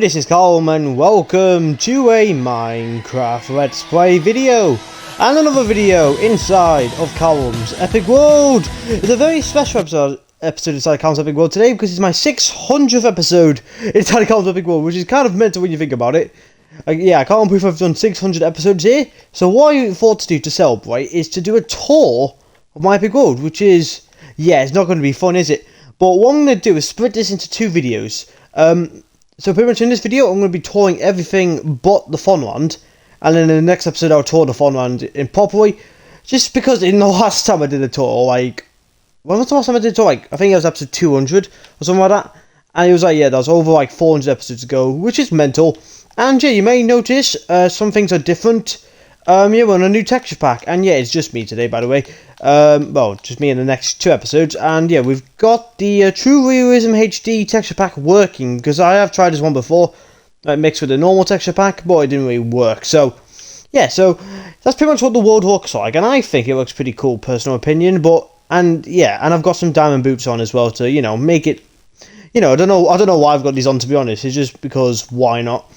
this is Colm and welcome to a Minecraft Let's Play video and another video inside of Colm's Epic World. It's a very special episode inside Colm's Epic World today because it's my 600th episode inside Colm's Epic World, which is kind of mental when you think about it. Yeah, I can't believe I've done 600 episodes here. So what I thought to do to celebrate is to do a tour of my Epic World, which is, yeah, it's not going to be fun, is it? But what I'm going to do is split this into two videos. So pretty much in this video, I'm going to be touring everything but the Funland. And then in the next episode, I'll tour the Funland in properly. Just because in the last time I did a tour, like... When was the last time I did a tour? Like, I think it was episode 200 or something like that. And it was like, yeah, that was over like 400 episodes ago, which is mental. And yeah, you may notice some things are different. Yeah, we're on a new texture pack. And yeah, it's just me today, by the way. Well, just me in the next two episodes. And yeah, we've got the True Realism HD texture pack working. Because I have tried this one before. Mixed with the normal texture pack. But it didn't really work. So, yeah, so that's pretty much what the world looks like. And I think it looks pretty cool, personal opinion. And yeah, and I've got some diamond boots on as well to, you know, make it... You know, I don't know why I've got these on, to be honest. It's just because, why not?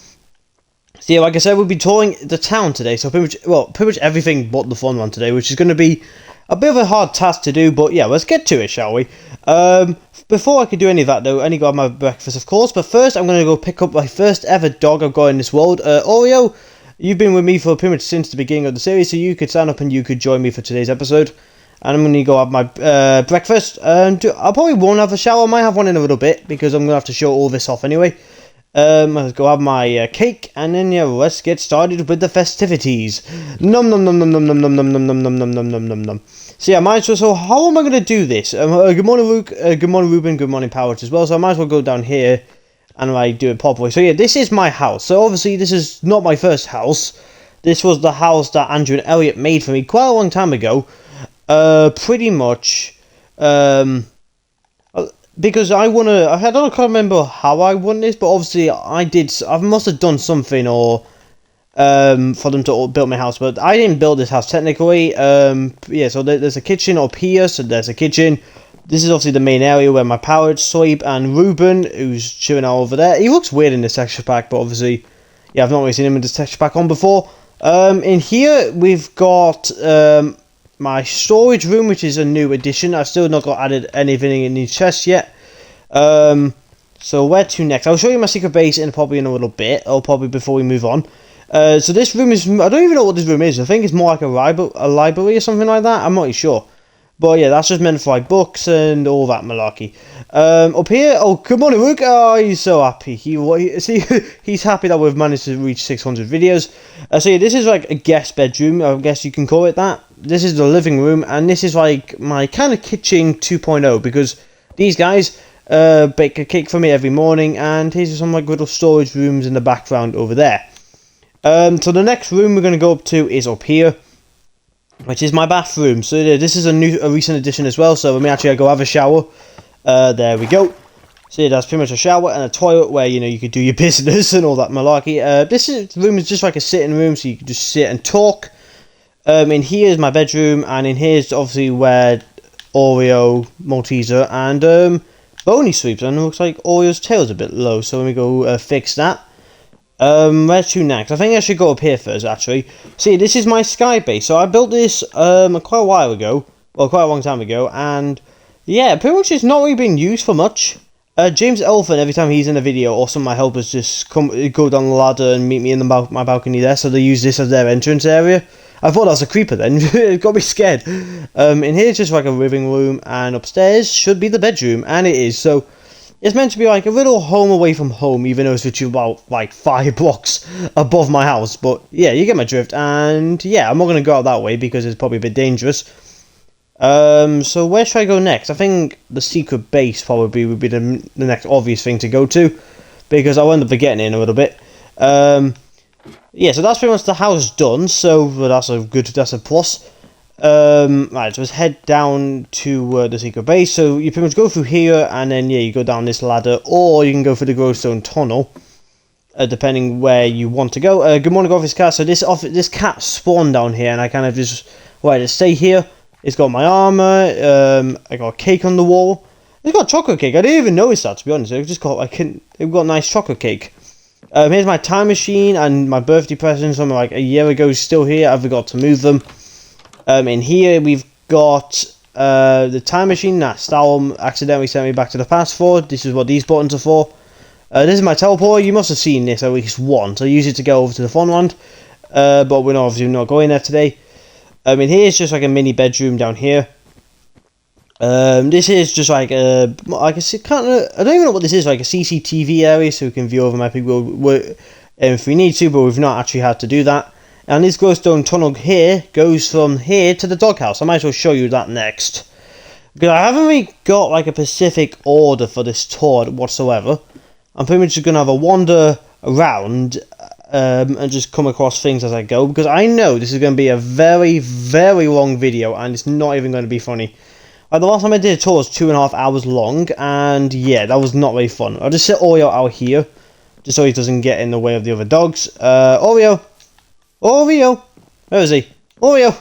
So yeah, like I said, we'll be touring the town today, so pretty much everything but the fun one today, which is going to be a bit of a hard task to do, but yeah, let's get to it, shall we? Before I can do any of that though, I need to go have my breakfast, of course, but first I'm going to go pick up my first ever dog I've got in this world. Oreo, you've been with me for pretty much since the beginning of the series, so you could stand up and you could join me for today's episode. And I'm going to go have my breakfast, I probably won't have a shower, I might have one in a little bit, because I'm going to have to show all this off anyway. Let's go have my cake, and then yeah, let's get started with the festivities. Nom nom nom nom nom nom nom nom nom nom nom nom nom nom nom nom. So yeah, might as well. So how am I gonna do this? Good morning, Luke. Good morning, Ruben. Good morning, Powers as well. So I might as well go down here and like do it properly. So yeah, this is my house. So obviously this is not my first house. This was the house that Andrew and Elliot made for me quite a long time ago. Pretty much. Because I don't remember how I won this, but obviously I must have done something or for them to build my house, but I didn't build this house technically. Yeah, so there's a kitchen up here, so there's a kitchen. This is obviously the main area where my parrots sleep, and Ruben, who's chilling out over there. He looks weird in this texture pack, but obviously, yeah, I've not really seen him in this texture pack on before. In here, we've got my storage room, which is a new addition. I've still not got added anything in these chests yet. So where to next? I'll show you my secret base probably in a little bit, or probably before we move on. So this room is, I don't even know what this room is. I think it's more like a library or something like that. I'm not really sure. But yeah, that's just meant for like books and all that malarkey. Up here, oh, good morning, Luke. Oh, he's so happy. He's happy that we've managed to reach 600 videos. So yeah, this is like a guest bedroom, I guess you can call it that. This is the living room, and this is like my kind of kitchen 2.0, because these guys bake a cake for me every morning, and here's some like little storage rooms in the background over there. So the next room we're going to go up to is up here, which is my bathroom. So yeah, this is a recent addition as well, so let me actually go have a shower. There we go. So yeah, that's pretty much a shower and a toilet where, you know, you could do your business and all that malarkey. This room is just like a sitting room, so you can just sit and talk. In here is my bedroom, and in here is obviously where Oreo, Malteser, and Boney sleeps. And it looks like Oreo's tail's a bit low, so let me go fix that. Where to next? I think I should go up here first, actually. See, this is my sky base. So I built this quite a while ago, well, quite a long time ago, and yeah, pretty much it's not really been used for much. James Elephant, every time he's in a video, or some of my helpers just go down the ladder and meet me in my balcony there, so they use this as their entrance area. I thought that was a creeper then, it got me scared. In here it's just like a living room, and upstairs should be the bedroom, and it is. So it's meant to be like a little home away from home, even though it's literally about like 5 blocks above my house. But yeah, you get my drift, and yeah, I'm not going to go out that way because it's probably a bit dangerous. So where should I go next? I think the secret base probably would be the next obvious thing to go to, because I'll end up forgetting it in a little bit. Yeah, so that's pretty much the house done, so that's a plus. Right, so let's head down to the secret base. So you pretty much go through here, and then yeah, you go down this ladder, or you can go through the glowstone tunnel, depending where you want to go. Good morning, office cat. So this cat spawned down here, and I kind of just to stay here. It's got my armor. I got a cake on the wall. It's got chocolate cake. I didn't even notice that, to be honest. It got a nice chocolate cake. Here's my time machine and my birthday presents from like a year ago still here. I forgot to move them. In here we've got the time machine that Stalom accidentally sent me back to the past for. This is what these buttons are for. This is my teleporter. You must have seen this at least once. I use it to go over to the fun land, but we're obviously not going there today. In here is just like a mini bedroom down here. This is just like a kind of, I don't even know what this is, like a CCTV area, so we can view over my people if we need to, but we've not actually had to do that. And this glowstone tunnel here goes from here to the doghouse. I might as well show you that next, because I haven't really got like a specific order for this tour whatsoever. I'm pretty much just gonna have a wander around and just come across things as I go, because I know this is going to be a very, very long video, and it's not even going to be funny. The last time I did a tour was 2.5 hours long, and yeah, that was not very fun. I'll just set Oreo out here, just so he doesn't get in the way of the other dogs. Oreo! Oreo! Where is he? Oreo!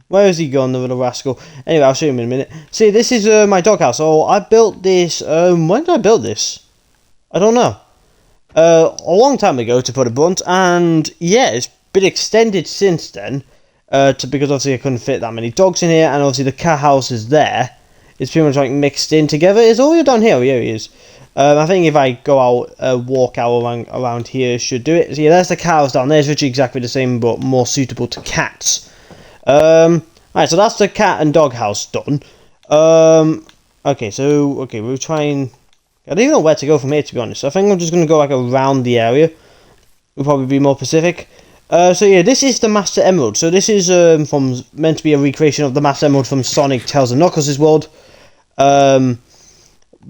Where is he gone, the little rascal? Anyway, I'll show him in a minute. See, this is my doghouse. So I built this, when did I build this? I don't know. A long time ago, to put it blunt, and yeah, it's been extended since then. Because obviously I couldn't fit that many dogs in here, and obviously the cat house is there. It's pretty much like mixed in together. Is Oreo down here? Yeah, he is. I think if I go out, walk out around here, should do it. So yeah, there's the cat house down there. It's literally exactly the same, but more suitable to cats. Right, so that's the cat and dog house done. Okay, we'll try and... I don't even know where to go from here, to be honest. I think I'm just going to go like around the area. We'll probably be more specific. So yeah, this is the Master Emerald. So this is meant to be a recreation of the Master Emerald from Sonic Tails and Knuckles' world. But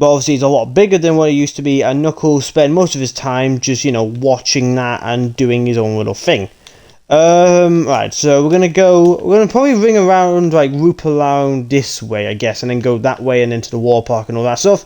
obviously it's a lot bigger than what it used to be, and Knuckles spent most of his time just, you know, watching that and doing his own little thing. Right, so we're gonna probably ring around, like loop around this way, I guess, and then go that way and into the war park and all that stuff.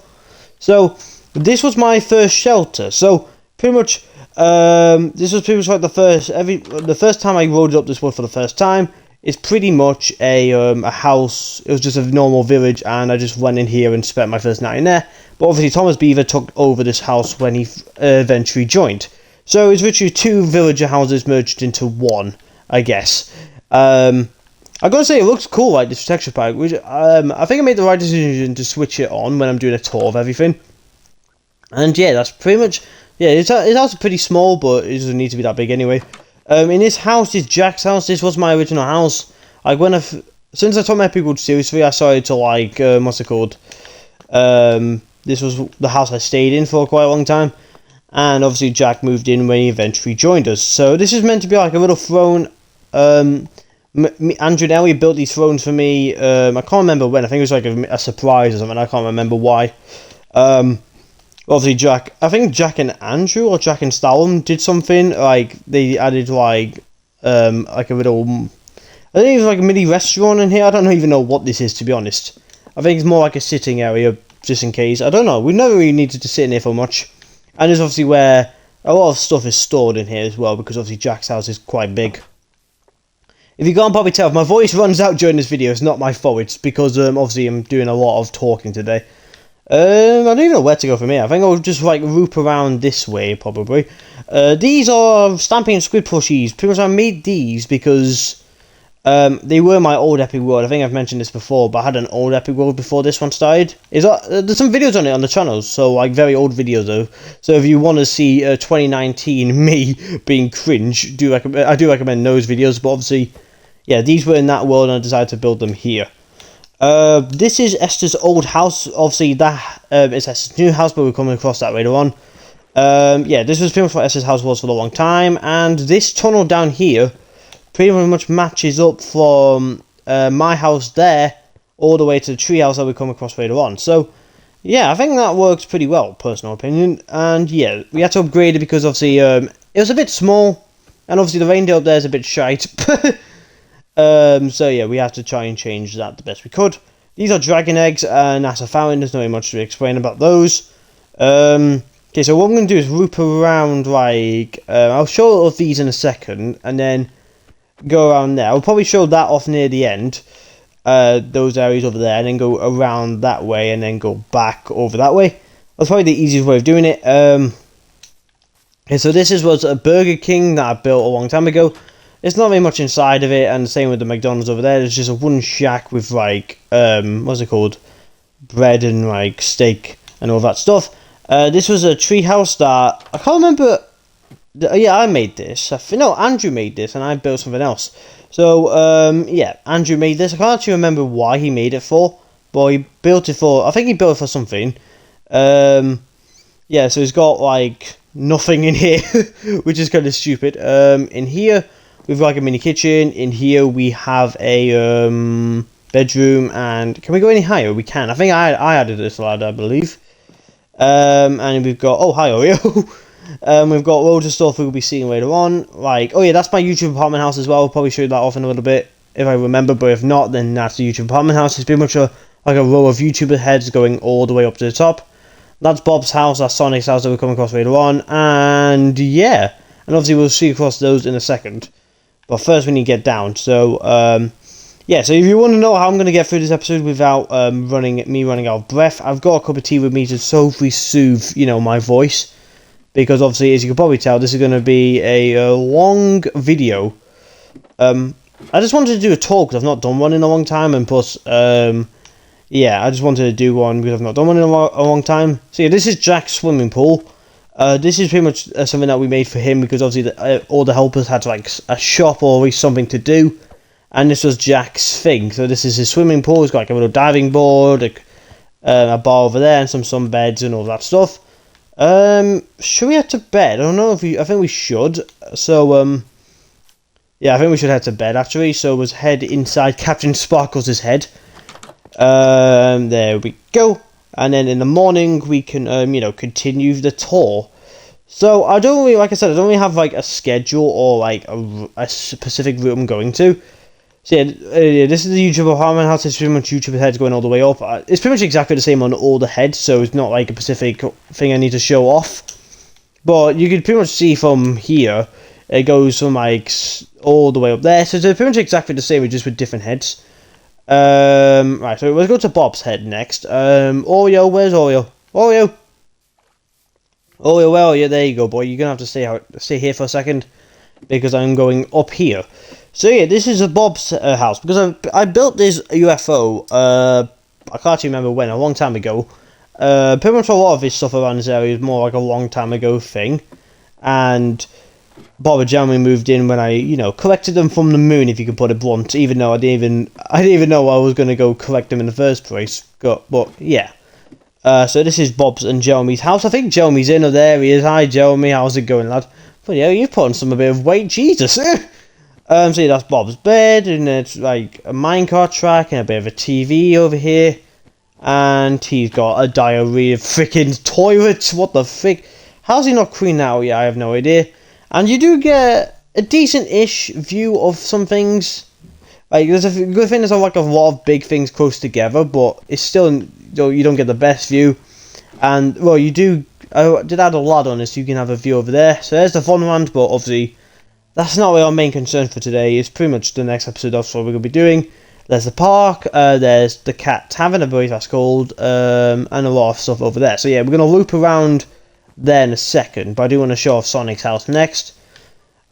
So this was my first shelter. So pretty much this was pretty much like the first time I rode up this wood for the first time. It's pretty much a house. It was just a normal village, and I just went in here and spent my first night in there. But obviously Thomas Beaver took over this house when he eventually joined. So it's literally 2 villager houses merged into one, I guess. I gotta say, it looks cool, like this texture pack. Which I think I made the right decision to switch it on when I'm doing a tour of everything. And yeah, that's pretty much. Yeah, it's also pretty small, but it doesn't need to be that big anyway. In this house is Jack's house. This was my original house. Like since I took my people seriously, I started to like what's it called? This was the house I stayed in for quite a long time, and obviously Jack moved in when he eventually joined us. So this is meant to be like a little throne. Andrew and Ellie built these thrones for me. I can't remember when. I think it was like a surprise or something. I can't remember why. Obviously Jack, I think Jack and Andrew or Jack and Stalom did something, like they added like a little, I think it was like a mini restaurant in here. I don't even know what this is, to be honest. I think it's more like a sitting area, just in case. I don't know, we never really needed to sit in here for much. And it's obviously where a lot of stuff is stored in here as well, because obviously Jack's house is quite big. If you can't probably tell, if my voice runs out during this video, it's not my fault. It's because obviously I'm doing a lot of talking today. I don't even know where to go from here. I think I'll just like loop around this way probably. These are Stamping Squid plushies. Pretty much I made these because they were my old Epic World. I think I've mentioned this before, but I had an old Epic World before this one started. There's some videos on it on the channel, so like very old videos though. So if you want to see 2019 me being cringe, I do recommend those videos. But obviously, yeah, these were in that world, and I decided to build them here. This is Esther's old house. Obviously, that is Esther's new house, but we're coming across that later on. Yeah, this was pretty much what Esther's house was for a long time, and this tunnel down here pretty much matches up from my house there all the way to the tree house that we come across later on. So, yeah, I think that works pretty well, personal opinion. And yeah, we had to upgrade it because obviously it was a bit small, and obviously the reindeer up there is a bit shite. So yeah, we have to try and change that the best we could. These are dragon eggs, and that's a fountain. There's not really much to explain about those. Okay, so what I'm going to do is loop around, like, I'll show all of these in a second, and then go around there. I'll probably show that off near the end, those areas over there, and then go around that way, and then go back over that way. That's probably the easiest way of doing it. Okay, so was a Burger King that I built a long time ago. There's not very much inside of it, and the same with the McDonald's over there. There's just a wooden shack with like what's it called? Bread and like steak and all that stuff. This was a treehouse that I can't remember. Yeah, I made this. No, Andrew made this, and I built something else. So yeah, Andrew made this. I can't actually remember why he made it for, but he built it for. I think he built it for something. Yeah, so he's got like nothing in here, which is kind of stupid. In here we've got like a mini kitchen. In here we have a bedroom, and can we go any higher? We can. I think I added this ladder, I believe. And we've got hi Oreo. We've got loads of stuff we'll be seeing later on. Like, oh yeah, that's my YouTube apartment house as well. I'll probably show you that off in a little bit if I remember, but if not, then that's the YouTube apartment house. It's pretty much like a row of YouTuber heads going all the way up to the top. That's Bob's house, that's Sonic's house that we'll come across later on, and yeah, and obviously we'll see across those in a second, but first we need to get down. So yeah, so if you want to know how I'm going to get through this episode without running out of breath, I've got a cup of tea with me to softly soothe, my voice, because obviously, as you can probably tell, this is going to be a long video. I just wanted to do a talk, because I've not done one in a long time, and plus, yeah, I just wanted to do one because I've not done one in a long time. So yeah, this is Jack's swimming pool. This is pretty much something that we made for him because obviously all the helpers had like a shop or at least something to do. And this was Jack's thing. So this is his swimming pool. He's got like a little diving board, a bar over there, and some beds and all that stuff. Should we head to bed? I don't know I think we should. So, yeah, I think we should head to bed actually. So let's head inside Captain Sparkles' head. There we go. And then in the morning we can continue the tour. So I don't really, like I said, I don't really have like a schedule or like a specific route I'm going to. So yeah, this is the YouTube apartment house. It's pretty much YouTube heads going all the way up. It's pretty much exactly the same on all the heads, so it's not like a specific thing I need to show off. But you can pretty much see from here, it goes from like all the way up there. So it's pretty much exactly the same, just with different heads. Right, so let's go to Bob's head next. Oreo, where's Oreo? Oreo, where are you? There you go, boy. You're gonna have to stay here for a second because I'm going up here. So yeah, this is Bob's house because I built this UFO. I can't even remember when, a long time ago. Pretty much a lot of this stuff around this area is more like a long time ago thing, and Bob and Jeremy moved in when I, collected them from the moon, if you could put it blunt, even though I didn't even know I was going to go collect them in the first place. But yeah. So this is Bob's and Jeremy's house. I think Jeremy's in, or there he is. Hi, Jeremy. How's it going, lad? But yeah, you've put on some a bit of weight. Jesus. So yeah, that's Bob's bed, and it's like a minecart track and a bit of a TV over here. And he's got a diarrhea freaking toilet. What the frick? How's he not clean out yet? I have no idea. And you do get a decent-ish view of some things. Like, there's a good thing, there's like a lot of big things close together, but it's still, you don't get the best view. And, well, I did add a ladder on this, so you can have a view over there. So there's the fun one, but obviously, that's not really our main concern for today. It's pretty much the next episode, that's what we're going to be doing. There's the park, there's the Cat Tavern, I believe that's called, and a lot of stuff over there. So yeah, we're going to loop around there in a second, but I do want to show off Sonic's house next.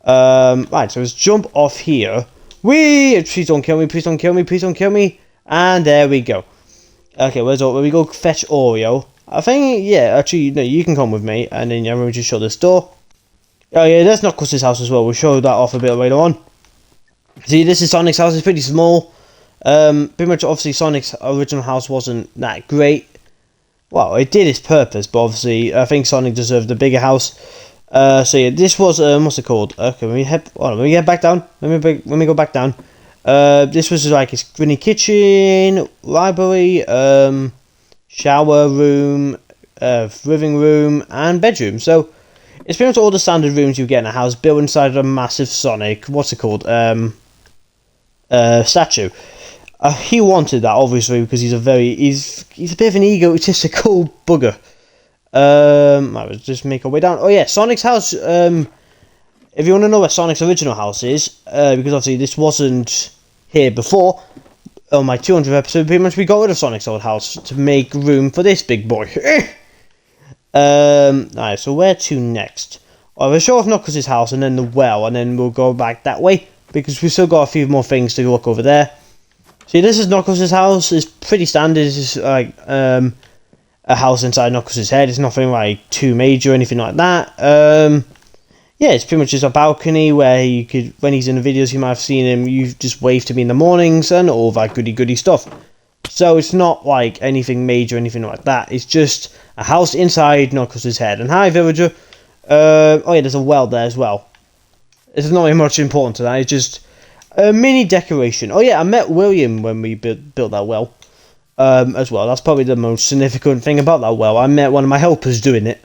Right, so let's jump off here. Please don't kill me, please don't kill me, please don't kill me. And there we go. Okay, where we go fetch Oreo. I think, yeah, actually, no, you can come with me, and then I'm going to just shut this door. Oh yeah, there's Knuckles' house as well. We'll show that off a bit later on. See, this is Sonic's house. It's pretty small. Pretty much, obviously, Sonic's original house wasn't that great. Well, it did its purpose, but obviously, I think Sonic deserved a bigger house. So yeah, this was, what's it called? Okay, let me get back down. Let me go back down. This was like his mini kitchen, library, shower room, living room, and bedroom. So, it's pretty much all the standard rooms you get in a house, built inside of a massive Sonic, what's it called? Statue. He wanted that, obviously, because he's a bit of an egotistical bugger. Let's just make our way down. Oh yeah, Sonic's house. If you want to know where Sonic's original house is, because obviously this wasn't here before, on my 200th episode, pretty much we got rid of Sonic's old house to make room for this big boy. Alright, so where to next? Well, we'll show off Knuckles' house and then the well, and then we'll go back that way, because we've still got a few more things to look over there. See, this is Knuckles' house. It's pretty standard. It's like a house inside Knuckles' head. It's nothing like too major or anything like that. Yeah, it's pretty much just a balcony where you could, when he's in the videos, you might have seen him, you just wave to me in the mornings and all that goody stuff. So it's not like anything major, anything like that. It's just a house inside Knuckles' head. And hi, villager. Oh yeah, there's a well there as well. It's not very much important to that. It's just a mini decoration. Oh yeah, I met William when we built that well. As well. That's probably the most significant thing about that well. I met one of my helpers doing it.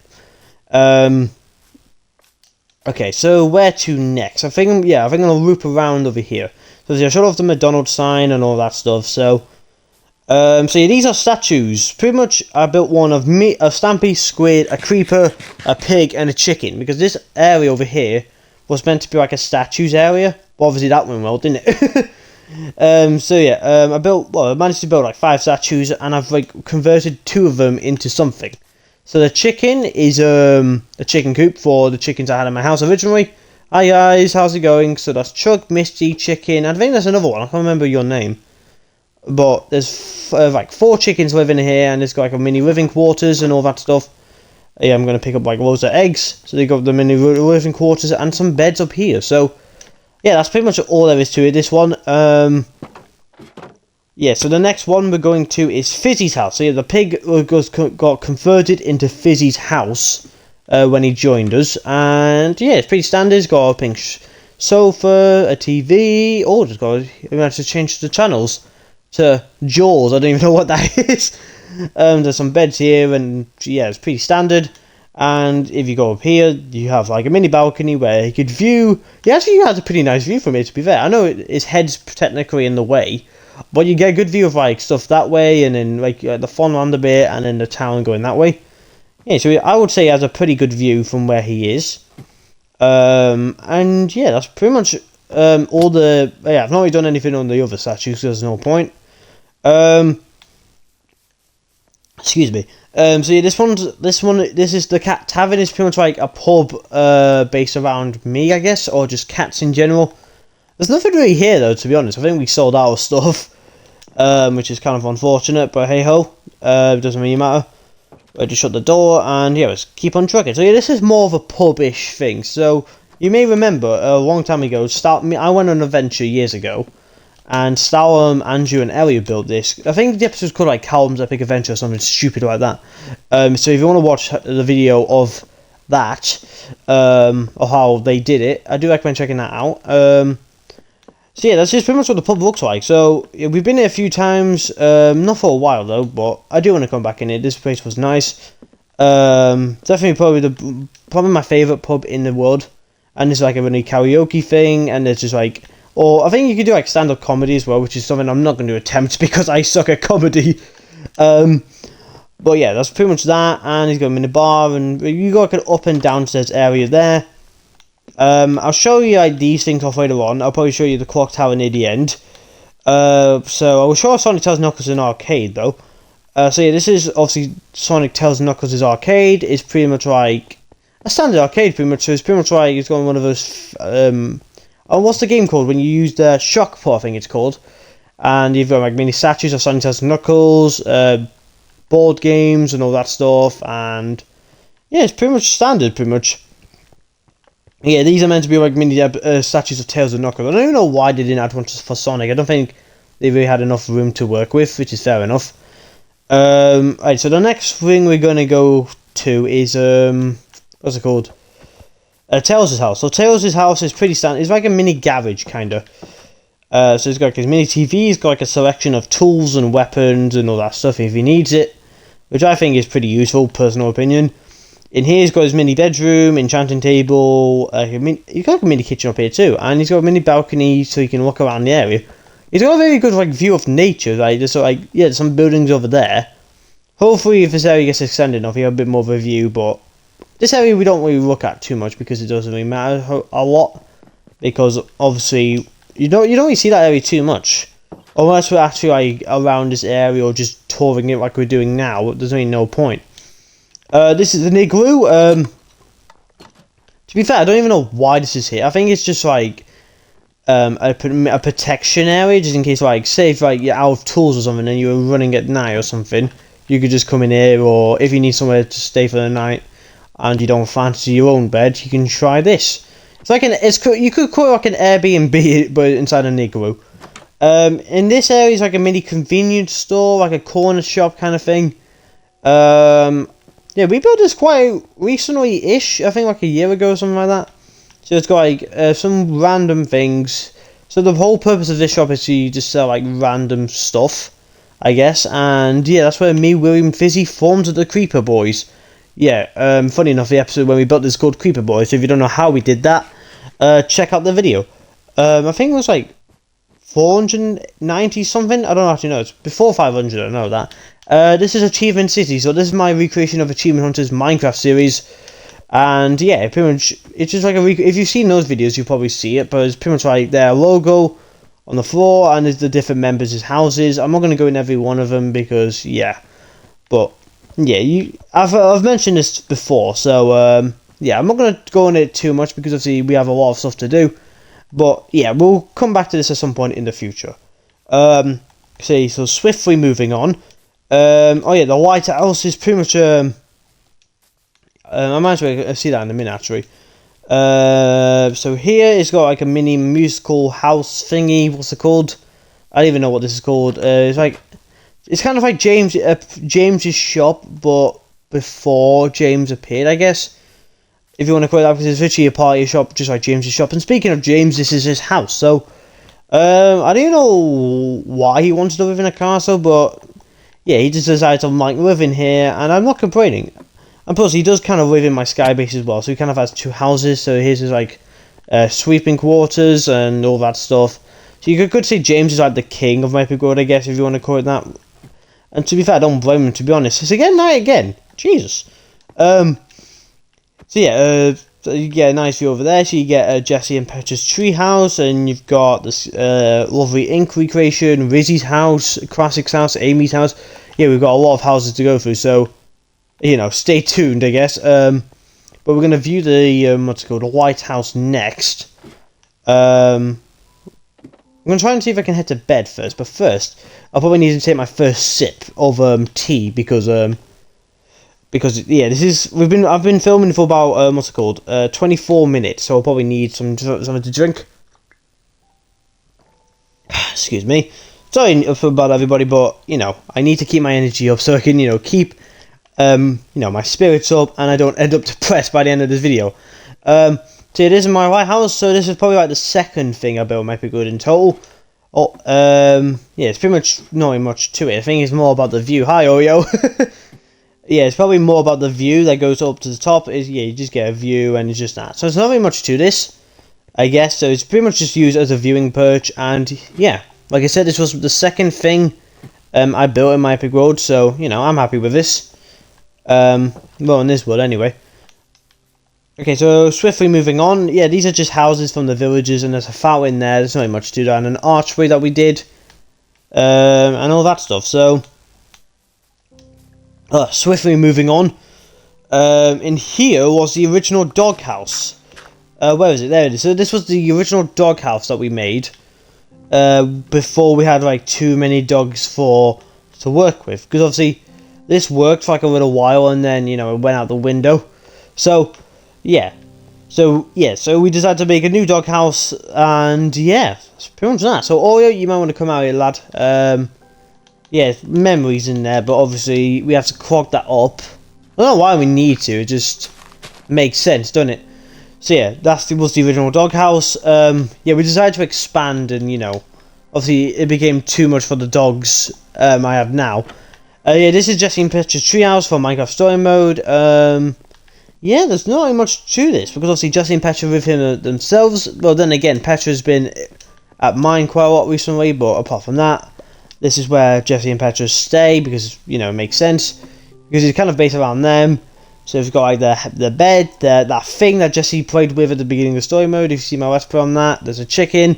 Okay, so where to next? I think I'm gonna loop around over here. So I showed off the McDonald's sign and all that stuff. So yeah, these are statues. Pretty much, I built one of me, a Stampy, Squid, a Creeper, a Pig, and a Chicken, because this area over here was meant to be like a statues area. But obviously that went well, didn't it? So yeah, I managed to build like 5 statues, and I've like converted 2 of them into something. So the chicken is a chicken coop for the chickens I had in my house originally. Hi guys, how's it going? So that's Chug, Misty, Chicken, and I think there's another one. I can't remember your name. But there's like 4 chickens living here, and it's got like a mini living quarters and all that stuff. Yeah, I'm gonna pick up like loads of eggs. So they got the mini living quarters and some beds up here. So yeah, that's pretty much all there is to it. This one. Yeah, so the next one we're going to is Fizzy's house. So yeah, the pig got converted into Fizzy's house when he joined us. And yeah, it's pretty standard. It's got a pink sofa, a TV. Oh, just got we have to change the channels to Jaws. I don't even know what that is. There's some beds here, and yeah, it's pretty standard. And if you go up here, you have like a mini balcony where you could view. He actually has a pretty nice view from it, to be fair. I know his head's technically in the way, but you get a good view of like stuff that way, and then like the Fonland a bit, and then the town going that way. Yeah, so I would say he has a pretty good view from where he is. And yeah, that's pretty much all the. Yeah, I've not really done anything on the other statues, so there's no point. Excuse me. So yeah, this is the Cat Tavern. It's pretty much like a pub based around me, I guess, or just cats in general. There's nothing really here though, to be honest. I think we sold our stuff, which is kind of unfortunate, but hey ho, it doesn't really matter. I just shut the door, and yeah, let's keep on trucking. So yeah, this is more of a pub-ish thing. So you may remember a long time ago, I went on an adventure years ago, and Stalum, Andrew, and Elliot built this. I think the episode's called like Callum's Epic Adventure or something stupid like that. So if you want to watch the video of that, or how they did it, I do recommend checking that out. So yeah, that's just pretty much what the pub looks like. So yeah, we've been here a few times, not for a while though, but I do want to come back in here. This place was nice. Definitely probably my favourite pub in the world. And there's like a really karaoke thing, and there's just like, or I think you could do like stand-up comedy as well, which is something I'm not going to attempt because I suck at comedy. But yeah, that's pretty much that. And he's got a mini bar, and you got like an up and downstairs area there. I'll show you like these things off later on. I'll probably show you the clock tower near the end. So I will show Sonic Tales Knuckles in arcade though. So yeah, this is obviously Sonic Tales Knuckles' arcade. It's pretty much like a standard arcade, pretty much. So it's pretty much like it's got one of those. Oh, what's the game called when you use the shock pot? I think it's called. And you've got like mini statues of Sonic Tales Knuckles, board games and all that stuff. And yeah, it's pretty much standard, pretty much. Yeah, these are meant to be like mini statues of Tails and Knuckles. I don't even know why they didn't add one for Sonic. I don't think they really had enough room to work with, which is fair enough. Alright, so the next thing we're going to go to is, what's it called? Tails' house. So Tails' house is pretty standard. It's like a mini garage, kind of. So it's got like his mini TV. It's got like a selection of tools and weapons and all that stuff if he needs it, which I think is pretty useful, personal opinion. In here, he's got his mini bedroom, enchanting table. He's got like a mini kitchen up here too, and he's got a mini balcony so you can look around the area. He's got a very good like view of nature. Like there's there's some buildings over there. Hopefully, if this area gets extended enough, you have a bit more of a view. But this area we don't really look at too much because it doesn't really matter a lot. Because obviously, you don't really see that area too much, unless we're actually like around this area or just touring it like we're doing now. There's really no point. This is an igloo. To To be fair, I don't even know why this is here. I think it's just like a protection area, just in case, like, say if like you're out of tools or something and you're running at night or something, you could just come in here. Or if you need somewhere to stay for the night and you don't fancy your own bed, you can try this. It's like you could call it like an Airbnb, but inside an igloo. In this area is like a mini convenience store, like a corner shop kind of thing. Yeah, we built this quite recently-ish, I think like a year ago or something like that. So it's got like some random things. So the whole purpose of this shop is to just sell like random stuff, I guess. And yeah, that's where me, William, Fizzy formed the Creeper Boys. Yeah, funny enough, the episode when we built this called Creeper Boys. So if you don't know how we did that, check out the video. I think it was like 490 something. I don't actually know. It's before 500. I know that. This is Achievement City. So this is my recreation of Achievement Hunter's Minecraft series. And yeah, pretty much, it's just like if you've seen those videos, you probably see it, but it's pretty much like their logo on the floor, and there's the different members' houses. I'm not going to go in every one of them because, yeah, but yeah, I've mentioned this before, so yeah, I'm not going to go on it too much because obviously we have a lot of stuff to do, but yeah, we'll come back to this at some point in the future. So swiftly moving on. Oh yeah, the White House is pretty much I might as well see that in a minute, actually. So here it's got like a mini musical house thingy. What's it called? I don't even know what this is called. It's kind of like James's shop, but before James appeared, I guess. If you want to call it that, because it's literally a party shop, just like James's shop. And speaking of James, this is his house. So, I don't even know why he wanted to live in a castle, but yeah, he just decided to like live in here, and I'm not complaining. And plus, he does kind of live in my sky base as well, so he kind of has two houses. So his is like sweeping quarters and all that stuff. So you could say James is like the king of my epic world, I guess, if you want to call it that. And to be fair, I don't blame him, to be honest. It's again night again. Jesus. So yeah, you get a nice view over there. So you get Jesse and Petra's treehouse, and you've got this lovely Ink recreation, Rizzy's house, Classic's house, Amy's house. Yeah, we've got a lot of houses to go through, so you know, stay tuned, I guess. But we're going to view the, what's it called, the White House next. I'm going to try and see if I can head to bed first. But first, I'll probably need to take my first sip of tea because yeah, I've been filming for about, what's it called, 24 minutes. So I'll probably need something to drink. Excuse me. Sorry about everybody, but, you know, I need to keep my energy up so I can, you know, keep you know, my spirits up, and I don't end up depressed by the end of this video. So it is in my White House, so this is probably like the second thing I built might be good in total. Oh, yeah, it's pretty much not much to it. I think it's more about the view. Hi, Oreo. Yeah, it's probably more about the view that goes up to the top. Yeah, you just get a view, and it's just that. So it's not very much to this, I guess. So it's pretty much just used as a viewing perch, and yeah, like I said, this was the second thing I built in my epic world, so you know, I'm happy with this. Well, in this world anyway. Okay, so swiftly moving on. Yeah, these are just houses from the villages, and there's a fountain there. There's not much to do, and an archway that we did, and all that stuff. So, swiftly moving on. In here was the original doghouse. Where is it? There it is. So this was the original doghouse that we made before we had like too many dogs to work with, because obviously this worked for like a little while, and then, you know, it went out the window. So, yeah. So we decided to make a new doghouse, and yeah, that's pretty much that. So, Oreo, you might want to come out here, lad. Yeah, memories in there, but obviously we have to clog that up. I don't know why we need to, it just makes sense, doesn't it? So yeah, was the original doghouse. Yeah, we decided to expand, and, you know, obviously it became too much for the dogs I have now. Yeah, this is Jesse and Petra's treehouse for Minecraft Story Mode. Yeah, there's not really much to this, because obviously Jesse and Petra live here themselves. Well, then again, Petra's been at mine quite a lot recently, but apart from that, this is where Jesse and Petra stay, because, you know, it makes sense, because it's kind of based around them. So we've got like the bed, that thing that Jesse played with at the beginning of Story Mode. If you see my let's play on that, there's a chicken.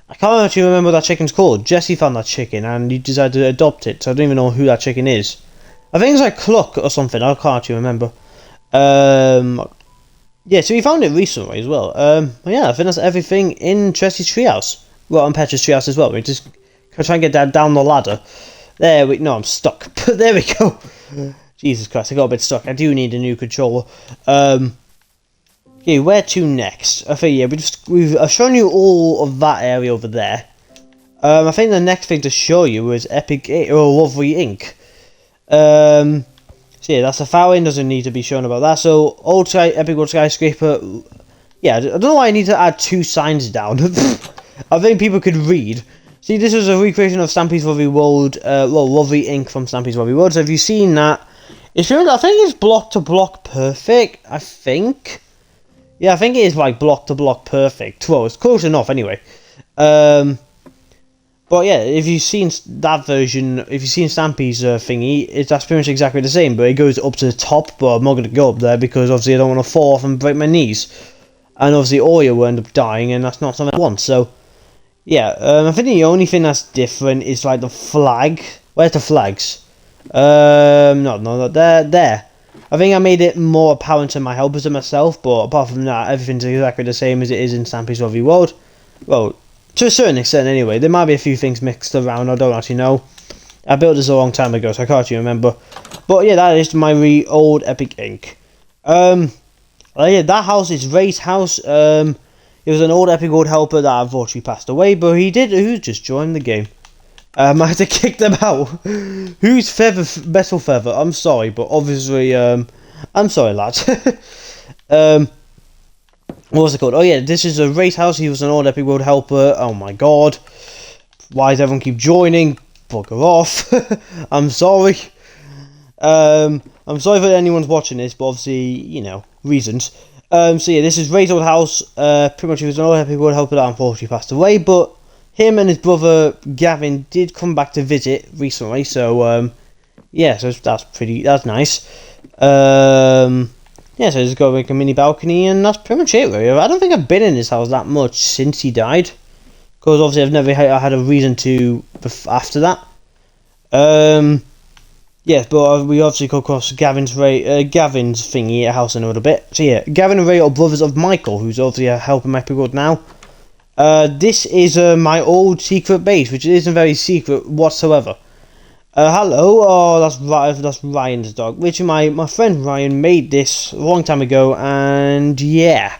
I can't actually remember what that chicken's called. Jesse found that chicken and he decided to adopt it, so I don't even know who that chicken is. I think it's like Cluck or something, I can't actually remember. yeah, so we found it recently as well. Yeah, I think that's everything in Tressy's treehouse. Well, on Petra's treehouse as well. We just try and get that down the ladder. There we. No, I'm stuck. But there we go. Jesus Christ, I got a bit stuck. I do need a new controller. Okay, where to next? I think yeah, I've shown you all of that area over there. I think the next thing to show you is Epic or Lovely Ink. So yeah, that's the Fowling, doesn't need to be shown about that. So Epic World Skyscraper. Yeah, I don't know why I need to add 2 signs down. I think people could read. See, this is a recreation of Stampy's Lovely World. Well, Lovely Ink from Stampy's Lovely World. So if you've seen that, I think it's block to block perfect. I think. Yeah, I think it is like block to block perfect. Well, it's close enough anyway. But yeah, if you've seen that version, if you've seen Stampy's thingy, that's pretty much exactly the same, but it goes up to the top, but I'm not going to go up there because obviously I don't want to fall off and break my knees. And obviously Oya will end up dying, and that's not something I want, so... Yeah, I think the only thing that's different is like the flag. Where's the flags? No, there. I think I made it more apparent to my helpers and myself, but apart from that, everything's exactly the same as it is in Stampy's Lovely World. Well, to a certain extent anyway. There might be a few things mixed around, I don't actually know. I built this a long time ago, so I can't actually remember. But yeah, that is my old Epic Ink. Yeah, that house is Ray's house. He was an old Epic World helper that unfortunately passed away, but he just joined the game. I had to kick them out. Who's Metal Feather? I'm sorry, but obviously, I'm sorry, lads. What was it called? Oh yeah, this is a Ray's house. He was an old Epic World helper. Oh my god. Why does everyone keep joining? Bugger off. I'm sorry. I'm sorry if anyone's watching this, but obviously, you know, reasons. So yeah, this is Ray's old house. Pretty much he was an old Epic World helper that unfortunately passed away, but him and his brother Gavin did come back to visit recently, so yeah, so that's nice. Yeah, so he's got like a mini balcony, and that's pretty much it really. I don't think I've been in this house that much since he died, because obviously I've never had a reason to after that. Yes, but we obviously come across Gavin's thingy at house in a little bit. So yeah, Gavin and Ray are brothers of Michael, who's obviously helping Epic World now. This is my old secret base, which isn't very secret whatsoever. Hello, oh that's Ryan's dog, which my friend Ryan made this a long time ago, and yeah,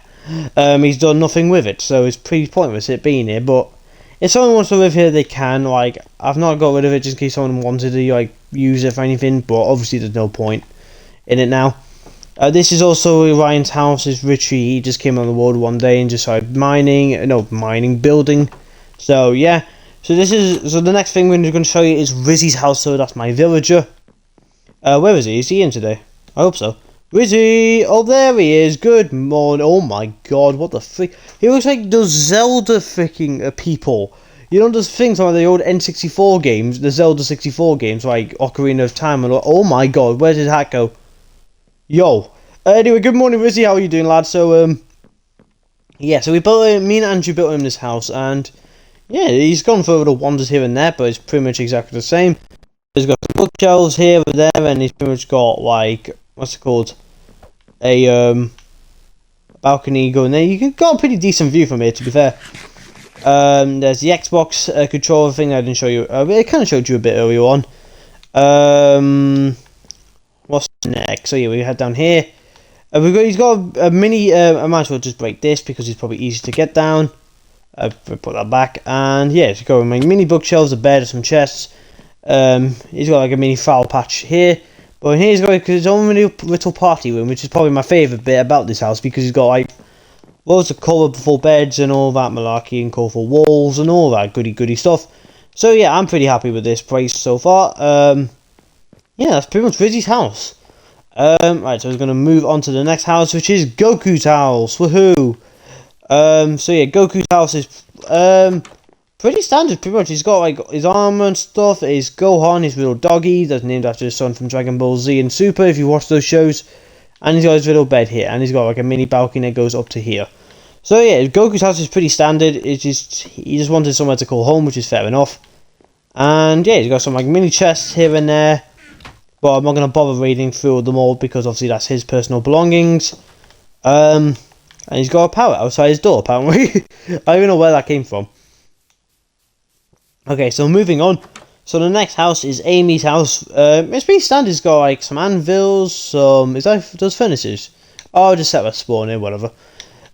he's done nothing with it, so it's pretty pointless it being here, but if someone wants to live here, they can. Like, I've not got rid of it just in case someone wanted to like use it for anything, but obviously there's no point in it now. This is also Ryan's house, his retreat. He just came on the world one day and just started building. So yeah, so the next thing we're going to show you is Rizzy's house. So that's my villager. Where is he? Is he in today? I hope so. Rizzy! Oh, there he is. Good morning. Oh my god, what the freak? He looks like those Zelda freaking people. You know those things like the old N64 games, the Zelda 64 games, like Ocarina of Time. And oh my god, where did that go? Yo. Anyway, good morning, Rizzy. How are you doing, lad? So, yeah, so me and Andrew built him this house, and yeah, he's gone for little wanders here and there, but it's pretty much exactly the same. He's got some bookshelves here and there, and he's pretty much got, like, what's it called? A balcony going there. You got a pretty decent view from here, to be fair. There's the Xbox controller thing I didn't show you. I kind of showed you a bit earlier on. What's next? So yeah, we head down here. He's got a mini. I might as well just break this because it's probably easy to get down. Put that back, and yeah, he's got mini bookshelves, a bed, some chests. He's got like a mini flower patch here. But here he's got his own little party room, which is probably my favourite bit about this house because he's got like loads of colourful beds and all that malarkey and colourful walls and all that goody stuff. So yeah, I'm pretty happy with this place so far. Yeah, that's pretty much Rizzy's house. Right, so we're going to move on to the next house, which is Goku's house. Woohoo! So yeah, Goku's house is pretty standard, pretty much. He's got like his armor and stuff. His Gohan, his little doggy, that's named after his son from Dragon Ball Z and Super, if you watch those shows. And he's got his little bed here, and he's got like a mini balcony that goes up to here. So yeah, Goku's house is pretty standard. He just wanted somewhere to call home, which is fair enough. And yeah, he's got some like mini chests here and there. But I'm not going to bother reading through them all because obviously that's his personal belongings. And he's got a parrot outside his door, apparently. I don't even know where that came from. Okay, so moving on. So the next house is Amy's house. It's pretty standard. It's got like some anvils, some... Is that those furnaces? Oh, I'll just set my spawn in, whatever.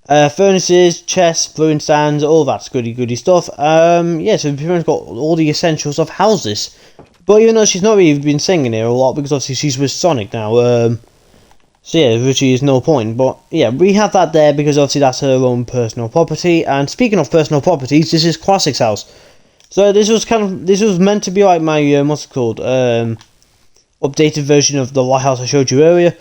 Furnaces, chests, brewing stands, all that's goody stuff. Yeah, so we've pretty much got all the essentials of houses. But even though she's not really been singing here a lot, because obviously she's with Sonic now, so yeah, which is no point. But yeah, we have that there because obviously that's her own personal property. And speaking of personal properties, this is Classic's house. So this was meant to be like my what's it called, updated version of the lighthouse I showed you earlier.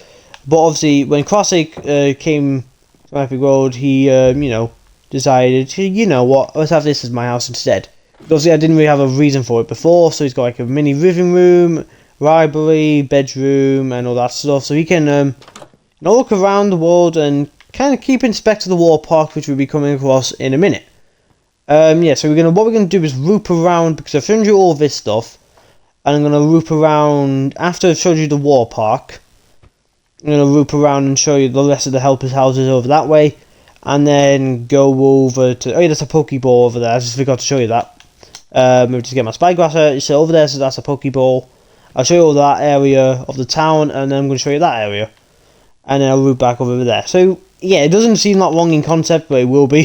But obviously when Classic came to Epic Road, he you know, decided, you know what, let's have this as my house instead. Obviously I didn't really have a reason for it before, so he's got like a mini living room, library, bedroom, and all that stuff. So he can you know, look around the world and kind of keep inspecting the water park, which we'll be coming across in a minute. Yeah, so what we're gonna do is loop around, because I've shown you all this stuff, and I'm gonna loop around after I've showed you the water park. I'm gonna loop around and show you the rest of the helpers' houses over that way, and then go over to... Oh yeah, there's a Pokeball over there. I just forgot to show you that. Maybe just get my Spygrass out. So over there, so that's a Pokeball. I'll show you all that area of the town, and then I'm gonna show you that area, and then I'll loop back over there. So yeah, it doesn't seem that long in concept, but it will be.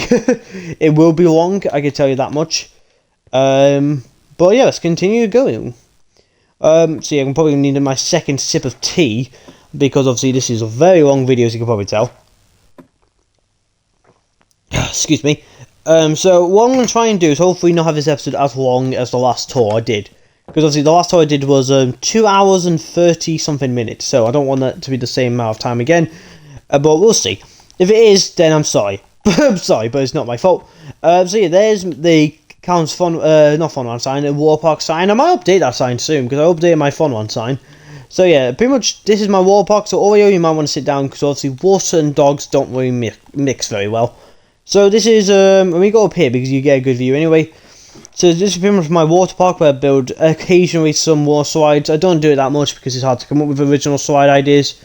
It will be long, I can tell you that much. But yeah, let's continue going. So yeah, I'm probably needing my second sip of tea, because obviously this is a very long video, as you can probably tell. Excuse me. So what I'm going to try and do is hopefully not have this episode as long as the last tour I did. Because obviously the last tour I did was 2 hours and 30 something minutes, so I don't want that to be the same amount of time again. But we'll see. If it is, then I'm sorry. I'm sorry, but it's not my fault. So yeah, there's the Counts Fun, not Fun One sign, the War Park sign. I might update that sign soon, because I updated my Fun One sign. So yeah, pretty much this is my War Park. So Oreo, you might want to sit down, because obviously water and dogs don't really mix very well. So this is, when we go up here, because you get a good view anyway. So this is pretty much my water park, where I build occasionally some more slides. I don't do it that much, because it's hard to come up with original slide ideas.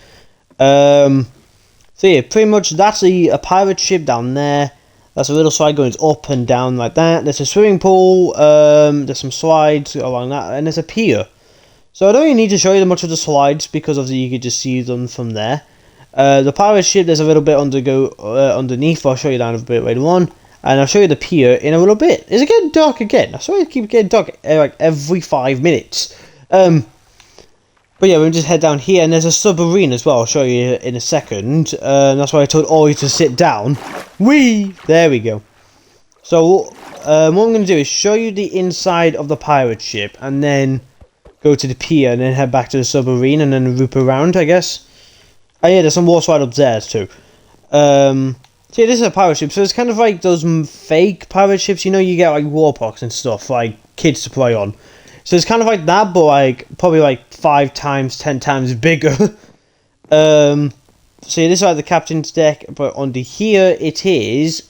So yeah, pretty much that's a pirate ship down there. That's a little slide going up and down like that. There's a swimming pool, there's some slides along that, and there's a pier. So I don't really need to show you much of the slides, because obviously you can just see them from there. The pirate ship, there's a little bit underneath, I'll show you that in a bit later on. And I'll show you the pier in a little bit. Is it getting dark again? I swear it keeps getting dark like every 5 minutes. But yeah, we'll just head down here, and there's a submarine as well. I'll show you in a second. That's why I told Ori to sit down. There we go. So, what I'm going to do is show you the inside of the pirate ship, and then go to the pier, and then head back to the submarine, and then loop around, I guess. Oh yeah, there's some water slide upstairs too. So yeah, this is a pirate ship, so it's kind of like those fake pirate ships, you know, you get like warparks and stuff, like kids to play on. So it's kind of like that, but like probably like 5 times, 10 times bigger. So yeah, this is like the captain's deck, but under here it is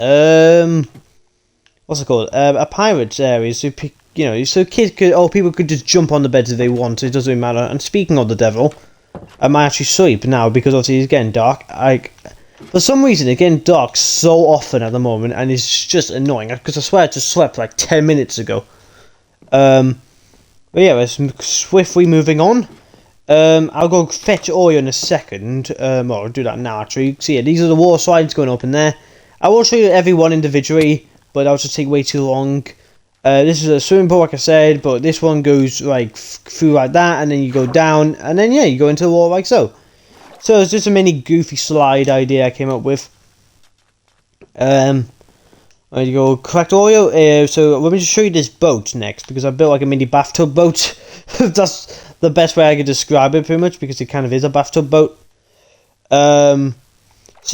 what's it called? A pirate's area. So you know, so kids could, people could just jump on the beds if they want. It doesn't really matter. And speaking of the devil, I might actually sleep now, because obviously it's getting dark. For some reason, it's getting dark so often at the moment, and it's just annoying. Because I swear I just slept like 10 minutes ago. But yeah, let's swiftly moving on. I'll go fetch Oreo in a second. Well, I'll do that now actually. So yeah, these are the water slides going up in there. I will show you every one individually, but that'll just take way too long. This is a swimming pool, like I said, but this one goes like through like that, and then you go down, and then yeah, you go into the water like so. So it's just a mini goofy slide idea I came up with. There you go, collect Oreo. So let me just show you this boat next, because I built like a mini bathtub boat. That's the best way I could describe it, pretty much, because it kind of is a bathtub boat. So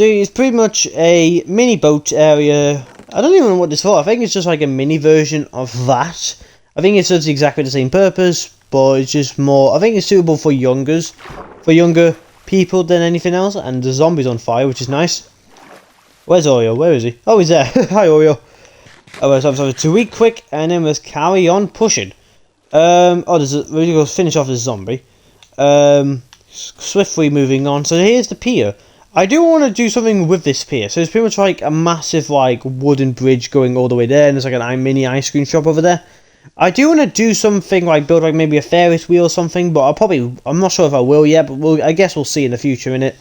it's pretty much a mini boat area. I don't even know what this is for. I think it's just like a mini version of that. I think it serves exactly the same purpose, but it's just more. I think it's suitable for younger people than anything else. And the zombie's on fire, which is nice. Where's Oreo? Where is he? Oh, he's there. Hi, Oreo. So I'm sorry, 2 eat quick, and then let's carry on pushing. We're going to finish off this zombie. Swiftly moving on. So here's the pier. I do want to do something with this pier. So it's pretty much like a massive like wooden bridge going all the way there, and there's like a mini ice cream shop over there. I do want to do something like build like maybe a Ferris wheel or something, but I'm not sure if I will yet, but I guess we'll see in the future in it.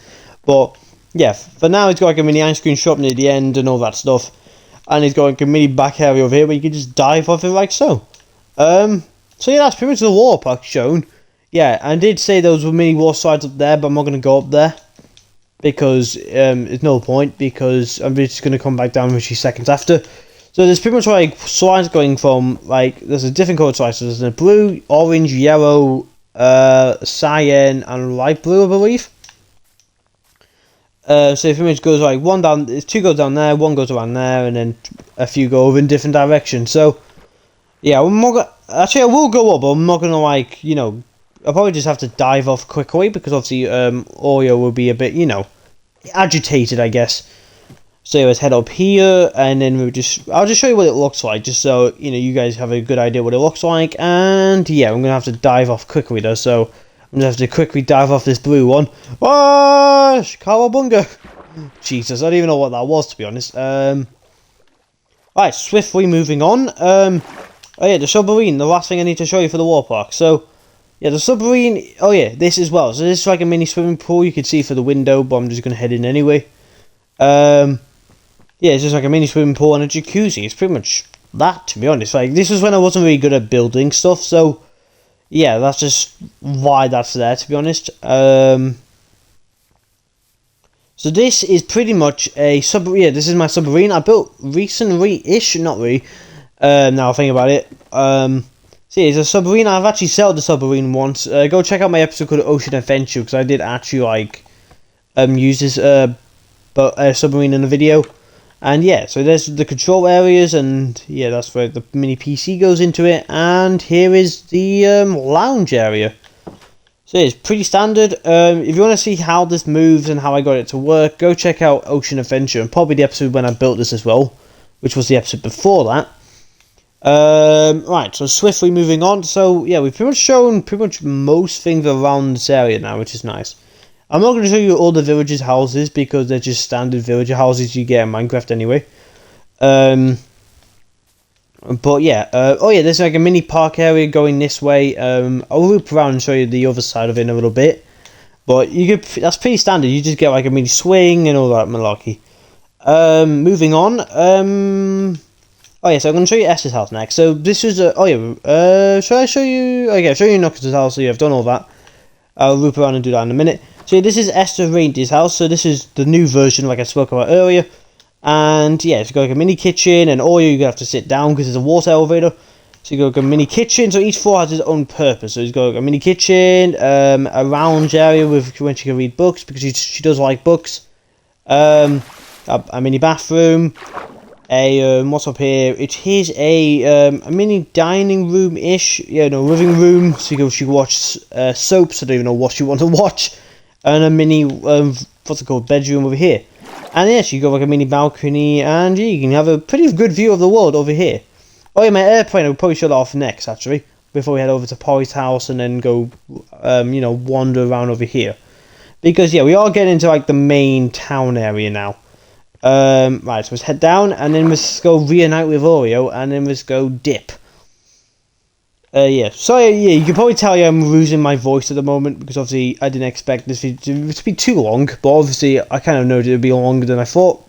But yeah, for now it's got like a mini ice cream shop near the end and all that stuff, and it's got like a mini back area over here where you can just dive off it like so. So yeah, that's pretty much the water park shown. Yeah, I did say those were mini water slides up there, but I'm not going to go up there because there's no point, because I'm just going to come back down literally seconds after. So there's pretty much like slides going from like, there's a different colour slides. So there's a blue, orange, yellow, cyan, and light blue, I believe. So it pretty much goes like one down, two goes down there, one goes around there, and then a few go over in different directions. So yeah, actually I will go up, but I'm not gonna like, you know, I'll probably just have to dive off quickly because obviously Oreo will be a bit, you know, agitated, I guess. So yeah, let's head up here, and then I'll just show you what it looks like, just so, you know, you guys have a good idea what it looks like. And yeah, I'm gonna have to dive off quickly though, so I'm gonna have to quickly dive off this blue one. Oh, Cowabunga! Jesus, I don't even know what that was, to be honest. Right, swiftly moving on. Oh yeah, the submarine, the last thing I need to show you for the water park. So yeah, the submarine, oh yeah, this as well. So this is like a mini swimming pool, you can see for the window, but I'm just gonna head in anyway. Yeah, it's just like a mini swimming pool and a jacuzzi. It's pretty much that, to be honest. Like, this was when I wasn't really good at building stuff, so yeah, that's just why that's there, to be honest. So this is pretty much a submarine. Yeah, this is my submarine. I built recently-ish, not really. Now I think about it. So yeah, it's a submarine. I've actually sold the submarine once. Go check out my episode called Ocean Adventure, because I did actually like use this submarine in a video. And yeah, so there's the control areas, and yeah, that's where the mini PC goes into it. And here is the lounge area. So it's pretty standard. If you want to see how this moves and how I got it to work, go check out Ocean Adventure, and probably the episode when I built this as well, which was the episode before that. Right, so swiftly moving on. So yeah, we've pretty much shown most things around this area now, which is nice. I'm not going to show you all the villagers' houses because they're just standard villager houses you get in Minecraft anyway. But yeah, oh yeah, there's like a mini park area going this way. I'll loop around and show you the other side of it in a little bit. But that's pretty standard. You just get like a mini swing and all that malarkey. Moving on. Oh yeah, so I'm going to show you Esther's house next. So this is oh yeah, should I show you? Okay, I'll show you Knuckles' house. So yeah, I've done all that. I'll loop around and do that in a minute. So this is Esther Reindeer's house. So this is the new version, like I spoke about earlier. And yeah, it's got like a mini kitchen, and all you're gonna have to sit down because there's a water elevator. So you got like a mini kitchen. So each floor has its own purpose. So it's got like a mini kitchen, a lounge area with when she can read books because she does like books. A mini bathroom. What's up here? It is a mini dining room ish, yeah, no, living room. So she can watch soaps. I don't even know what she wants to watch. And a mini what's it called, bedroom over here. And yes, you got like a mini balcony, and yeah, you can have a pretty good view of the world over here. Oh yeah, my airplane, I'll probably show that off next actually, before we head over to Polly's house and then go you know, wander around over here. Because yeah, we are getting into like the main town area now. Right, so let's head down, and then let's go reunite with Oreo, and then let's go dip. Yeah, so yeah, you can probably tell I'm losing my voice at the moment, because obviously I didn't expect this video to be too long, but obviously I kind of know it would be longer than I thought.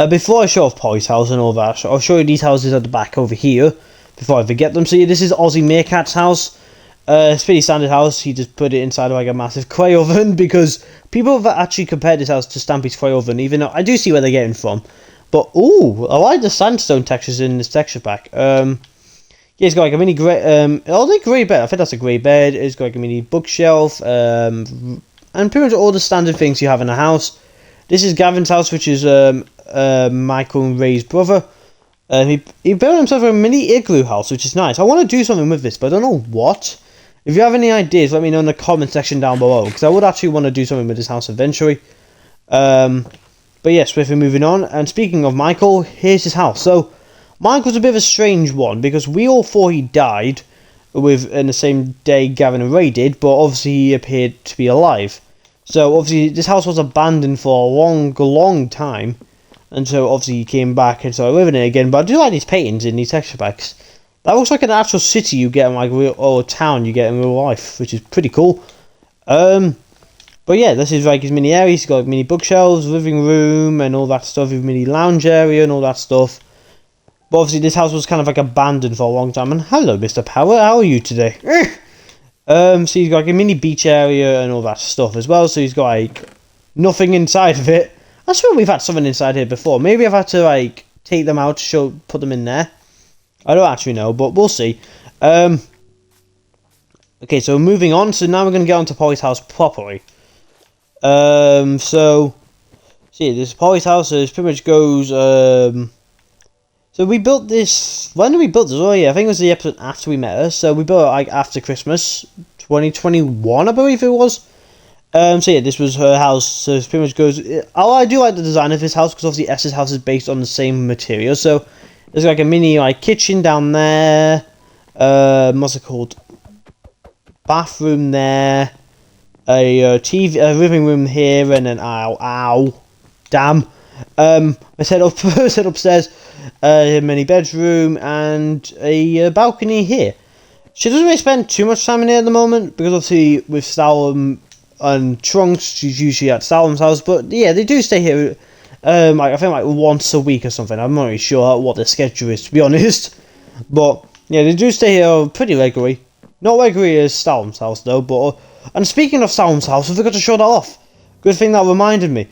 Before I show off Polly's house and all that, I'll show you these houses at the back over here, before I forget them. So yeah, this is Aussie Meerkat's house. It's a pretty standard house. He just put it inside of like a massive clay oven, because people have actually compared this house to Stampy's clay oven, even though I do see where they're getting from. But ooh, I like the sandstone textures in this texture pack. Yeah, it's got like a mini grey, grey bed. I think that's a grey bed. It's got like a mini bookshelf, and pretty much all the standard things you have in a house. This is Gavin's house, which is Michael and Ray's brother. He built himself a mini igloo house, which is nice. I want to do something with this, but I don't know what. If you have any ideas, let me know in the comment section down below, because I would actually want to do something with this house eventually. But yes, we're moving on. And speaking of Michael, here's his house. So Michael's a bit of a strange one, because we all thought he died in the same day Gavin and Ray did, but obviously he appeared to be alive. So obviously this house was abandoned for a long time, and so obviously he came back and started living in it again. But I do like these paintings in these texture packs. That looks like an actual city you get in like real, or town you get in real life, which is pretty cool. But yeah, this is like his mini area. He's got like mini bookshelves, living room, and all that stuff. His mini lounge area and all that stuff. But obviously this house was kind of like abandoned for a long time. And hello, Mr. Power, how are you today? So he's got like a mini beach area and all that stuff as well. So he's got like nothing inside of it. I swear we've had something inside here before. Maybe I've had to like take them out to put them in there. I don't actually know, but we'll see. Okay, so moving on. So now we're going to get onto Polly's house properly. So see, this Polly's house is pretty much goes. So we built this. When did we build this? Oh yeah, I think it was the episode after we met her. So we built it like after Christmas, 2021, I believe it was. So yeah, this was her house. So it pretty much goes. I do like the design of this house because obviously S's house is based on the same material. So there's like a mini like kitchen down there. What's it called? Bathroom there. A TV, a living room here, and an damn. I set upstairs. A mini bedroom and a balcony here. She doesn't really spend too much time in here at the moment because obviously with Stalum and Trunks, she's usually at Stalum's house. But yeah, they do stay here. Like I think like once a week or something. I'm not really sure what their schedule is, to be honest. But yeah, they do stay here pretty regularly. Not regularly as Stalum's house though. But and speaking of Stalum's house, I forgot to show that off. Good thing that reminded me.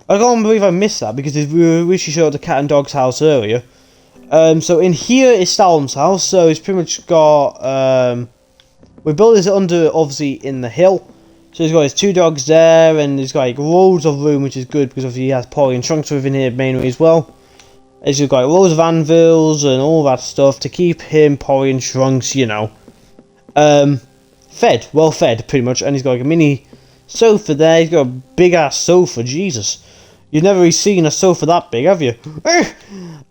I can't believe I missed that because we should show the cat and dog's house earlier. So in here is Stalum's house. So it's pretty much got we built this under obviously in the hill. So he's got his two dogs there, and he's got like loads of room, which is good because obviously he has Polly and Trunks within here mainly as well. He's got like loads of anvils and all that stuff to keep him, Polly and Trunks, you know, well fed pretty much. And he's got like a mini sofa there. He's got a big ass sofa, Jesus. You've never really seen a sofa that big, have you?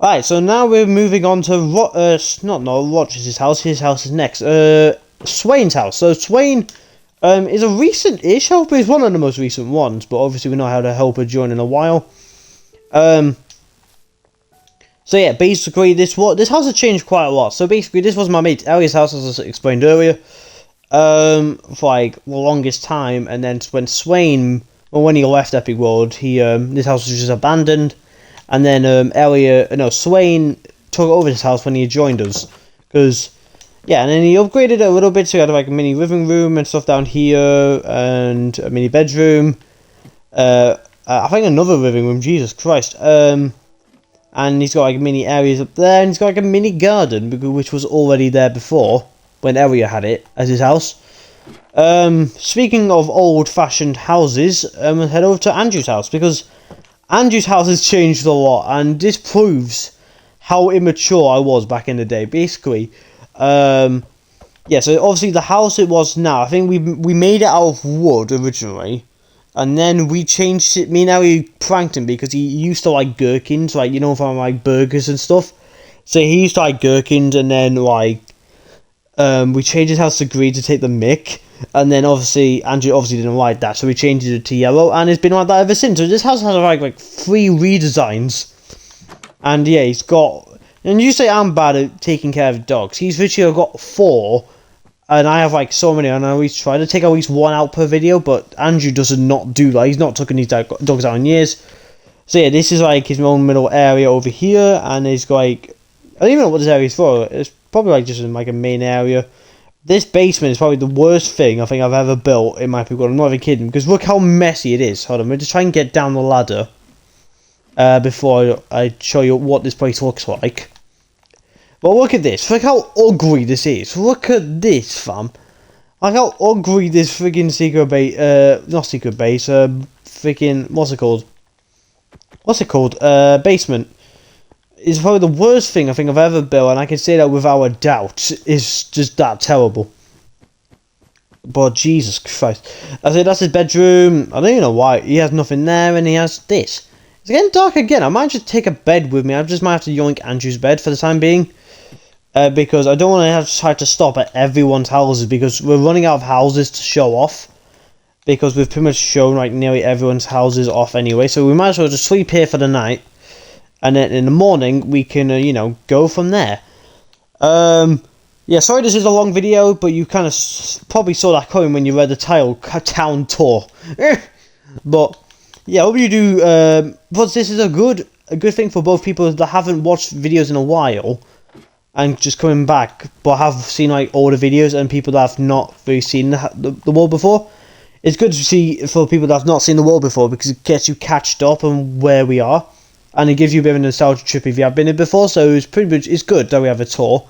Alright, so now we're moving on to Roger's house. His house is next. Swain's house. So Swain is a recent-ish helper. He's one of the most recent ones, but obviously we not had a helper join in a while. So yeah, basically this house has changed quite a lot. So basically this was my mate Ellie's house, as I explained earlier, for like the longest time, and then when when he left Epic World, this house was just abandoned, and then Swain took over this house when he joined us, and then he upgraded it a little bit, so he had like a mini living room and stuff down here, and a mini bedroom, I think another living room, Jesus Christ, and he's got like mini areas up there, and he's got like a mini garden, which was already there before, when Elia had it as his house. Speaking of old-fashioned houses, we'll head over to Andrew's house, because Andrew's house has changed a lot, and this proves how immature I was back in the day. Basically, yeah, so obviously the house it was now, I think we made it out of wood originally, and then we changed it. Me and Ellie pranked him because he used to like gherkins, like, you know, from like burgers and stuff. So he used to like gherkins, and then like we changed his house to green to take the mick, and then Andrew didn't like that, so we changed it to yellow, and it's been like that ever since. So this house has like 3 redesigns, and yeah, he's got. And you say I'm bad at taking care of dogs. He's literally got 4, and I have like so many, and I always try to take at least 1 out per video, but Andrew does not do that. He's not taken these dogs out in years. So yeah, this is like his own middle area over here, and he's got like, I don't even know what this area is for. It's probably like just in like a main area. This basement is probably the worst thing I think I've ever built in my people. I'm not even kidding, because look how messy it is. Hold on, we'll just try and get down the ladder before I show you what this place looks like. But look at this. Look how ugly this is. Look at this, fam. Like how ugly this freaking secret base, not secret base, freaking, what's it called? Basement. Is probably the worst thing I think I've ever built, and I can say that without a doubt. It's just that terrible. But Jesus Christ. I say that's his bedroom. I don't even know why. He has nothing there, and he has this. It's getting dark again. I might just take a bed with me. I just might have to yoink Andrew's bed for the time being. Because I don't want to have to try to stop at everyone's houses, because we're running out of houses to show off. because we've pretty much shown like nearly everyone's houses off anyway. So we might as well just sleep here for the night, and then in the morning we can you know, go from there. Yeah, sorry this is a long video, but you kind of probably saw that coming when you read the title, Town Tour. But yeah, I hope you do. But this is a good thing for both people that haven't watched videos in a while and just coming back, but have seen like older videos, and people that have not really seen the world before. It's good to see for people that have not seen the world before, because it gets you catched up on where we are, and it gives you a bit of a nostalgia trip if you have been here before. So it's it's good that we have a tour.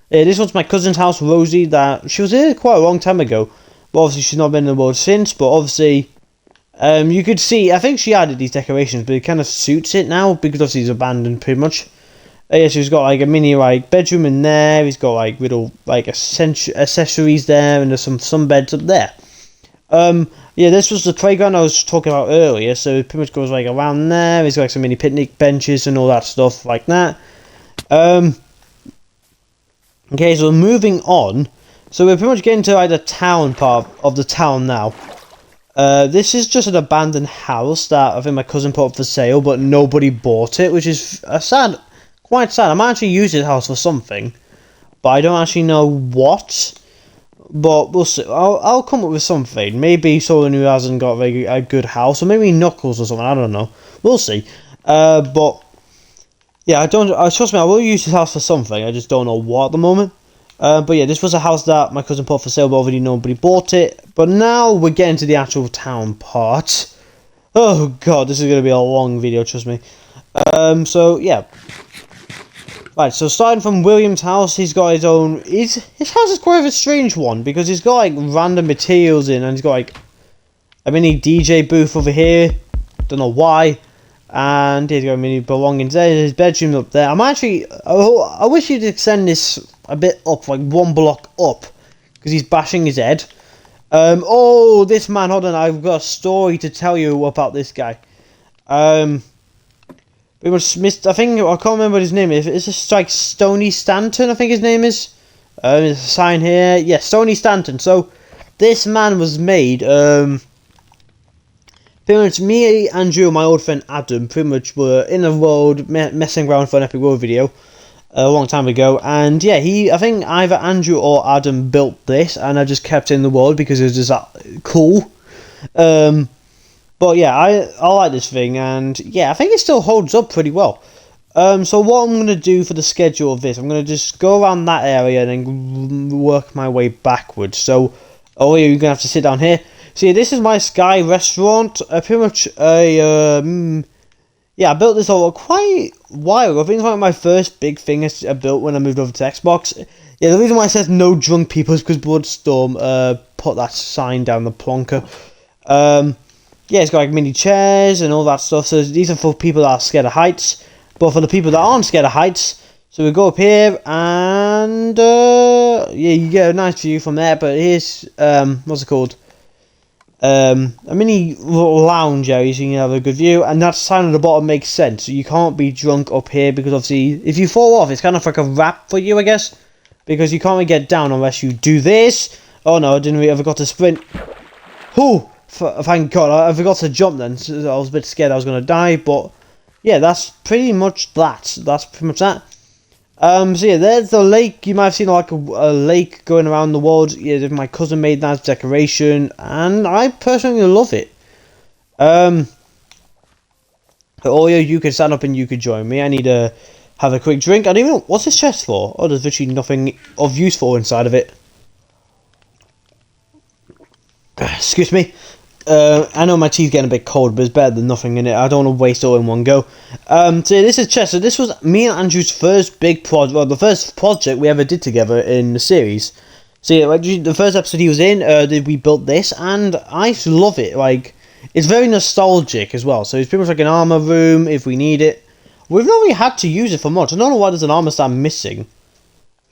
This one's my cousin's house, Rosie, that she was here quite a long time ago, but obviously she's not been in the world since. But obviously, you could see, I think she added these decorations, but it kind of suits it now, because obviously it's abandoned pretty much. Yeah, so he's got like a mini like bedroom in there. He's got like little like accessories there, and there's some beds up there. Yeah, this was the playground I was talking about earlier, so it pretty much goes like around there. He's got like some mini picnic benches and all that stuff like that. Okay, so moving on. So we're pretty much getting to like the town part of the town now. This is just an abandoned house that I think my cousin put up for sale, but nobody bought it, which is sad, quite sad. I might actually use this house for something, but I don't actually know what. But we'll see. I'll come up with something. Maybe someone who hasn't got a good house, or maybe Knuckles or something. I don't know. We'll see. But yeah, I don't. Trust me, I will use this house for something. I just don't know what at the moment. But yeah, this was a house that my cousin put for sale, but already nobody bought it. But now we're getting to the actual town part. Oh god, this is gonna be a long video. Trust me. So yeah. Right, so starting from William's house, he's got his own. His house is quite a strange one, because he's got like random materials in, and he's got like a mini DJ booth over here. Don't know why. And he's got mini belongings there. His bedroom up there. I'm actually. I wish you'd extend this a bit up, like one block up, because he's bashing his head. Oh, this man. Hold on, I've got a story to tell you about this guy. It was missed. I think I can't remember what his name is. It's just like Stony Stanton, I think his name is. There's a sign here. Yeah, Stony Stanton. So this man was made. Pretty much me, Andrew, and my old friend Adam pretty much were in the world messing around for an Epic World video a long time ago, and yeah, I think either Andrew or Adam built this, and I just kept it in the world because it was just that cool. But yeah, I like this thing, and yeah, I think it still holds up pretty well. So what I'm going to do for the schedule of this, I'm going to just go around that area and then work my way backwards. So, oh yeah, you're going to have to sit down here. See, this is my Sky restaurant. Pretty much yeah, I built this all quite a while ago. I think it's one of my first big things I built when I moved over to Xbox. Yeah, the reason why it says no drunk people is because Bloodstorm put that sign down the plonker. Yeah, it's got like mini chairs and all that stuff. So these are for people that are scared of heights. But for the people that aren't scared of heights, so we go up here and yeah, you get a nice view from there. But here's what's it called? A mini lounge area, so you can have a good view. And that sign at the bottom makes sense. So you can't be drunk up here, because obviously if you fall off, it's kind of like a wrap for you, I guess, because you can't really get down unless you do this. Oh no, I didn't really ever got to sprint. Whew. Thank God, I forgot to jump then, so I was a bit scared I was going to die, but yeah, that's pretty much that. That's pretty much that. So yeah, there's the lake. You might have seen like a lake going around the world. Yeah, my cousin made that decoration, and I personally love it. Or you can stand up and you could join me. I need to have a quick drink. I don't even know, what's this chest for? Oh, there's literally nothing of useful inside of it. Excuse me. I know my tea's getting a bit cold, but it's better than nothing in it. I don't want to waste it all in one go. So this is chess. So this was me and Andrew's first big project, well, the first project we ever did together in the series. So yeah, like the first episode he was in, we built this, and I love it. Like, it's very nostalgic as well. So it's pretty much like an armor room if we need it. We've not really had to use it for much. I don't know why there's an armor stand missing.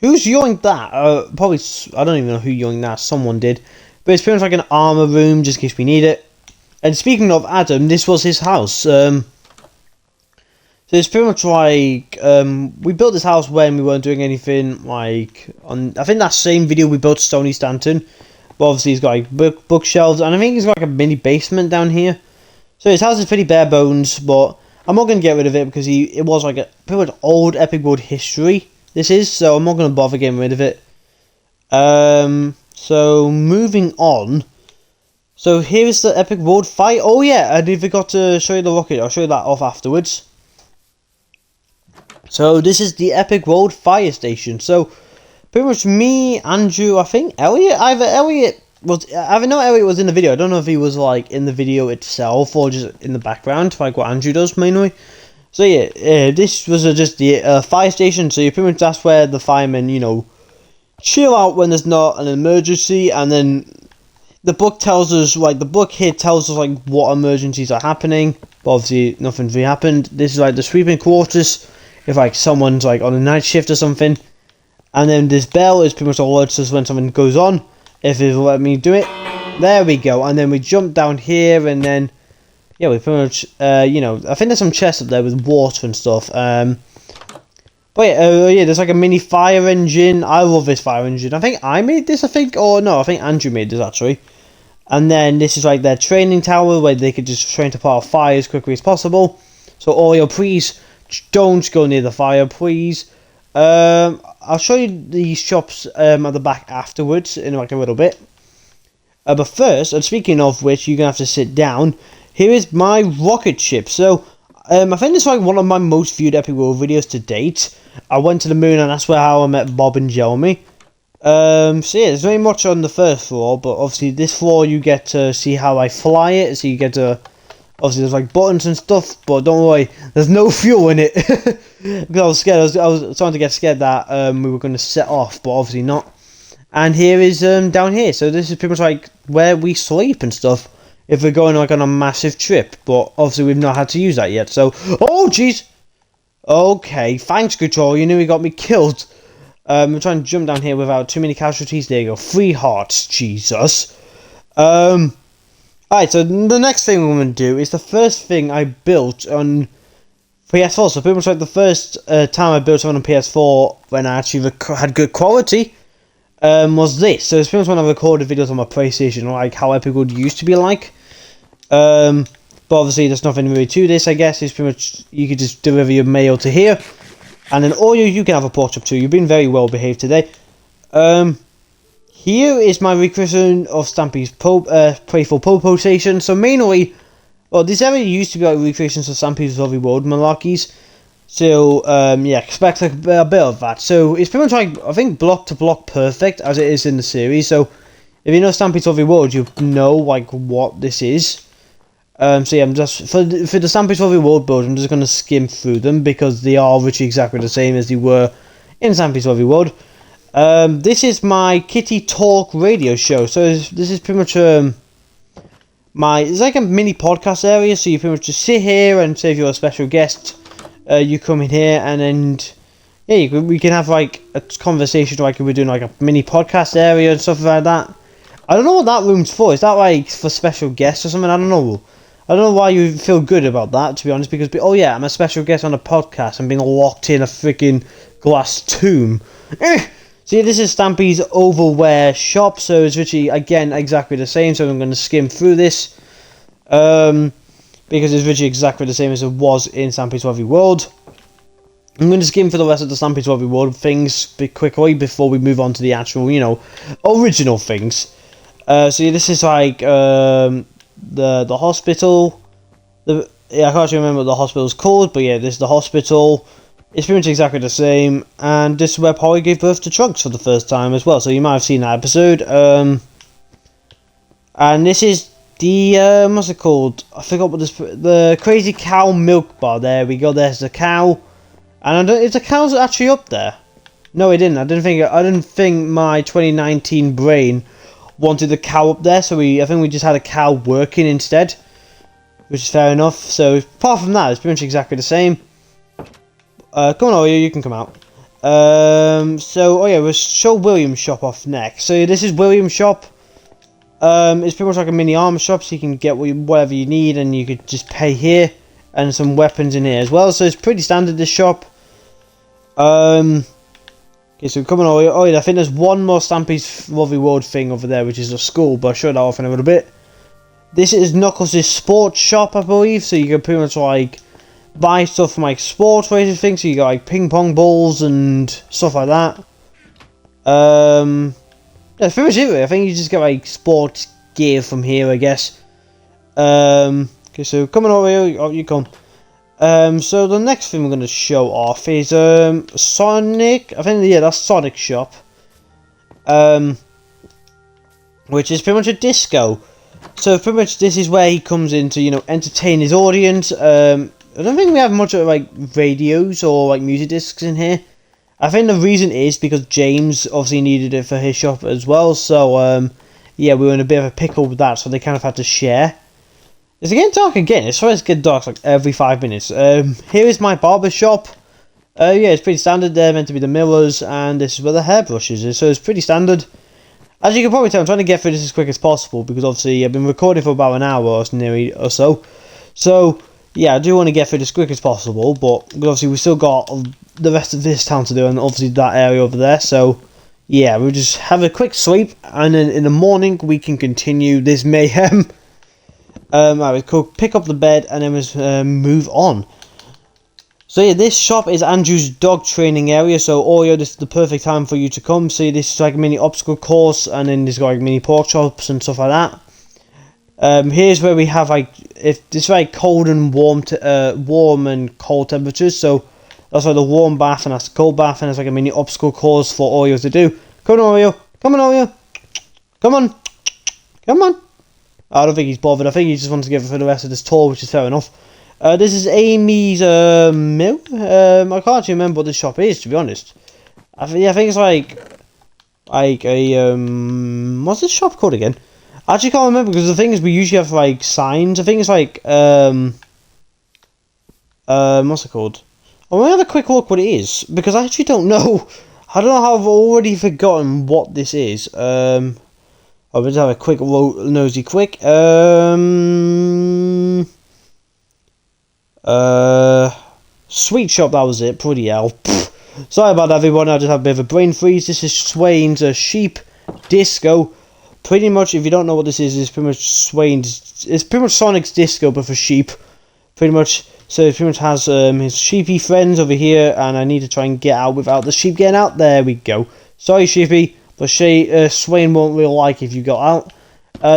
Who's yoinked that? Probably, I don't even know who yoinked that. Someone did. But it's pretty much like an armor room, just in case we need it. And speaking of Adam, this was his house. So it's pretty much like, we built this house when we weren't doing anything, like, I think that same video we built Stony Stanton. But obviously he's got like bookshelves, and I think he's got like a mini basement down here. So his house is pretty bare bones, but I'm not going to get rid of it because it was like a pretty much old Epic World history. This is, so I'm not going to bother getting rid of it. So moving on. So here is the Epic World fight. Oh yeah, I forgot to show you the rocket. I'll show you that off afterwards. So this is the Epic World fire station. So pretty much me, Andrew, I think Elliot. Elliot was in the video. I don't know if he was like in the video itself or just in the background, like what Andrew does mainly. So yeah, this was just the fire station. So you pretty much, that's where the firemen, you know, chill out when there's not an emergency, and then the book tells us, like, the book here tells us like what emergencies are happening, but obviously nothing's really happened. This is like the sleeping quarters if like someone's like on a night shift or something, and then this bell is pretty much alerts us when something goes on, if it'll let me do it. There we go. And then we jump down here, and then yeah, we pretty much you know, I think there's some chests up there with water and stuff. But yeah, there's like a mini fire engine. I love this fire engine. I think I made this, or no, I think Andrew made this actually. And then this is like their training tower where they could just train to put out fire as quickly as possible. So Oreo, please don't go near the fire, please. I'll show you the shops at the back afterwards in like a little bit. But first, and speaking of which, you're gonna have to sit down. Here is my rocket ship. So I think it's like one of my most viewed Epic World videos to date. I went to the moon, and that's how I met Bob and Jeremy. So yeah, there's very much on the first floor, but obviously this floor you get to see how I fly it. So you get to, obviously there's like buttons and stuff, but don't worry, there's no fuel in it. Because I was scared. I was starting to get scared that we were going to set off, but obviously not. And here is down here. So this is pretty much like where we sleep and stuff if we're going like on a massive trip, but obviously we've not had to use that yet. So oh jeez. Okay, thanks Control. You knew he got me killed. I'm trying to jump down here without too many casualties. There you go. 3 hearts. Jesus. Alright, so the next thing we're going to do is the first thing I built on PS4. So pretty much like the first time I built one on PS4 when I actually had good quality was this. So it's pretty much when I recorded videos on my PlayStation, like how Epic World used to be like. But obviously there's nothing really to this, I guess. It's pretty much, you could just deliver your mail to here. And then Oreo, you can have a porch up too. You've been very well behaved today. Here is my recreation of Stampy's Playful Popo Station. So mainly, well, this area used to be like recreations of Stampy's Lovely World malarkeys. So yeah, expect a bit of that. So it's pretty much like, I think, block to block perfect as it is in the series. So if you know Stampy's Lovely World, you know like what this is. So yeah, I'm just for the Stampy's Lovely World build, I'm just gonna skim through them because they are literally exactly the same as they were in Stampy's Lovely World. This is my Kitty Talk radio show. So this is pretty much it's like a mini podcast area. So you pretty much just sit here, and say if you're a special guest, you come in here, and then yeah, we can have like a conversation like we're doing like a mini podcast area and stuff like that. I don't know what that room's for. Is that like for special guests or something? I don't know. I don't know why you feel good about that, to be honest, because, oh yeah, I'm a special guest on a podcast and being locked in a freaking glass tomb. So yeah, this is Stampy's Ovalware shop, so it's literally, again, exactly the same, so I'm going to skim through this, because it's literally exactly the same as it was in Stampy's Lovely World. I'm going to skim for the rest of the Stampy's Lovely World things quickly before we move on to the actual, you know, original things. So yeah, this is like, the hospital. I can't actually remember what the hospital's called, but yeah, this is the hospital. It's pretty much exactly the same, and this is where Polly gave birth to Trunks for the first time as well, so you might have seen that episode. And this is the, what's it called? I forgot what the Crazy Cow Milk Bar. There we go, there's the cow. And is the cow actually up there? No, it didn't. I didn't think my 2019 brain wanted the cow up there, so I think we just had a cow working instead, which is fair enough. So apart from that, it's pretty much exactly the same. Come on, Oreo, you can come out. So oh yeah, we'll show William's shop off next. So this is William's shop. It's pretty much like a mini armor shop, so you can get whatever you need, and you could just pay here, and some weapons in here as well. So it's pretty standard, this shop. Okay, so coming over here. Oh yeah, I think there's one more Stampy's Lovely Road thing over there, which is a school, but I'll show that off in a little bit. This is Knuckles' sports shop, I believe, so you can pretty much like buy stuff from like sports related things, so you got like ping pong balls and stuff like that. That's pretty much it really. I think you just get like sports gear from here, I guess. Okay, so coming over here, oh, you come. So the next thing we're going to show off is Sonic. I think, yeah, that's Sonic shop. Which is pretty much a disco. So pretty much this is where he comes in to, you know, entertain his audience. I don't think we have much of like radios or like music discs in here. I think the reason is because James obviously needed it for his shop as well. So yeah, we were in a bit of a pickle with that, so they kind of had to share. Is it getting dark again? It's always getting dark like every 5 minutes. Here is my barber shop. Yeah, it's pretty standard. They're meant to be the mirrors, and this is where the hairbrushes is. So it's pretty standard. As you can probably tell, I'm trying to get through this as quick as possible because obviously I've been recording for about an hour or nearly or so. So yeah, I do want to get through this as quick as possible, but obviously we still got the rest of this town to do, and obviously that area over there. So yeah, we'll just have a quick sleep, and then in the morning we can continue this mayhem. Right, we'll pick up the bed and then we'll move on. So yeah, this shop is Andrew's dog training area. So Oreo, this is the perfect time for you to come. See, this is like a mini obstacle course, and then there's got like mini pork chops and stuff like that. Here's where we have like, if it's like cold and warm, warm and cold temperatures. So that's like the warm bath and that's the cold bath, and there's like a mini obstacle course for Oreo to do. Come on, Oreo. Come on, Oreo. Come on. Come on. I don't think he's bothered. I think he just wants to give it for the rest of this tour, which is fair enough. This is Amy's mill. I can't actually remember what this shop is, to be honest. I think it's like a what's this shop called again? I actually can't remember because the thing is we usually have like signs. I think it's like what's it called? I'm gonna have a quick look what it is because I actually don't know. I don't know how I've already forgotten what this is. I'll just have a quick nosy quick. Sweet shop, that was it. Bloody hell. Pfft. Sorry about that, everyone. I just have a bit of a brain freeze. This is Swain's sheep disco. Pretty much, if you don't know what this is, it's pretty much Swain's. It's pretty much Sonic's disco, but for sheep. Pretty much. So it pretty much has his sheepy friends over here, and I need to try and get out without the sheep getting out. There we go. Sorry, sheepy. But Swain won't really like if you got out.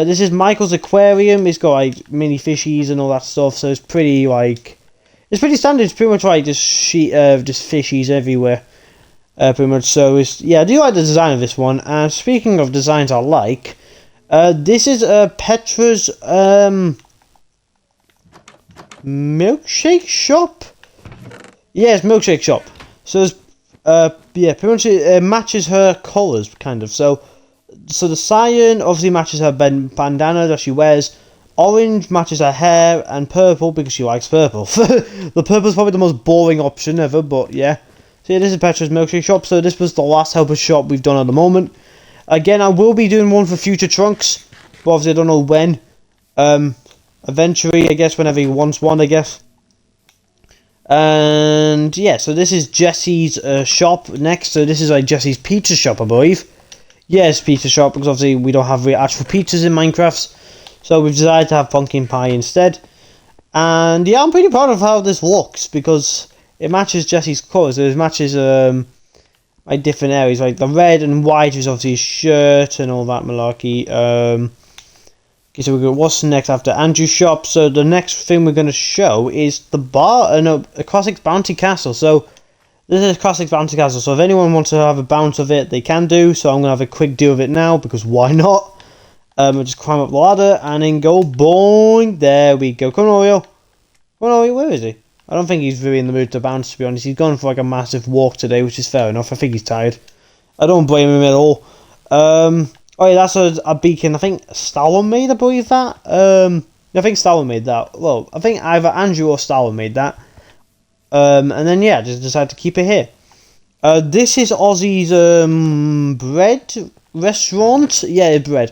This is Michael's aquarium. It's got like mini fishies and all that stuff. So it's pretty like, it's pretty standard. It's pretty much like just fishies everywhere. Pretty much. So it's, yeah, I do like the design of this one. And speaking of designs I like, this is Petra's milkshake shop. Yeah, it's milkshake shop. So it's yeah, pretty much it matches her colours, kind of. So the cyan obviously matches her bandana that she wears. Orange matches her hair, and purple because she likes purple. The purple's probably the most boring option ever, but yeah. So yeah, this is Petra's milkshake shop. So this was the last helper shop we've done at the moment. Again, I will be doing one for future Trunks, but obviously I don't know when. Eventually, I guess, whenever he wants one, I guess. And yeah, so this is Jesse's shop next. So this is like Jesse's pizza shop, I believe. Yes, pizza shop, because obviously we don't have actual pizzas in Minecraft. So we've decided to have pumpkin pie instead. And yeah, I'm pretty proud of how this looks because it matches Jesse's colours. It matches like different areas, like the red and white is obviously his shirt and all that malarkey. Okay, so we go. What's next after Andrew's shop? So the next thing we're going to show is the bar, no, a Classics Bounty Castle. So this is Classics Bounty Castle. So if anyone wants to have a bounce of it, they can do. So I'm going to have a quick do of it now because why not? We'll just climb up the ladder and then go boing. There we go. Come on, Oreo. Come on, Oreo. Where is he? I don't think he's really in the mood to bounce, to be honest. He's gone for like a massive walk today, which is fair enough. I think he's tired. I don't blame him at all. Oh yeah, that's a beacon. I think Stalin made, I believe that. I think Stalin made that. Well, I think either Andrew or Stalin made that. And then yeah, just decided to keep it here. This is Ozzy's bread restaurant. Yeah, bread,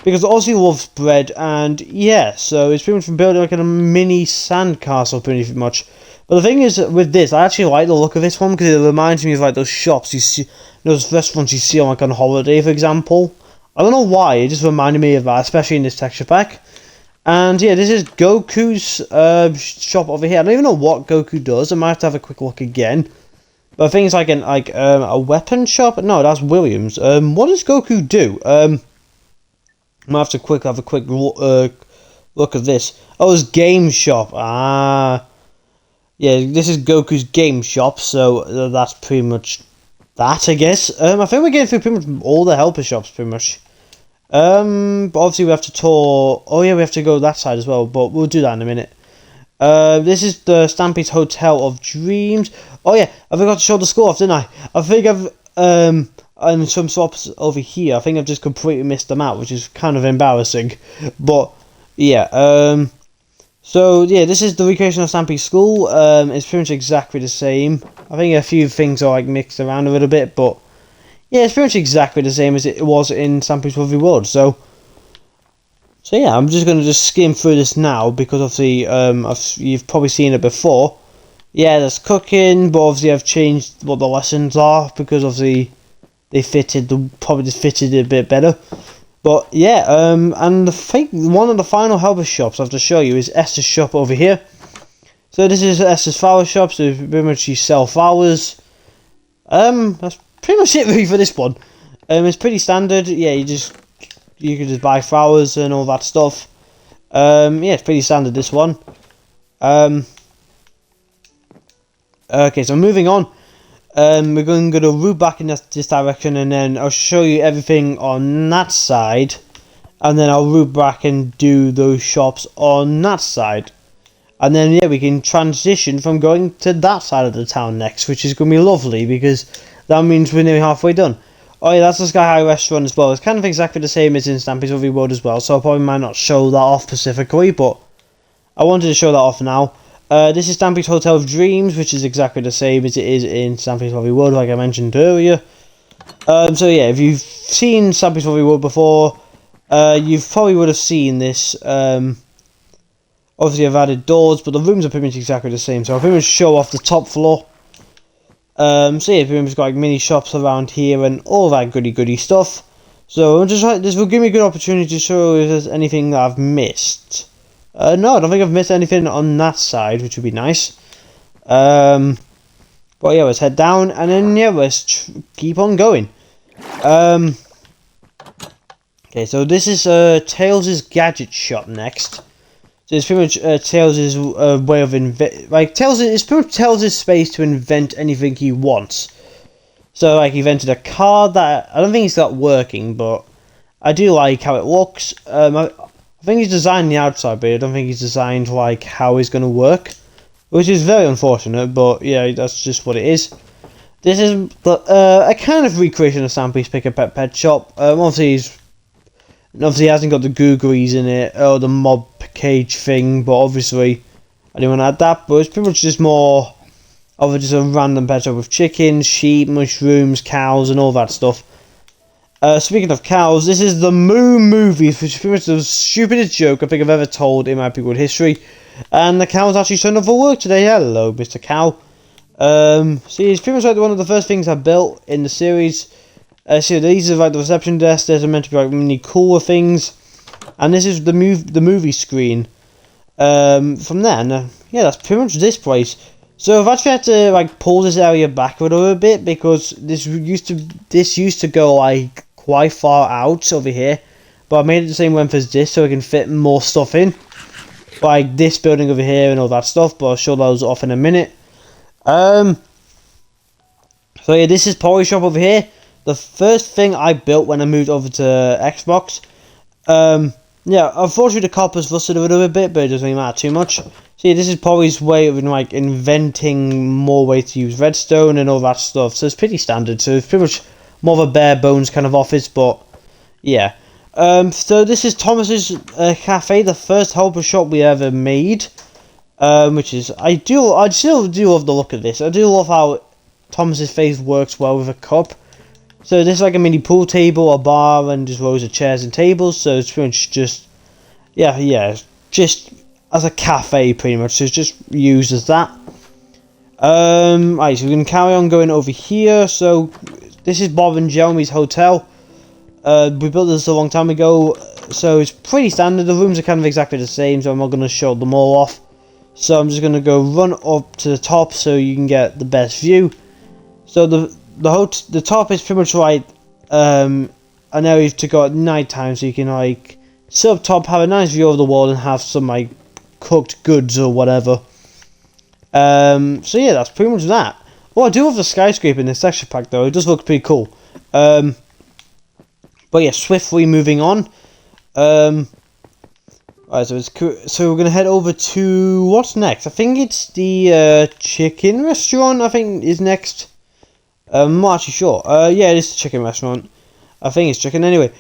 because Ozzy loves bread, and yeah, so it's pretty much building like a mini sandcastle, pretty much. But the thing is, with this, I actually like the look of this one because it reminds me of like those shops you see, those restaurants you see on like on holiday, for example. I don't know why, it just reminded me of that, especially in this texture pack. And yeah, this is Goku's shop over here. I don't even know what Goku does. I might have to have a quick look again. But I think it's like a weapon shop. No, that's Williams. What does Goku do? I might have to have a quick look at this. Oh, it's game shop. Ah. Yeah, this is Goku's game shop, so that's pretty much that, I guess. I think we're getting through pretty much all the helper shops, pretty much. But obviously we have to tour... Oh yeah, we have to go that side as well, but we'll do that in a minute. This is the Stampy's Hotel of Dreams. Oh yeah, I forgot to show the score off, didn't I? I think I've... and some swaps over here, I think I've just completely missed them out, which is kind of embarrassing. But, yeah, so, yeah, this is the recreation of Stampy's school. It's pretty much exactly the same. I think a few things are, like, mixed around a little bit, but... Yeah, it's pretty much exactly the same as it was in Stampy's Lovely World, so yeah, I'm just going to just skim through this now, because obviously, you've probably seen it before. Yeah, there's cooking, but obviously I've changed what the lessons are, because obviously probably just fitted it a bit better. But yeah, and I think one of the final helper shops I have to show you is Esther's shop over here. So this is Esther's flower shop, so pretty much you sell flowers. That's pretty much it really for this one. It's pretty standard. Yeah, you can just buy flowers and all that stuff. Yeah, it's pretty standard, this one. Okay, so moving on. We're going to route back in this direction, and then I'll show you everything on that side, and then I'll route back and do those shops on that side. And then, yeah, we can transition from going to that side of the town next, which is going to be lovely, because that means we're nearly halfway done. Oh yeah, that's the Sky High restaurant as well. It's kind of exactly the same as in Stampy's Lovely World as well, so I probably might not show that off specifically, but I wanted to show that off now. This is Stampy's Hotel of Dreams, which is exactly the same as it is in Stampy's Lovely World, like I mentioned earlier. So yeah, if you've seen Stampy's Lovely World before, you probably would have seen this. Obviously I've added doors, but the rooms are pretty much exactly the same, so I'll pretty much show off the top floor. So yeah, pretty much got like mini shops around here and all that goody stuff. So I'm just like, this will give me a good opportunity to show if there's anything that I've missed. No, I don't think I've missed anything on that side, which would be nice. But yeah, let's head down, and then yeah, let's keep on going. Okay, so this is Tails' gadget shop next. So it's pretty much Tails' way of it's pretty much Tails' space to invent anything he wants. So like he invented a car that I don't think he's got working, but I do like how it looks. I think he's designed the outside, but I don't think he's designed like how he's going to work, which is very unfortunate. But yeah, that's just what it is. This is a kind of recreation of Stampy's Pick a Pet Shop. Obviously he hasn't got the googlies in it or the mob cage thing, but obviously I didn't want to add that. But it's pretty much just more of just a random pet shop with chickens, sheep, mushrooms, cows, and all that stuff. Speaking of cows, this is the Moo Movies, which is pretty much the stupidest joke I think I've ever told in my Pigwood history. And the cow's actually turned up for work today. Hello, Mr. Cow. See, it's pretty much like one of the first things I built in the series. So these are like the reception desk. There's meant to be like mini cooler things, and this is the movie screen. From then, yeah, that's pretty much this place. So I've actually had to like pull this area back a little bit because this used to go like quite far out over here, but I made it the same length as this so I can fit more stuff in, like this building over here and all that stuff. But I'll show those off in a minute. So yeah, this is Polly Shop over here. The first thing I built when I moved over to Xbox. Yeah, unfortunately the coppers rusted a little bit, but it doesn't really matter too much. See, this is Polly's way of like inventing more ways to use redstone and all that stuff. So it's pretty standard. So it's pretty much more of a bare bones kind of office, but yeah. So this is Thomas's cafe, the first helper shop we ever made. Which is I still do love the look of this. I do love how Thomas's face works well with a cup. So this is like a mini pool table, a bar, and just rows of chairs and tables. So it's pretty much just yeah, just as a cafe pretty much. So it's just used as that. Right, so we can carry on going over here. So this is Bob and Jeremy's hotel. We built this a long time ago, so it's pretty standard. The rooms are kind of exactly the same, so I'm not going to show them all off. So I'm just going to go run up to the top so you can get the best view. So the top is pretty much like an area to go at night time, so you can like sit up top, have a nice view of the world, and have some like cooked goods or whatever. So yeah, that's pretty much that. Oh, I do have the skyscraper in this texture pack though. It does look pretty cool. But yeah, swiftly moving on. Alright, so we're gonna head over to what's next? I think it's the chicken restaurant. I think is next. I'm not actually sure. Yeah, it is the chicken restaurant. I think it's chicken anyway.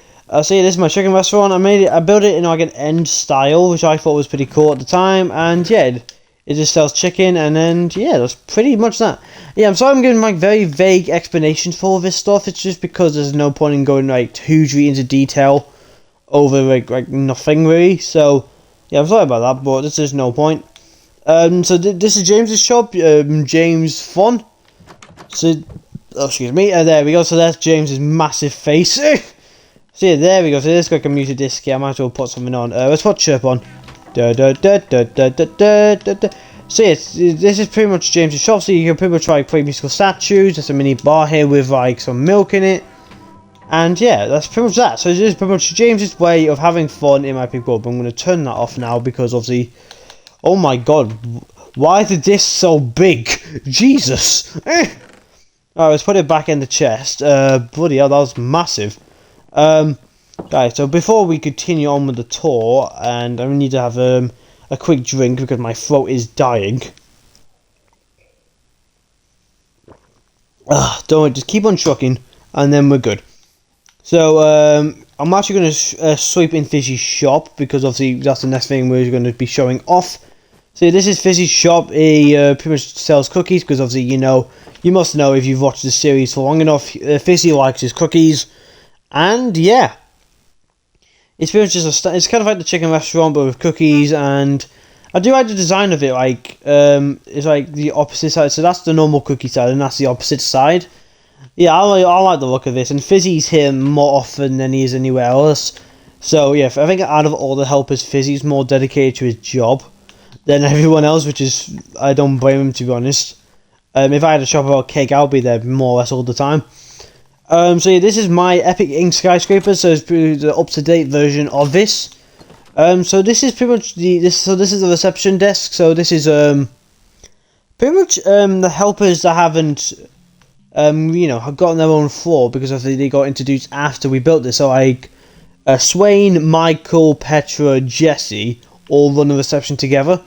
So yeah, this is my chicken restaurant. I built it in like an end style, which I thought was pretty cool at the time. And yeah, it just sells chicken, and then yeah, that's pretty much that. Yeah, I'm sorry I'm giving like very vague explanations for all this stuff. It's just because there's no point in going like hugely into detail over like nothing really. So yeah, I'm sorry about that, but this is no point. So this is James's shop, James Fun. So excuse me, there we go. So that's James's massive face. So yeah, there we go. So this got like a music disc. Yeah, I might as well put something on. Let's put chirp on. Da, da, da, da, da, da, da, da, da. So yes, this is pretty much James's shop. So you can pretty much like play musical statues. There's a mini bar here with like some milk in it. And yeah, that's pretty much that. So this is pretty much James's way of having fun in my people. But I'm going to turn that off now because obviously, oh my god, why is the disc so big? Jesus. Alright, let's put it back in the chest. Bloody hell, that was massive. Guys, so before we continue on with the tour, and I need to have a quick drink because my throat is dying. Don't worry, just keep on trucking, and then we're good. So, I'm actually going to sweep in Fizzy's shop, because obviously that's the next thing we're going to be showing off. So this is Fizzy's shop. He pretty much sells cookies, because obviously you must know if you've watched the series for long enough, Fizzy likes his cookies. And yeah, it's pretty much just it's kind of like the chicken restaurant but with cookies, and I do like the design of it. Like it's like the opposite side. So that's the normal cookie side, and that's the opposite side. Yeah, I like the look of this, and Fizzy's here more often than he is anywhere else. So yeah, I think out of all the helpers, Fizzy's more dedicated to his job than everyone else, which is, I don't blame him, to be honest. If I had a shop about cake, I'll be there more or less all the time. So yeah, this is my Epic Ink skyscraper. So it's the up-to-date version of this. So this is pretty much this is the reception desk. So this is pretty much the helpers that haven't have gotten their own floor, because obviously they got introduced after we built this. So like Swain, Michael, Petra, Jesse all run the reception together.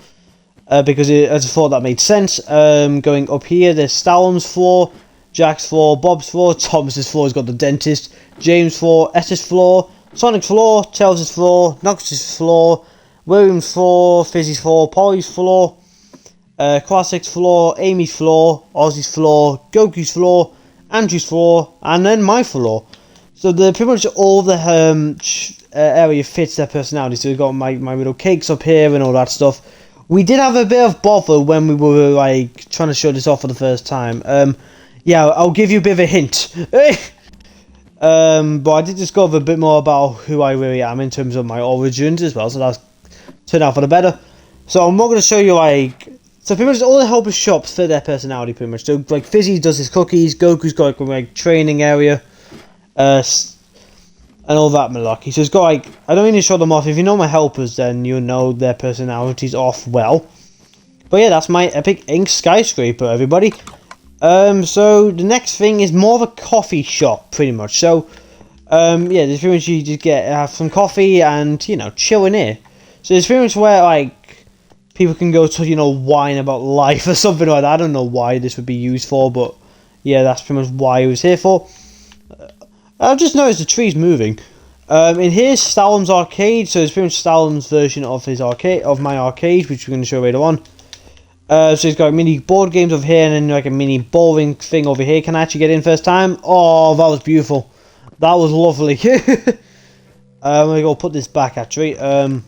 Because I just thought that made sense. Going up here, there's Stalum's floor, Jack's floor, Bob's floor, Thomas's floor has got the dentist, James' floor, S's floor, Sonic's floor, Tails' floor, Nox's floor, William's floor, Fizzy's floor, Polly's floor, Classic's floor, Amy's floor, Ozzy's floor, Goku's floor, Andrew's floor, and then my floor. So pretty much all the area fits their personality. So we've got my little cakes up here and all that stuff. We did have a bit of bother when we were like trying to show this off for the first time. Yeah, I'll give you a bit of a hint. But I did discover a bit more about who I really am in terms of my origins as well, so that's turned out for the better. So I'm not going to show you so pretty much all the helper shops fit their personality pretty much. So like Fizzy does his cookies, Goku's got like training area, and all that malarkey. So it's got like, I don't need to show them off. If you know my helpers, then you'll know their personalities off well. But yeah, that's my Epic Ink skyscraper, everybody. So the next thing is more of a coffee shop, pretty much. So, yeah, there's pretty much you just have some coffee and, chill in here. So it's pretty much where, like, people can go to, whine about life or something like that. I don't know why this would be used for, but, yeah, that's pretty much why it was here for. I've just noticed the tree's moving. In here's Stalum's arcade, so it's pretty much Stalum's version of his arcade, of my arcade, which we're going to show later on. So he's got mini board games over here, and then like a mini bowling thing over here. Can I actually get in first time? Oh, that was beautiful. That was lovely. I'm gonna go put this back actually. And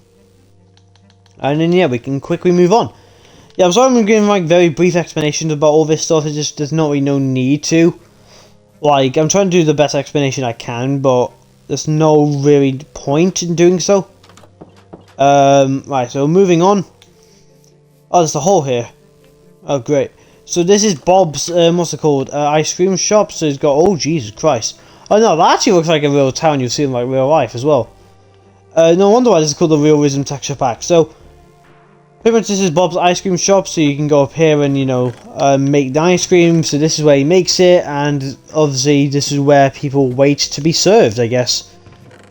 then yeah, we can quickly move on. Yeah, I'm sorry I'm giving like very brief explanations about all this stuff. It's just there's not really no need to. Like, I'm trying to do the best explanation I can, but there's no really point in doing so. Right, so moving on. Oh, there's a hole here. Oh, great. So this is Bob's, what's it called? Ice cream shop. So it's got, oh, Jesus Christ. Oh, no, that actually looks like a real town you've seen in, like, real life as well. No wonder why this is called the Real Rhythm Texture Pack. So, pretty much this is Bob's ice cream shop, so you can go up here and, you know, make the ice cream. So this is where he makes it, and obviously this is where people wait to be served, I guess.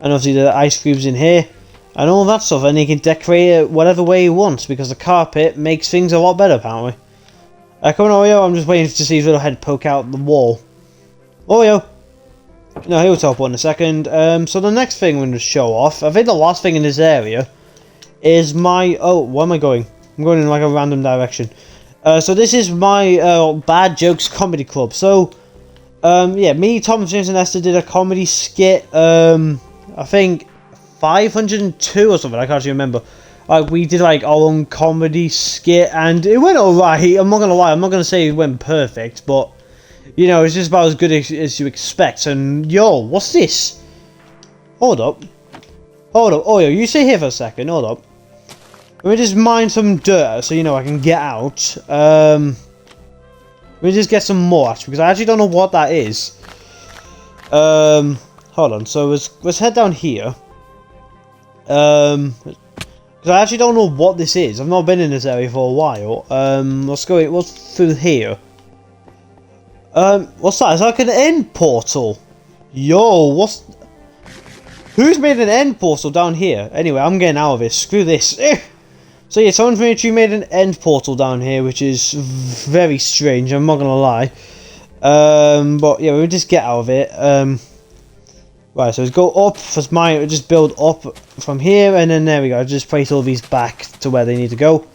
And obviously the ice cream's in here, and all that stuff, and he can decorate it whatever way he wants, because the carpet makes things a lot better, apparently. Come on, Oreo, I'm just waiting to see his little head poke out the wall. Oreo! No, he'll teleport in a second. So the next thing we're going to show off, I think the last thing in this area, is my... Oh, where am I going? I'm going in like a random direction. So this is my Bad Jokes Comedy Club. So, yeah, me, Tom, James, and Esther did a comedy skit, I think 502 or something, I can't actually remember. Like, we did like our own comedy skit, and it went alright. I'm not going to lie, I'm not going to say it went perfect, but, you know, it's just about as good as you expect. And, yo, what's this? Hold up. Hold up. Oh, yo, you stay here for a second. Hold up. Let me just mine some dirt so, you know, I can get out. Let me just get some more, actually, because I actually don't know what that is. Hold on. So, let's head down here. Because I actually don't know what this is. I've not been in this area for a while. Let's go. What's through here? What's that? Is that like an end portal? Yo, what's... Who's made an end portal down here? Anyway, I'm getting out of it. Screw this. So yeah, someone's made an end portal down here, which is very strange. I'm not gonna lie. But yeah, we'll just get out of it. Right, so let's go up. First, just build up from here, and then there we go. Just place all these back to where they need to go.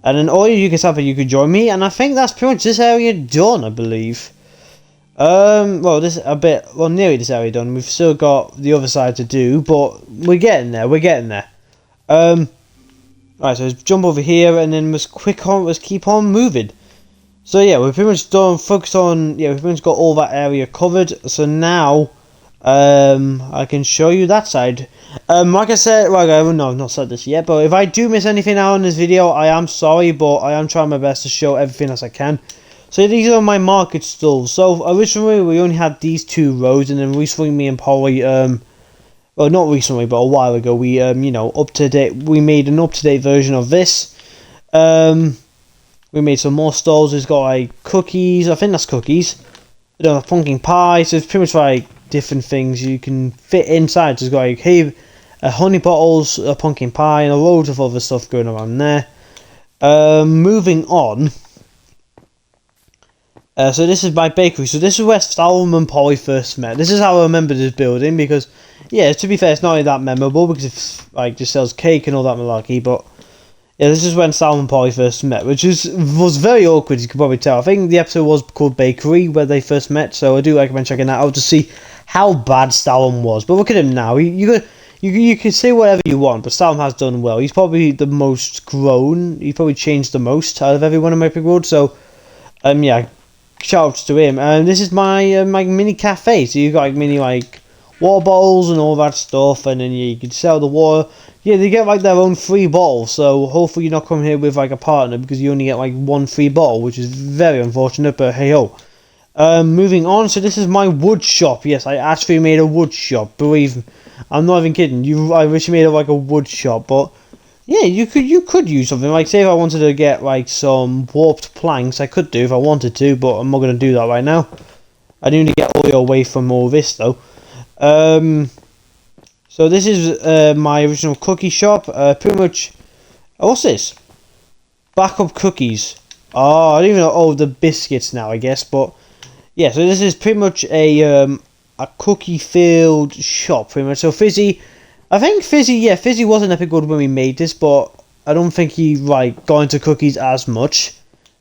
And then all you can stop, you could join me, and I think that's pretty much this area done, I believe. Well, nearly this area done. We've still got the other side to do, but we're getting there. We're getting there. Right, so let's jump over here, and then let's keep on moving. So yeah, we're pretty much done. Focused on, yeah, we've pretty much got all that area covered. So now, I can show you that side. Like I said, like I've not said this yet, but if I do miss anything out in this video, I am sorry, but I am trying my best to show everything as I can. So these are my market stalls. So originally we only had these two rows, and then recently me and Polly, well, not recently, but a while ago, we you know, we made an up-to-date version of this. We made some more stalls. It's got like cookies. I think that's cookies. I don't know, pumpkin pie. So it's pretty much like different things you can fit inside. So it's got like, hey, honey bottles, a pumpkin pie, and a load of other stuff going around there. Moving on. So this is my bakery. So this is where Salem and Polly first met. This is how I remember this building, because, yeah, to be fair, it's not really that memorable, because it like just sells cake and all that malarkey. But yeah, this is when Salem and Polly first met, which was very awkward. You can probably tell. I think the episode was called Bakery, where they first met. So I do recommend checking that out to see how bad Salem was. But look at him now. You can say whatever you want, but Salem has done well. He's probably the most grown. He's probably changed the most out of everyone in my big world. So yeah. Shout out to him. And this is my my mini cafe. So you got like mini like water bottles and all that stuff, and then you can sell the water. Yeah, they get like their own free bottle. So hopefully you're not coming here with like a partner, because you only get like one free bottle, which is very unfortunate. But hey ho. Moving on. So this is my wood shop. Yes, I actually made a wood shop. Believe me, I'm not even kidding. I wish you made it like a wood shop, but. Yeah, you could use something, like, say if I wanted to get, like, some warped planks, I could do if I wanted to, but I'm not going to do that right now. I do need to get all away from all this, though. So this is my original cookie shop, pretty much, what's this? Backup cookies. Oh, I don't even know, oh, the biscuits now, I guess, but, yeah, so this is pretty much a cookie-filled shop, pretty much. So Fizzy... I think Fizzy wasn't epic good when we made this, but I don't think he like got into cookies as much,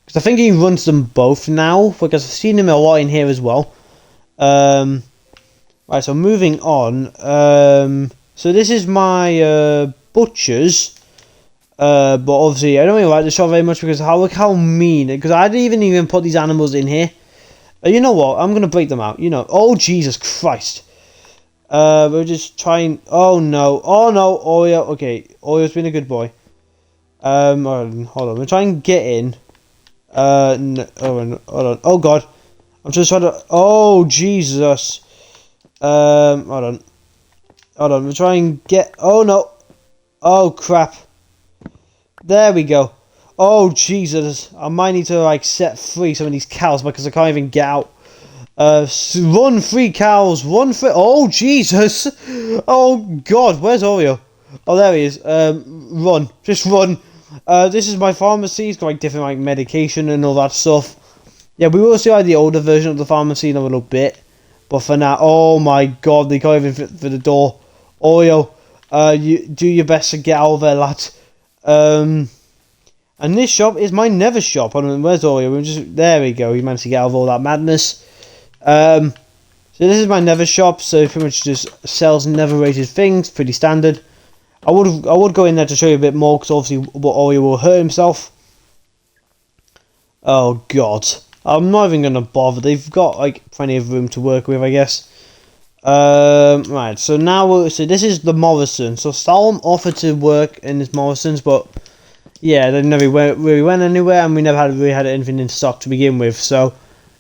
because I think he runs them both now, because I've seen him a lot in here as well. Right, so moving on. So this is my butcher's. But obviously, I don't really like the shop very much because look how mean. Because I didn't even put these animals in here. You know what? I'm gonna break them out. You know. Oh Jesus Christ. We're just trying. Oh no. Oh no. Oreo. Okay. Oreo's been a good boy. Hold on. We're trying to get in. No, hold on. Oh God. I'm just trying to. Oh Jesus. Hold on. Hold on. We're trying to get. Oh no. Oh crap. There we go. Oh Jesus. I might need to like set free some of these cows because I can't even get out. Run free cows. Run free. Oh Jesus. Oh God. Where's Oreo? Oh, there he is. Run. Just run. This is my pharmacy. It's got like different like medication and all that stuff. Yeah, we will see like the older version of the pharmacy in a little bit. But for now, oh my God, they can't even fit for the door. Oreo, you do your best to get out of there, lad. And this shop is my Nether shop. I mean, where's Oreo? There we go. He managed to get out of all that madness. So this is my Nether shop. So it pretty much just sells Nether rated things. Pretty standard. I would go in there to show you a bit more because obviously Oreo will hurt himself. Oh God, I'm not even gonna bother. They've got like plenty of room to work with, I guess. Right. So now so this is the Morrison. So Stalm offered to work in this Morrison's, but yeah, they never really went anywhere, and we never really had anything in stock to begin with. So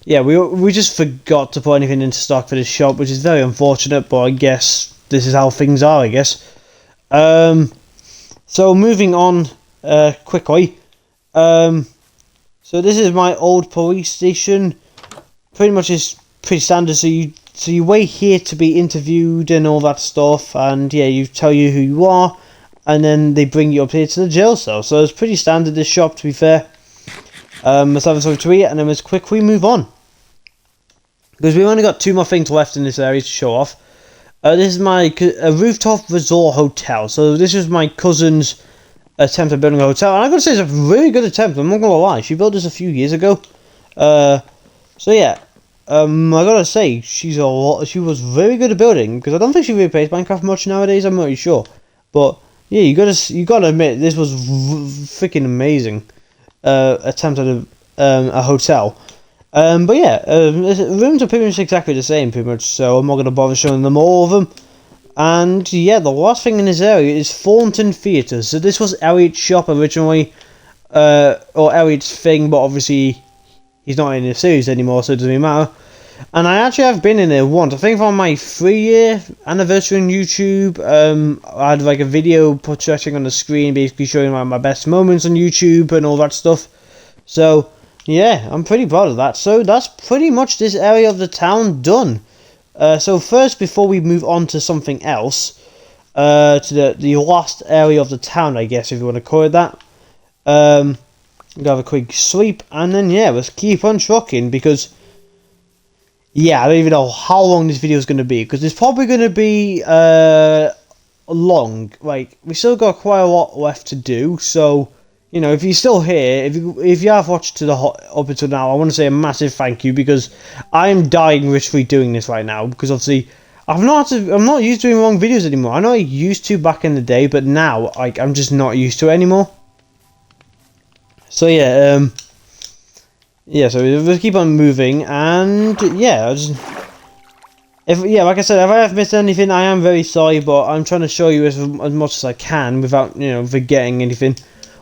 yeah, we just forgot to put anything into stock for this shop, which is very unfortunate. But I guess this is how things are, I guess. So moving on quickly. So this is my old police station. Pretty much is pretty standard. So you wait here to be interviewed and all that stuff, and yeah, you tell you who you are, and then they bring you up here to the jail cell. So it's pretty standard, this shop, to be fair. Let's have something to eat, and then let's quickly move on, because we've only got 2 more things left in this area to show off. This is my rooftop resort hotel. So this is my cousin's attempt at building a hotel, and I gotta say it's a really good attempt. I'm not gonna lie. She built this a few years ago. So yeah, I gotta say she was very good at building, because I don't think she really plays Minecraft much nowadays. I'm not really sure, but yeah, you gotta admit this was freaking amazing. Attempt at a hotel. But yeah, rooms are pretty much exactly the same, pretty much, so I'm not going to bother showing them all of them. And yeah, the last thing in this area is Thornton Theatre. So this was Elliot's shop originally, or Elliot's thing, but obviously he's not in the series anymore, so it doesn't really matter. And I actually have been in there once. I think on my 3-year anniversary on YouTube, I had like a video projecting on the screen, basically showing my best moments on YouTube and all that stuff. So yeah, I'm pretty proud of that. So that's pretty much this area of the town done. So first, before we move on to something else, to the last area of the town, I guess, if you want to call it that, we'll have a quick sleep, and then yeah, let's keep on trucking, because yeah, I don't even know how long this video is going to be, because it's probably going to be long. Like, we still got quite a lot left to do, so you know, if you're still here, if you have watched up until now, I want to say a massive thank you, because I am dying literally doing this right now, because obviously I'm not used to doing long videos anymore. I know I used to back in the day, but now like I'm just not used to it anymore. So yeah, so we'll keep on moving, and yeah, like I said, if I have missed anything, I am very sorry, but I'm trying to show you as much as I can without, you know, forgetting anything.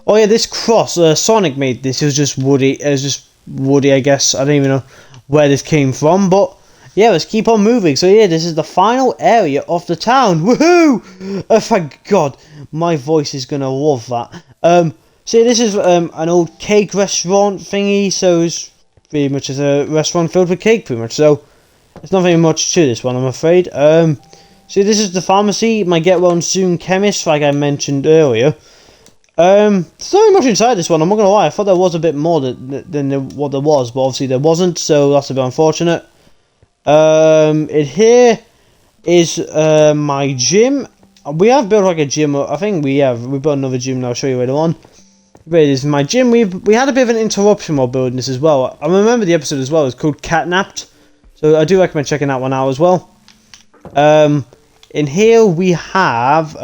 Oh yeah, this cross, Sonic made this. It was just woody. I guess. I don't even know where this came from, but yeah, let's keep on moving. So yeah, this is the final area of the town. Woohoo! Thank God, my voice is gonna love that. So yeah, this is an old cake restaurant thingy. So it's pretty much as a restaurant filled with cake, pretty much. So there's not very much to this one, I'm afraid. So this is the pharmacy. My get well soon chemist, like I mentioned earlier. There's not very much inside this one, I'm not gonna lie. I thought there was a bit more than what there was, but obviously there wasn't, so that's a bit unfortunate. In here is my gym. We have built like a gym. I think we built another gym, and I'll show you later on. But it is my gym. We had a bit of an interruption while building this as well. I remember the episode as well. It's called Catnapped, so I do recommend checking that one out as well. In here we have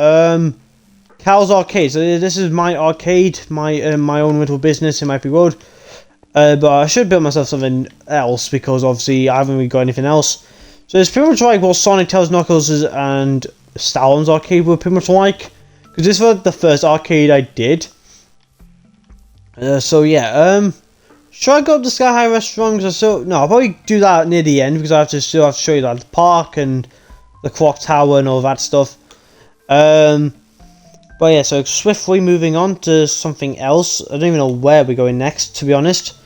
Cal's Arcade. So this is my arcade, my own little business in Might Be Road. But I should build myself something else because obviously I haven't really got anything else. So it's pretty much like what Sonic, Tails, Knuckles and Stalon's arcade were pretty much like. Because this was the first arcade I did. So yeah, should I go up to Sky High Restaurant? No, I'll probably do that near the end because I still have to show you that the park and the clock tower and all that stuff. But yeah, so swiftly moving on to something else. I don't even know where we're going next, to be honest.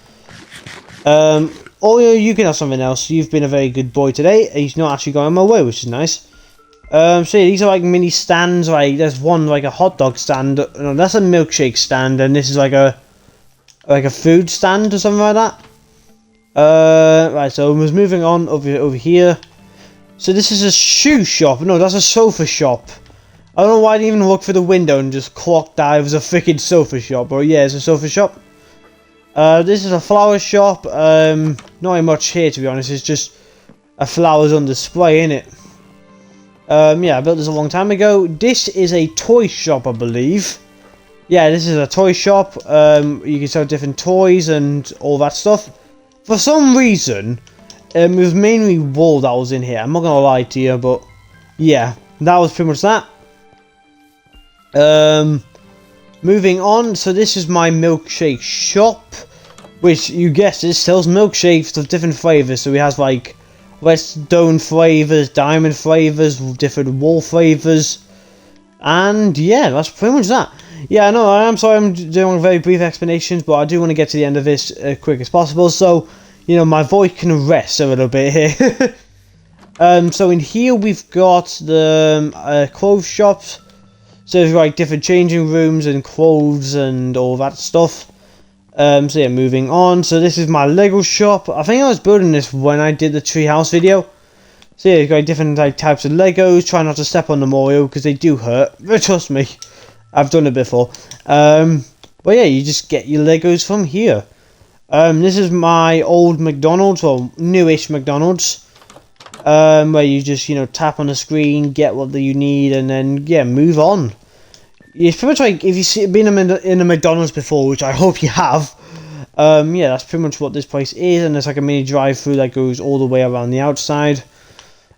Oreo, you can have something else. You've been a very good boy today. He's not actually going my way, which is nice. So yeah, these are like mini stands. Like there's one like a hot dog stand. No, that's a milkshake stand, and this is like a food stand or something like that. Right, so I was moving on over here. So this is a shoe shop. No, that's a sofa shop. I don't know why I didn't even look through the window and just clocked that it was a freaking sofa shop. But yeah, it's a sofa shop. This is a flower shop. Not really much here, to be honest. It's just a flowers on display, innit? Yeah, I built this a long time ago. This is a toy shop, I believe. Yeah, this is a toy shop. You can sell different toys and all that stuff. For some reason, it was mainly wool that was in here. I'm not gonna lie to you, but yeah, that was pretty much that. Moving on, so this is my milkshake shop, which you guessed it sells milkshakes of different flavors. So we have like redstone flavors, diamond flavors, different wool flavors, and yeah, that's pretty much that. Yeah, no, I am sorry I'm doing very brief explanations, but I do want to get to the end of this as quick as possible, so you know my voice can rest a little bit here. So in here we've got the clothes shops. So there's like different changing rooms and clothes and all that stuff. So yeah, moving on. So this is my Lego shop. I think I was building this when I did the treehouse video. So yeah, you've got different like types of Legos. Try not to step on them, Oreo, because they do hurt. But trust me, I've done it before. But yeah, you just get your Legos from here. This is my old McDonald's, or newish McDonald's. Where you just, you know, tap on the screen, get what you need, and then, yeah, move on. It's pretty much like, if you've been in a McDonald's before, which I hope you have, yeah, that's pretty much what this place is, and there's like a mini drive-through that goes all the way around the outside.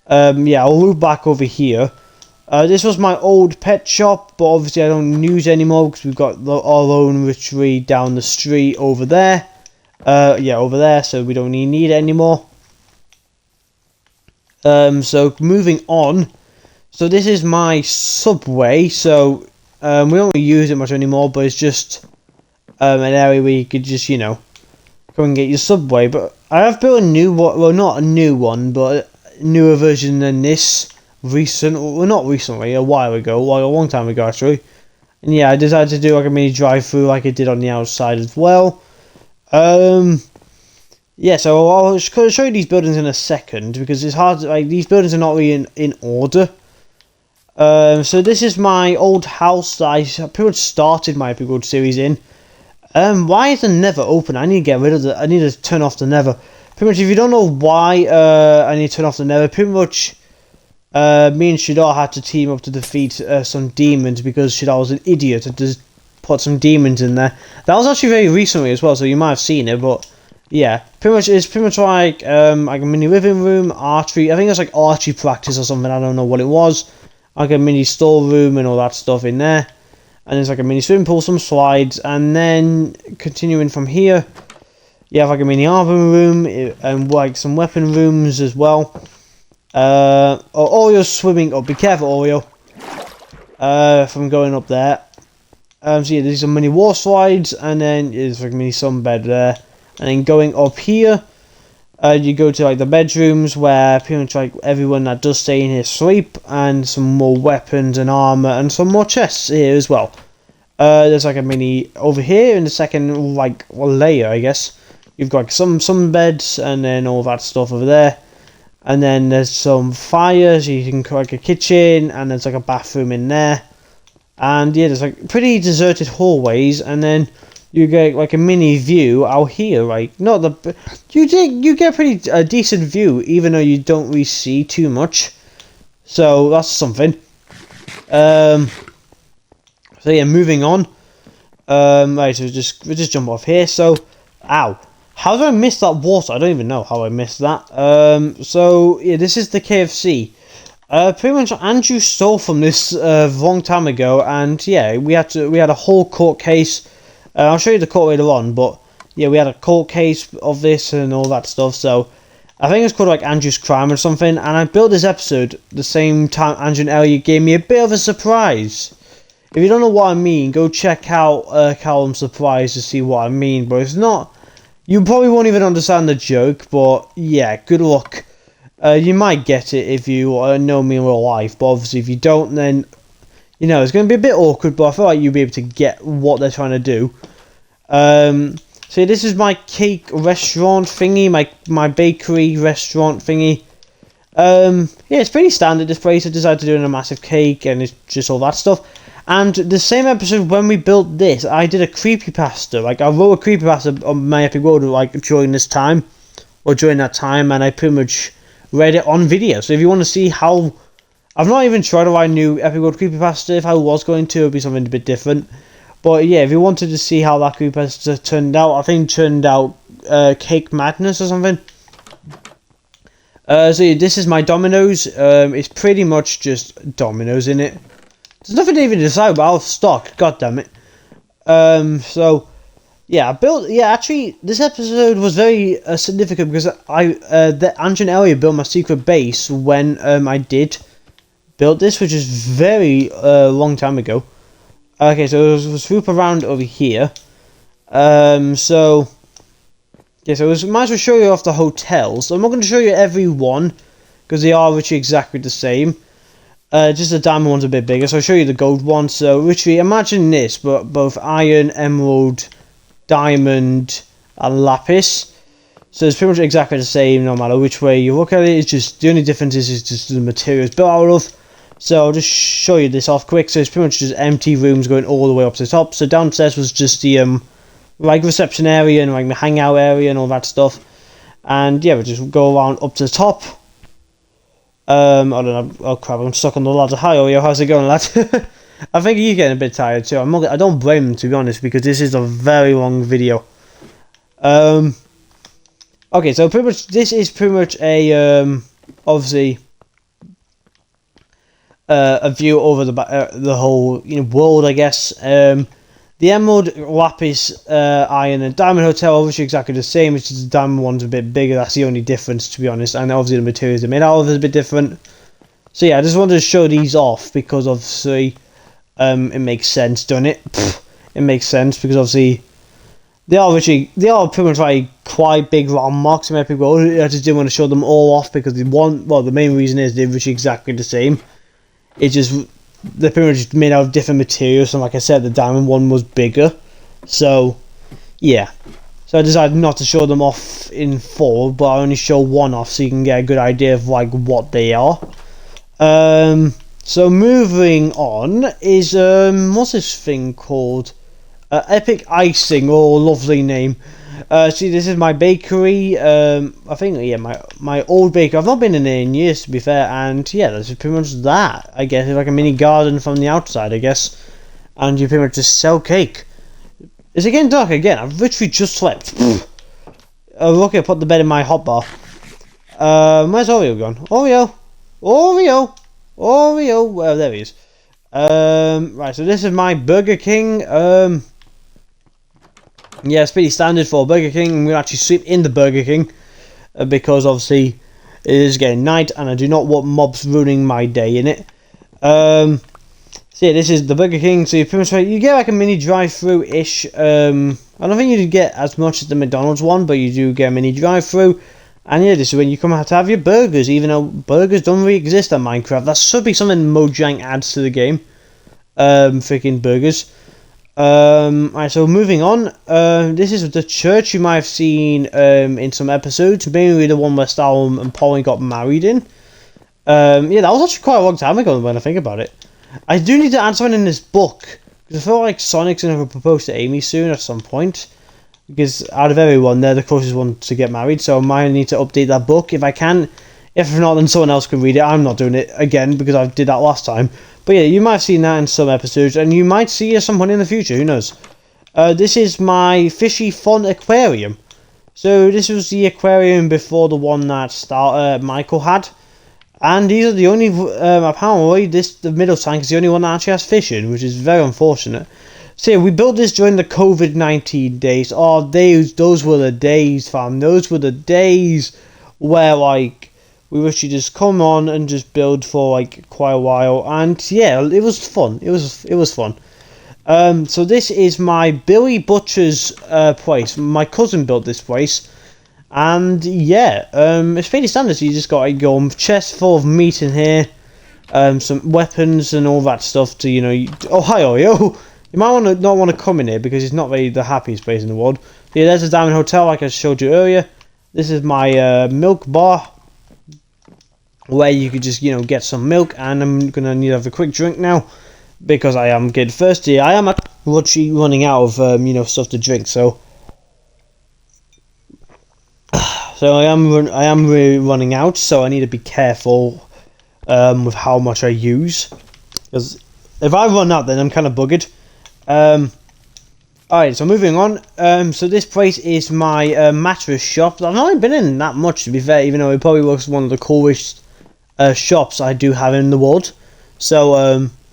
Yeah, I'll move back over here. This was my old pet shop, but obviously I don't use it anymore, because we've got our own retreat down the street over there. Yeah, over there, so we don't need it anymore. So moving on, so this is my Subway. So we don't really use it much anymore, but it's just an area where you could just, you know, come and get your Subway. But I have built a new one, well, not a new one, but a newer version than this well, not recently, a while ago, like a long time ago actually. And yeah, I decided to do like a mini drive-through like I did on the outside as well. Yeah, so I'll show you these buildings in a second, because it's hard to, like, these buildings are not really in order. So this is my old house that I pretty much started my Epic World series in. Why is the Nether open? I need to get rid of I need to turn off the Nether. Pretty much, if you don't know why I need to turn off the Nether, pretty much me and Shadar had to team up to defeat some demons, because Shadar was an idiot and just put some demons in there. That was actually very recently as well, so you might have seen it, but yeah, it's pretty much like a mini living room, archery. I think it's like archery practice or something. I don't know what it was. Like a mini storeroom and all that stuff in there. And there's like a mini swimming pool, some slides, and then continuing from here, you have like a mini armor room and like some weapon rooms as well. Oreo's swimming up. Be careful, Oreo. From going up there. So yeah, there's some mini wall slides, and then there's like a mini sunbed there. And then going up here, you go to like the bedrooms where pretty much like everyone that does stay in here sleep, and some more weapons and armor and some more chests here as well. There's like a mini over here in the second like layer, I guess. You've got some beds and then all that stuff over there. And then there's some fires, you can like a kitchen, and there's like a bathroom in there. And yeah, there's like pretty deserted hallways, and then you get like a mini view out here, right? Not the you get a pretty decent view, even though you don't really see too much. So that's something. So yeah, moving on. Right, so we just jump off here. So, ow. How did I miss that water? I don't even know how I missed that. So yeah, this is the KFC. Pretty much Andrew stole from this a long time ago, and yeah, we had a whole court case. I'll show you the court later on, but yeah, we had a court case of this and all that stuff. So I think it's called like Andrew's Crime or something. And I built this episode the same time Andrew and Elliot gave me a bit of a surprise. If you don't know what I mean, go check out Callum's Surprise to see what I mean. But it's not. You probably won't even understand the joke, but yeah, good luck. You might get it if you know me in real life, but obviously if you don't, then, you know, it's going to be a bit awkward, but I feel like you'll be able to get what they're trying to do. So this is my cake restaurant thingy, my bakery restaurant thingy. Yeah, it's pretty standard, this place. I decided to do a massive cake, and it's just all that stuff. And the same episode when we built this, I did a creepypasta. Like, I wrote a creepypasta on my Epic World, like, during this time, or during that time, and I pretty much read it on video. So if you want to see how... I've not even tried to write a new Epic World creepypasta. If I was going to, it would be something a bit different. But yeah, if you wanted to see how that creepypasta turned out, I think it turned out Cake Madness or something. So yeah, this is my Domino's. It's pretty much just Domino's in it. There's nothing to even decide about stock. God damn it. So yeah, actually, this episode was very significant because Andrew and Elliot built my secret base when I did build this, which is very long time ago. Okay, so we'll swoop around over here. So yeah, so might as well show you off the hotels. So I'm not going to show you every one because they are literally exactly the same. Just the diamond one's a bit bigger, so I'll show you the gold one. So literally, imagine this, but both iron, emerald, diamond, and lapis. So it's pretty much exactly the same, no matter which way you look at it. It's just the only difference is just the materials built out of. So I'll just show you this off quick. So it's pretty much just empty rooms going all the way up to the top. So downstairs was just the like reception area and like the hangout area and all that stuff. And yeah, we'll just go around up to the top. I don't know. Oh crap! I'm stuck on the ladder. Hi, Oreo. How's it going, lad? I think you're getting a bit tired too. I don't blame him, to be honest, because this is a very long video. Okay, so pretty much this is pretty much a obviously a view over the whole world, I guess. The emerald, lapis, iron, and diamond hotel obviously exactly the same. It's just the diamond one's a bit bigger. That's the only difference, to be honest. And obviously the materials they're made out of is a bit different. So yeah, I just wanted to show these off because obviously it makes sense, doesn't it? It makes sense because obviously they are pretty much like quite big landmarks in my Epic World. I just didn't want to show them all off because the main reason is they're literally exactly the same. It's just they're pretty much made out of different materials, and like I said, the diamond one was bigger. So yeah, so I decided not to show them off in full, but I only show one off so you can get a good idea of like what they are. So moving on is what's this thing called? Epic Icing, lovely name. See, this is my bakery. I think, yeah, my old bakery. I've not been in there in years, to be fair, and yeah, that's pretty much that. I guess it's like a mini garden from the outside, I guess, and you pretty much just sell cake. Is it getting dark again? I've literally just slept. Lucky I put the bed in my hotbar. Where's Oreo gone? Oreo. Well, there he is. Right, so this is my Burger King. Yeah, it's pretty standard for Burger King. I'm going to actually sleep in the Burger King because obviously it is getting night and I do not want mobs ruining my day in it. So yeah, this is the Burger King. So you pretty much you get like a mini drive-through-ish. I don't think you get as much as the McDonald's one, but you do get a mini drive-through. And yeah, this is when you come out to have your burgers, even though burgers don't really exist on Minecraft. That should be something Mojang adds to the game. Freaking burgers. Alright, so moving on. This is the church you might have seen in some episodes, mainly the one where Stalin and Pauline got married in. Yeah, that was actually quite a long time ago when I think about it. I do need to add something in this book, because I feel like Sonic's going to propose to Amy soon at some point. Because out of everyone, they're the closest one to get married, so I might need to update that book. If I can, If not, then someone else can read it. I'm not doing it again because I did that last time. But yeah, you might have seen that in some episodes, and you might see it at some point in the future. Who knows? This is my Fishy Fun aquarium. So this was the aquarium before the one that Michael had. And these are the only, apparently, the middle tank is the only one that actually has fish in, which is very unfortunate. So yeah, we built this during the COVID-19 days. Oh, those were the days, fam. Those were the days where, like, we wish you just come on and just build for, like, quite a while. And yeah, it was fun. It was fun. So this is my Billy Butcher's place. My cousin built this place. And yeah, it's pretty standard. So you just got a chest full of meat in here, some weapons and all that stuff to, you know. Oh, hi, Oreo. You might not want to come in here because it's not really the happiest place in the world. So yeah, there's the Diamond Hotel, like I showed you earlier. This is my milk bar, where you could just, you know, get some milk. And I'm gonna need to have a quick drink now because I am getting thirsty. I am actually running out of you know, stuff to drink. So I am really running out, so I need to be careful with how much I use, because if I run out, then I'm kind of buggered. Alright, so moving on. So this place is my mattress shop. I've not been in that much, to be fair, even though it probably looks one of the coolest shops I do have in the world. So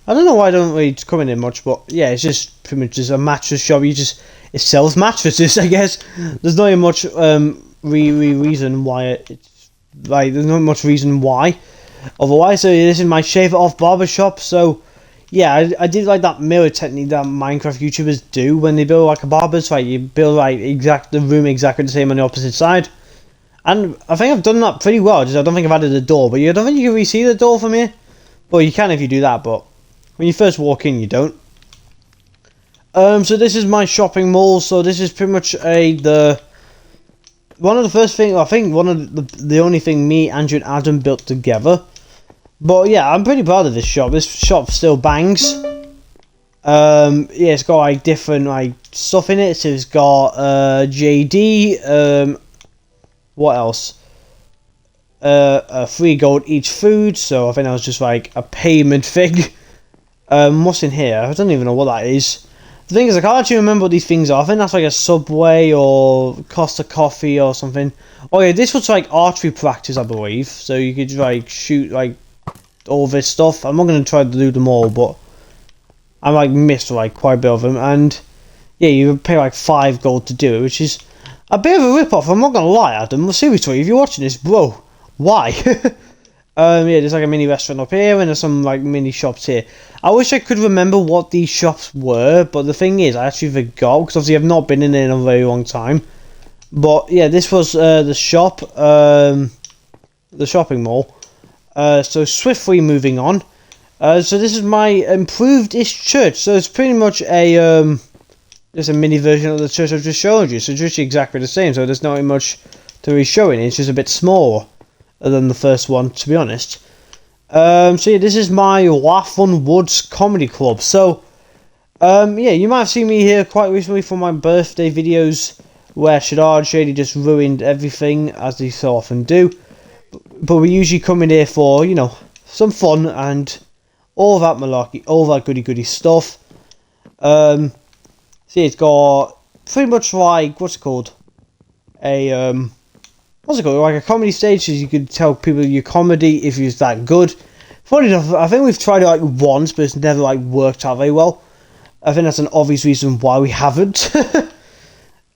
I don't know why I don't really come in it much, but yeah, it's just pretty much just a mattress shop. It sells mattresses, I guess. There's not even much reason why it's like, there's not much reason why otherwise. So this is my shave it off barber shop. So yeah, I did like that mirror technique that Minecraft YouTubers do when they build like a barber's, like you build like the room exactly the same on the opposite side. And I think I've done that pretty well. Just I don't think I've added a door, but I don't think you can really see the door from here. Well, you can if you do that, but when you first walk in, you don't. So this is my shopping mall. So this is pretty much one of the first things, I think one of the only thing me, Andrew and Adam built together. But yeah, I'm pretty proud of this shop. This shop still bangs. Yeah, it's got like different like stuff in it. So it's got JD, what else? 3 gold each food. So I think that was just like a payment thing. What's in here? I don't even know what that is. The thing is, I can't actually remember what these things are. I think that's like a Subway or Costa Coffee or something. Oh yeah, this was like archery practice, I believe. So you could like shoot like all this stuff. I'm not going to try to do them all, but I like missed like quite a bit of them. And yeah, you pay like 5 gold to do it, which is a bit of a rip-off. I'm not going to lie, Adam. Seriously, if you're watching this, bro, why? Yeah, there's like a mini restaurant up here, and there's some like mini shops here. I wish I could remember what these shops were, but the thing is, I actually forgot, because obviously I've not been in it in a very long time. But yeah, this was the shop, the shopping mall. So swiftly moving on. So this is my improved-ish church. So it's pretty much a just a mini version of the church I've just showed you. So it's just exactly the same. So there's not much to be showing. It's just a bit smaller than the first one, to be honest. So yeah, this is my Laugh on Woods Comedy Club. So yeah, you might have seen me here quite recently for my birthday videos, where Shadard Shady just ruined everything, as they so often do. But we usually come in here for, you know, some fun and all that malarkey, all that goody stuff. See, it's got pretty much like, what's it called? What's it called? Like a comedy stage, so you could tell people your comedy if it's that good. Funny enough, I think we've tried it like once, but it's never like worked out very well. I think that's an obvious reason why we haven't.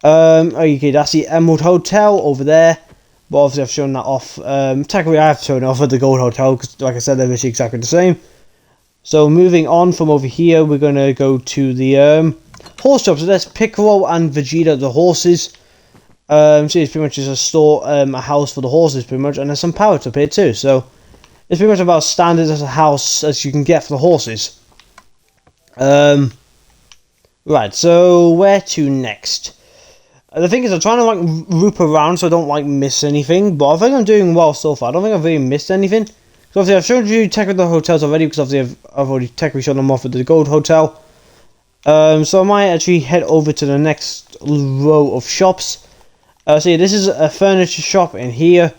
Okay, that's the Emerald Hotel over there. But obviously I've shown that off. Technically I have shown it off at the Gold Hotel, because like I said, they're literally exactly the same. So moving on from over here, we're going to go to the horse shop. So there's Piccolo and Vegeta, the horses. So it's pretty much just a store, a house for the horses, pretty much, and there's some parrots up here too. So it's pretty much about standard as a house as you can get for the horses. Right, so where to next? The thing is, I'm trying to like loop around so I don't like miss anything, but I think I'm doing well so far. I don't think I've really missed anything. So obviously I've shown you tech of the hotels already, because obviously I've already technically shown them off at the Gold Hotel. So I might actually head over to the next row of shops. So yeah, this is a furniture shop in here.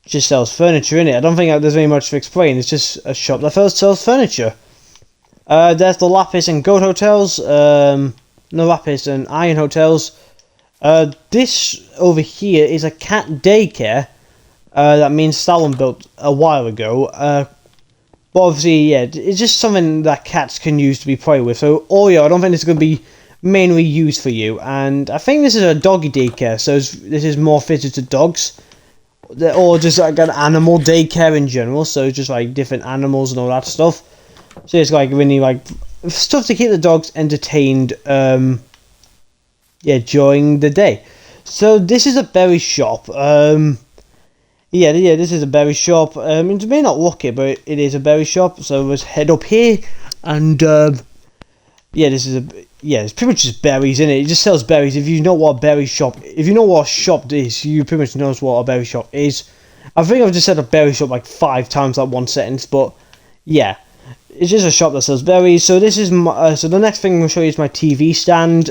just sells furniture in it. I don't think there's very much to explain. It's just a shop that first sells furniture. There's the Lapis and Goat Hotels. No, Lapis and Iron Hotels. This over here is a cat daycare. That means Stalin built a while ago. But obviously, yeah, it's just something that cats can use to be played with. So, Oreo, I don't think this is going to be mainly used for you. And I think this is a doggy daycare, so this is more fitted to dogs. Or just like an animal daycare in general, so just like different animals and all that stuff. So it's like really like stuff to keep the dogs entertained, yeah, during the day. So this is a berry shop. Yeah, this is a berry shop. It may not look it, but it is a berry shop. So let's head up here, and yeah, this is it's pretty much just berries in it. It just sells berries. If you know what a berry shop, if you know what a shop is, you pretty much knows what a berry shop is. I think I've just said a berry shop like 5 times that one sentence, but yeah, it's just a shop that sells berries. So this is my, so the next thing I'm gonna show you is my TV stand.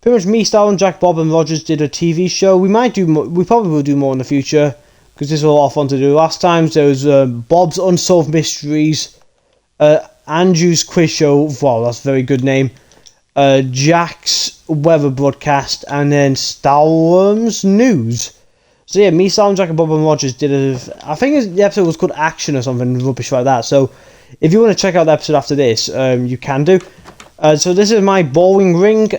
Pretty much me, Stalin, Jack, Bob, and Rogers did a TV show. We might do more, we probably will do more in the future because this was a lot of fun to do. Last time there was Bob's Unsolved Mysteries, Andrew's Quiz Show. Wow, that's a very good name. Jack's Weather Broadcast, and then Stalin's News. So yeah, me, Stalin, Jack, and Bob, and Rogers did a. I think the episode was called Action or something rubbish like that. So if you want to check out the episode after this, you can do. So this is my bowling ring.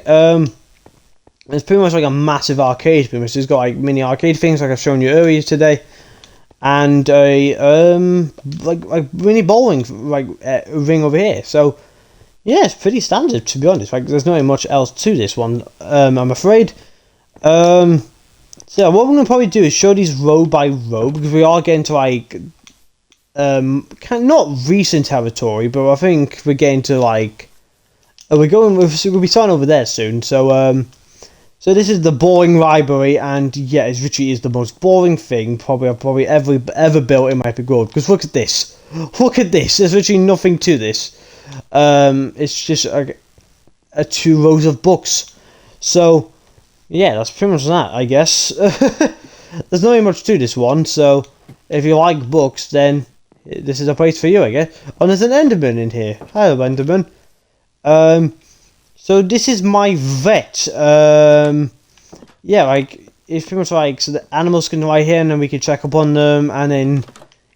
It's pretty much like a massive arcade. Pretty much, it's got like mini arcade things like I've shown you earlier today, and a like mini bowling ring over here. So yeah, it's pretty standard to be honest. Like there's not much else to this one. I'm afraid. So what we're gonna probably do is show these row by row because we are getting to like not recent territory, but I think we're getting to like we'll be starting over there soon. So so this is the boring library, and yeah, it literally is the most boring thing probably I've ever built in my Epic World. Because look at this, There's literally nothing to this. It's just like 2 rows of books. So yeah, that's pretty much that, I guess. There's not really much to this one. So if you like books, then this is a place for you, I guess. Oh, there's an Enderman in here. Hello, Enderman. So this is my vet. Yeah, like it's pretty much like so the animals can lie here, and then we can check up on them, and then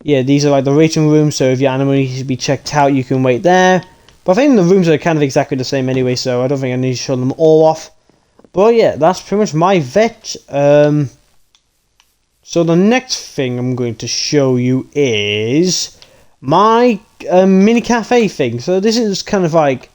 yeah, these are like the waiting rooms. So if your animal needs to be checked out, you can wait there. But I think the rooms are kind of exactly the same anyway, so I don't think I need to show them all off. But yeah, that's pretty much my vet. So the next thing I'm going to show you is my mini cafe thing. So this is kind of like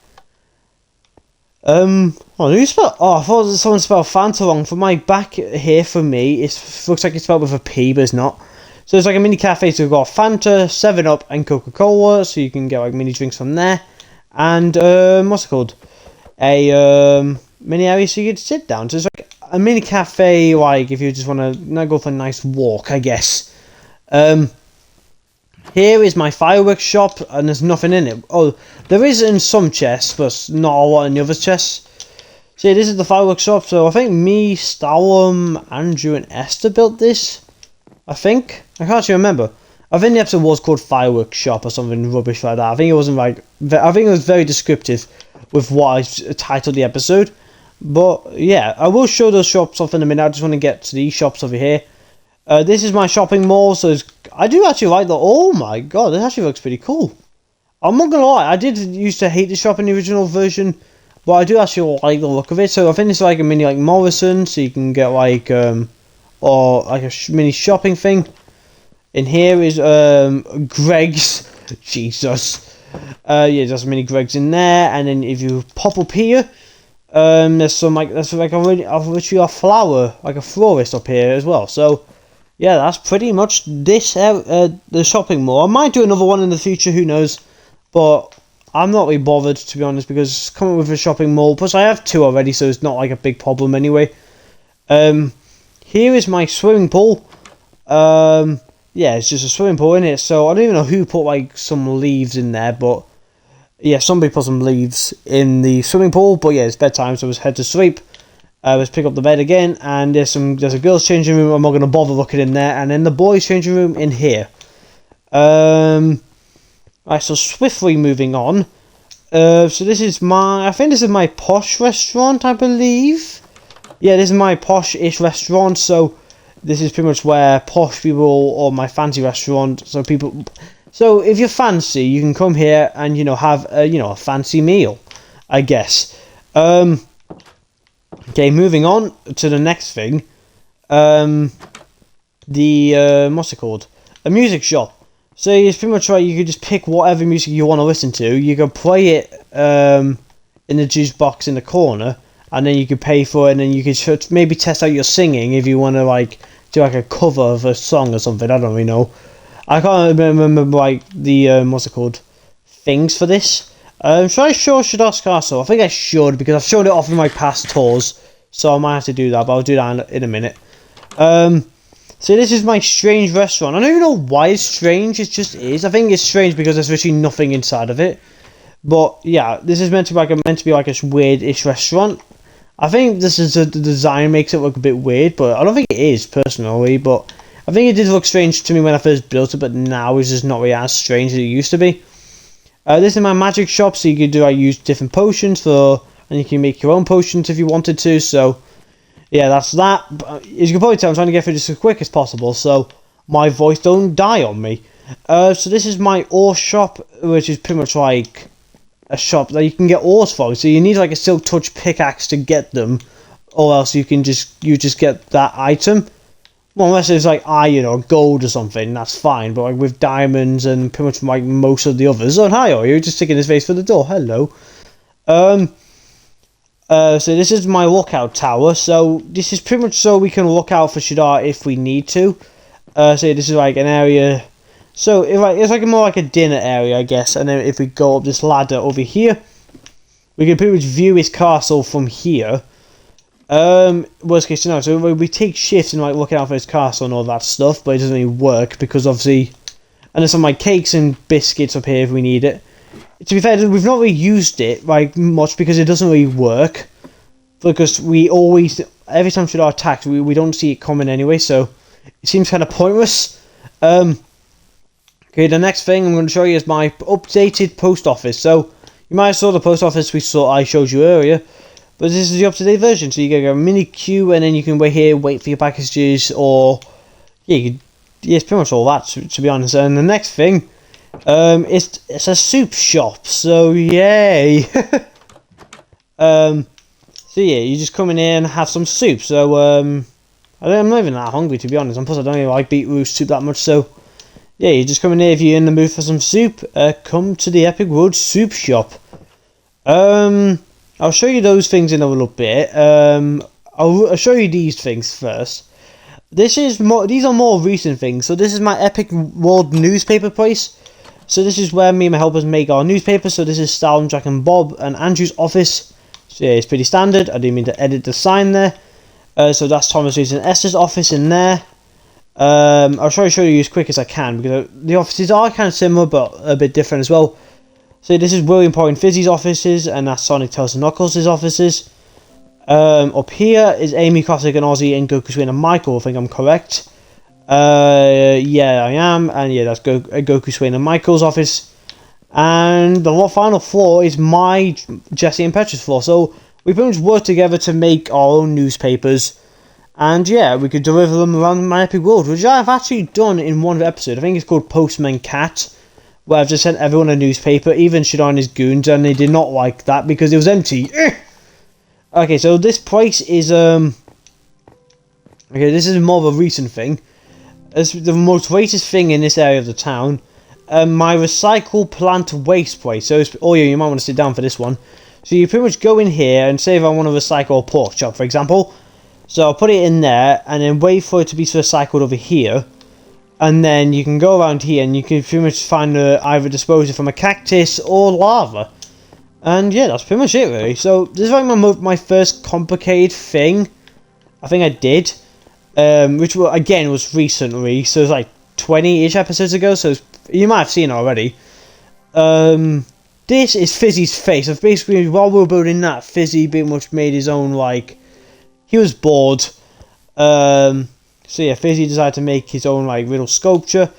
oh, who spelled? Oh, I thought someone spelled Fanta wrong. For my back here, for me, it looks like it's spelled with a P, but it's not. So it's like a mini cafe. So we've got Fanta, 7-Up, and Coca-Cola. So you can get like mini drinks from there. And what's it called? A mini area so you can sit down. So it's like a mini cafe. Like if you just want to go for a nice walk, I guess. Here is my fireworks shop, and there's nothing in it. Oh, there is in some chests, but not a lot in the other chests. So yeah, this is the fireworks shop. So I think me, Stalin, Andrew, and Esther built this. I think. I can't actually remember. I think the episode was called Fireworks Shop or something rubbish like that. I think it wasn't like. I think it was very descriptive with what I titled the episode. But yeah, I will show those shops off in a minute. I just want to get to these shops over here. This is my shopping mall, so I do actually like the. Oh my god, this actually looks pretty cool. I'm not gonna lie, I did used to hate the shop in the original version, but I do actually like the look of it. So I think it's like a mini like Morrison, so you can get like or like a mini shopping thing. In here is Greg's. Jesus. Yeah, there's mini Greg's in there, and then if you pop up here, there's some like literally a flower, like a florist up here as well. So yeah, that's pretty much this the shopping mall. I might do another one in the future, who knows? But I'm not really bothered, to be honest, because it's coming with a shopping mall. Plus, I have 2 already, so it's not like a big problem anyway. Here is my swimming pool. Yeah, it's just a swimming pool in it. So I don't even know who put like some leaves in there, but yeah, somebody put some leaves in the swimming pool. But yeah, it's bedtime, so it's head to sleep. Let's pick up the bed again, and there's a girls' changing room. I'm not going to bother looking in there, and then the boys' changing room in here. Right, so swiftly moving on. So this is I think this is my posh restaurant, I believe. Yeah, this is my posh-ish restaurant. So this is pretty much where posh people, or my fancy restaurant. So if you're fancy, you can come here and have a fancy meal, I guess. Okay, moving on to the next thing. What's it called? A music shop. So it's pretty much right. You could just pick whatever music you want to listen to. You can play it in the juice box in the corner, and then you could pay for it. And then you could maybe test out your singing if you want to do a cover of a song or something. I don't really know. I can't remember the what's it called, things for this. Should I show Shadar's Castle? I think I should, because I've shown it off in my past tours, so I might have to do that, but I'll do that in a minute. So this is my strange restaurant. I don't even know why it's strange, it just is. I think it's strange because there's literally nothing inside of it. But yeah, this is meant to be like a weird-ish restaurant. I think the design makes it look a bit weird, but I don't think it is, personally. But I think it did look strange to me when I first built it, but now it's just not really as strange as it used to be. This is my magic shop, so you could use different potions and you can make your own potions if you wanted to. So yeah, that's that. As you can probably tell, I'm trying to get through this as quick as possible, so my voice don't die on me. So this is my ore shop, which is pretty much like a shop that you can get ores from. So you need a silk touch pickaxe to get them, or else you just get that item. Well, unless it's iron or gold or something, that's fine. But with diamonds and pretty much most of the others. Oh, hi, you're just sticking his face for the door. Hello. So this is my lookout tower. So this is pretty much so we can look out for Shadar if we need to. So this is an area. So it's more like a dinner area, I guess. And then if we go up this ladder over here, we can pretty much view his castle from here. Worst case scenario, so we take shifts and looking out for his castle and all that stuff, but it doesn't really work because obviously, and there's some cakes and biscuits up here if we need it. To be fair, we've not really used it much because it doesn't really work, because we always, every time Shadar attacks, we don't see it coming anyway, so it seems kind of pointless. Okay, the next thing I'm going to show you is my updated post office. So you might have saw the post office I showed you earlier. But this is the up-to-date version, so you get a mini queue, and then you can wait here, wait for your packages, or yeah, it's pretty much all that, to be honest. And the next thing, it's a soup shop, so yay! So yeah, you just come in here and have some soup. So I'm not even that hungry, to be honest. And plus, I don't even like beetroot soup that much. So yeah, you just come in here if you're in the mood for some soup. Come to the Epic World Soup Shop. I'll show you those things in a little bit. I'll show you these things first. These are more recent things. So this is my Epic World newspaper place. So this is where me and my helpers make our newspaper. So this is Stalin, Jack and Bob and Andrew's office. So yeah, it's pretty standard. I didn't mean to edit the sign there. So that's Thomas Rees and Esther's office in there. I'll try to show you as quick as I can, because the offices are kind of similar but a bit different as well. So this is William Power and Fizzy's offices, and that's Sonic, Tails and Knuckles' offices. Up here is Amy, Classic and Ozzy, and Goku, Swain and Michael, I think I'm correct. Yeah, I am, and yeah, that's Goku, Swain and Michael's office. And the final floor is my Jesse and Petra's floor, so we pretty much work together to make our own newspapers. And yeah, we could deliver them around my Epic World, which I've actually done in one episode. I think it's called Postman Cat, where I've just sent everyone a newspaper, even Shadar and his goons, and they did not like that because it was empty. Okay, so this place is okay, this is more of a recent thing. It's the most latest thing in this area of the town. My recycle plant waste place. So oh yeah, you might want to sit down for this one. So you pretty much go in here and say if I want to recycle a pork chop, for example. So I'll put it in there and then wait for it to be recycled over here. And then you can go around here and you can pretty much find either disposal from a cactus or lava. And yeah, that's pretty much it really. So this is like my first complicated thing I think I did. Which again was recently. So it was like 20-ish episodes ago. So you might have seen it already. This is Fizzy's face. So basically while we were building that, Fizzy pretty much made his own like he was bored. So yeah, Fizzy decided to make his own like little sculpture.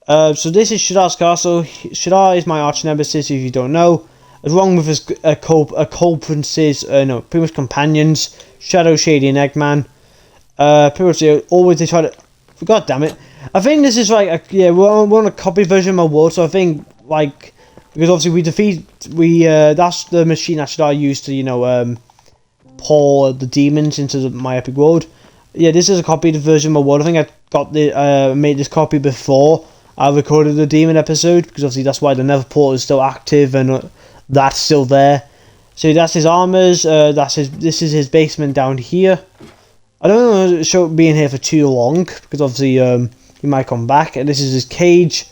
So this is Shadar's castle. Shadar is my arch nemesis, if you don't know. Along with his accomplices, pretty much companions, Shadow, Shady, and Eggman. Pretty much they try to. God damn it! I think this is like we're on a copy version of my world, so I think like because obviously that's the machine that Shadar used to pour the demons into my epic world. Yeah, this is a copied version of my world. I think I got made this copy before I recorded the demon episode, because obviously that's why the Nether portal is still active and that's still there. So that's his armors. This is his basement down here. I don't want to show it being here for too long, because obviously he might come back. And this is his cage.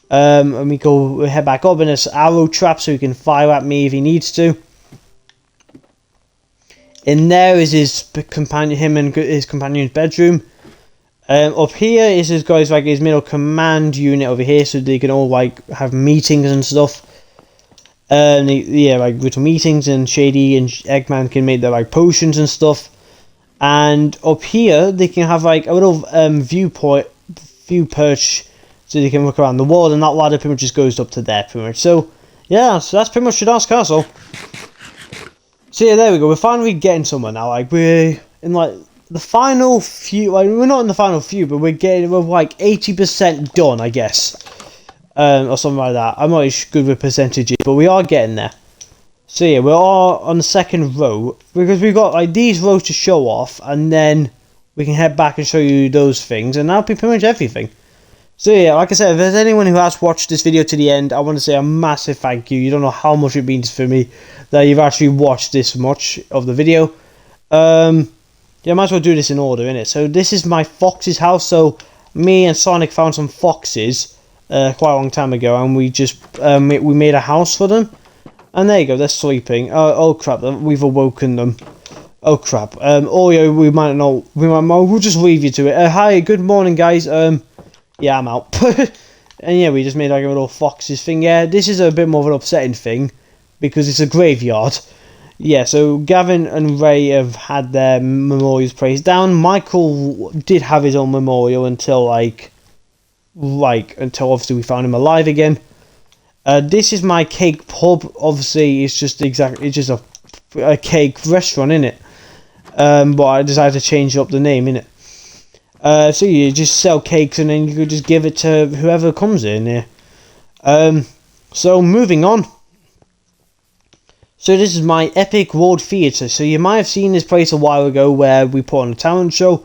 And we head back up, and there's arrow trap so he can fire at me if he needs to. In there is his companion's bedroom. Up here is his middle command unit over here, so they can all like have meetings and stuff. Little meetings, and Shady and Eggman can make their like potions and stuff. And up here they can have like a little view perch, so they can look around the world, and that ladder pretty much just goes up to there pretty much. So yeah, so that's pretty much Shadar's castle. So yeah, there we go. We're finally getting somewhere now. Like we're in like the final few. Like we're not in the final few, but we're like 80% done, I guess, or something like that. I'm not good with percentages, but we are getting there. So yeah, we're all on the second row, because we've got like these rows to show off, and then we can head back and show you those things, and that'll be pretty much everything. So yeah, like I said, if there's anyone who has watched this video to the end, I want to say a massive thank you. You don't know how much it means for me that you've actually watched this much of the video. Yeah, I might as well do this in order, innit? So this is my fox's house. So me and Sonic found some foxes quite a long time ago, and we just we made a house for them. And there you go, they're sleeping. Oh crap, we've awoken them. Oh crap. Oreo, we'll just leave you to it. Hi, good morning, guys. Yeah, I'm out. And yeah, we just made like a little foxes thing. Yeah, this is a bit more of an upsetting thing, because it's a graveyard. Yeah, so Gavin and Ray have had their memorials praised down. Michael did have his own memorial until until obviously we found him alive again. This is my cake pub. Obviously, it's just a cake restaurant, innit? But I decided to change up the name, innit? So you just sell cakes, and then you could just give it to whoever comes in here. So moving on. So this is my Epic World Theatre. So you might have seen this place a while ago where we put on a talent show.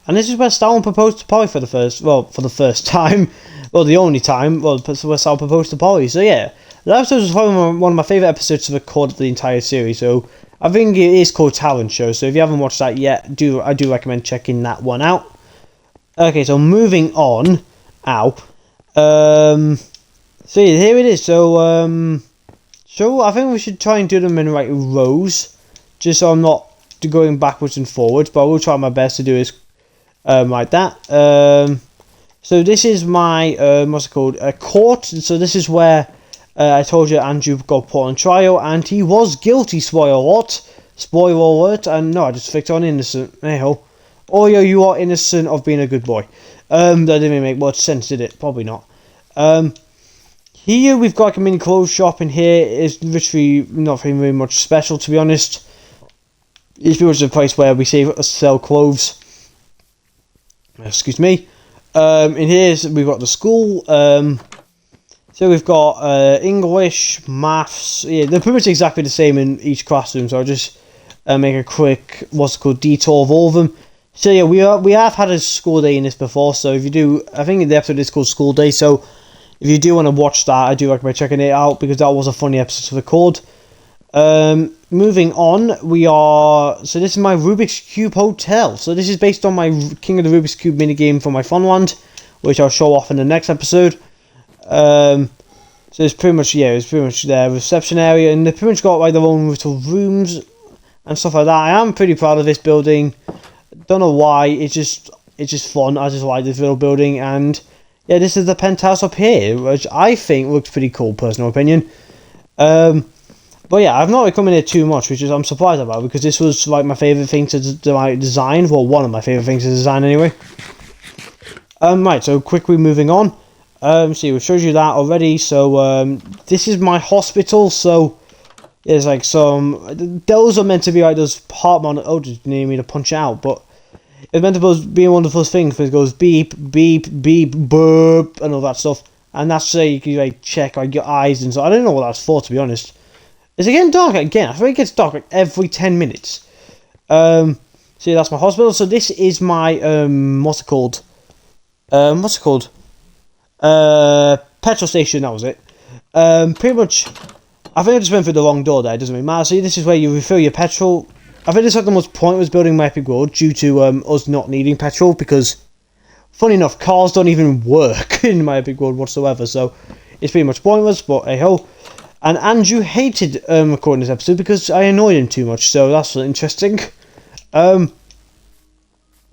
And this is where Stalin proposed to Polly for the first time. Well, the only time. Well, where Stalin proposed to Polly. So yeah, that episode was probably one of my favourite episodes to record the entire series. So I think it is called Talent Show. So if you haven't watched that yet, I do recommend checking that one out. Okay, so moving on. Ow. So yeah, here it is. So I think we should try and do them in like rows, just so I'm not going backwards and forwards. But I will try my best to do this like that. So this is my what's it called? A court. So this is where I told you Andrew got put on trial, and he was guilty. Spoiler alert. And no, I just flicked on innocent. Hey-ho. Oreo, you are innocent of being a good boy. That didn't even make much sense, did it? Probably not. Here we've got like a mini clothes shop in here. It's literally nothing really much special, to be honest. It's pretty much a place where we sell clothes. Excuse me. In here we've got the school. So we've got English, maths. Yeah, they're pretty much exactly the same in each classroom. So I'll just make a quick detour of all of them. So yeah, we have had a school day in this before. So if you do, I think the episode is called School Day. So if you do want to watch that, I do recommend checking it out, because that was a funny episode to record. Moving on, so this is my Rubik's Cube Hotel. So this is based on my King of the Rubik's Cube minigame for my Funland, which I'll show off in the next episode. So it's pretty much their reception area, and they pretty much got like their own little rooms and stuff like that. I am pretty proud of this building. Don't know why, it's just fun. I just like this little building, and yeah, this is the penthouse up here, which I think looks pretty cool, personal opinion. But yeah, I've not really come in here too much, which is I'm surprised about, because this was like my favourite thing to design. Well, one of my favourite things to design anyway. Right, so quickly moving on. See, we've showed you that already. So this is my hospital. So there's like those are meant to be like those heart monitor. Oh, just need me to punch out, but it's meant to be one of those things where it goes beep, beep, beep, burp, and all that stuff. And that's so you can like check like your eyes and so. I don't know what that's for, to be honest. Is it getting dark again? I think it gets dark like every 10 minutes. See, that's my hospital. So this is my what's it called? Petrol station. That was it. Pretty much. I think I just went through the wrong door there. It doesn't really matter. See, this is where you refill your petrol. I think this is like the most pointless building my Epic World due to us not needing petrol, because, funny enough, cars don't even work in my Epic World whatsoever. So it's pretty much pointless. But hey ho. And Andrew hated recording this episode because I annoyed him too much, so that's interesting. I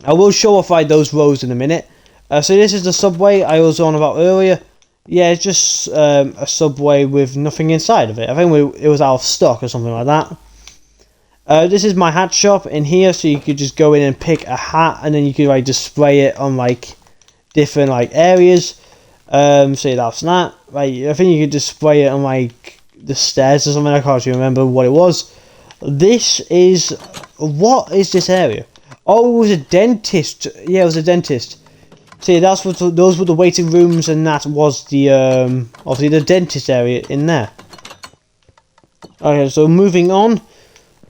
will show off like those rows in a minute. So this is the subway I was on about earlier. Yeah, it's just a subway with nothing inside of it. I think it was out of stock or something like that. This is my hat shop in here, so you could just go in and pick a hat, and then you could like display it on like different like areas. So that's that. Right, I think you could display it on like the stairs or something. I can't even remember what it was. This is, what is this area? Oh, it was a dentist. Yeah, it was a dentist. See, that's what those were the waiting rooms, and that was the obviously the dentist area in there. Okay, so moving on.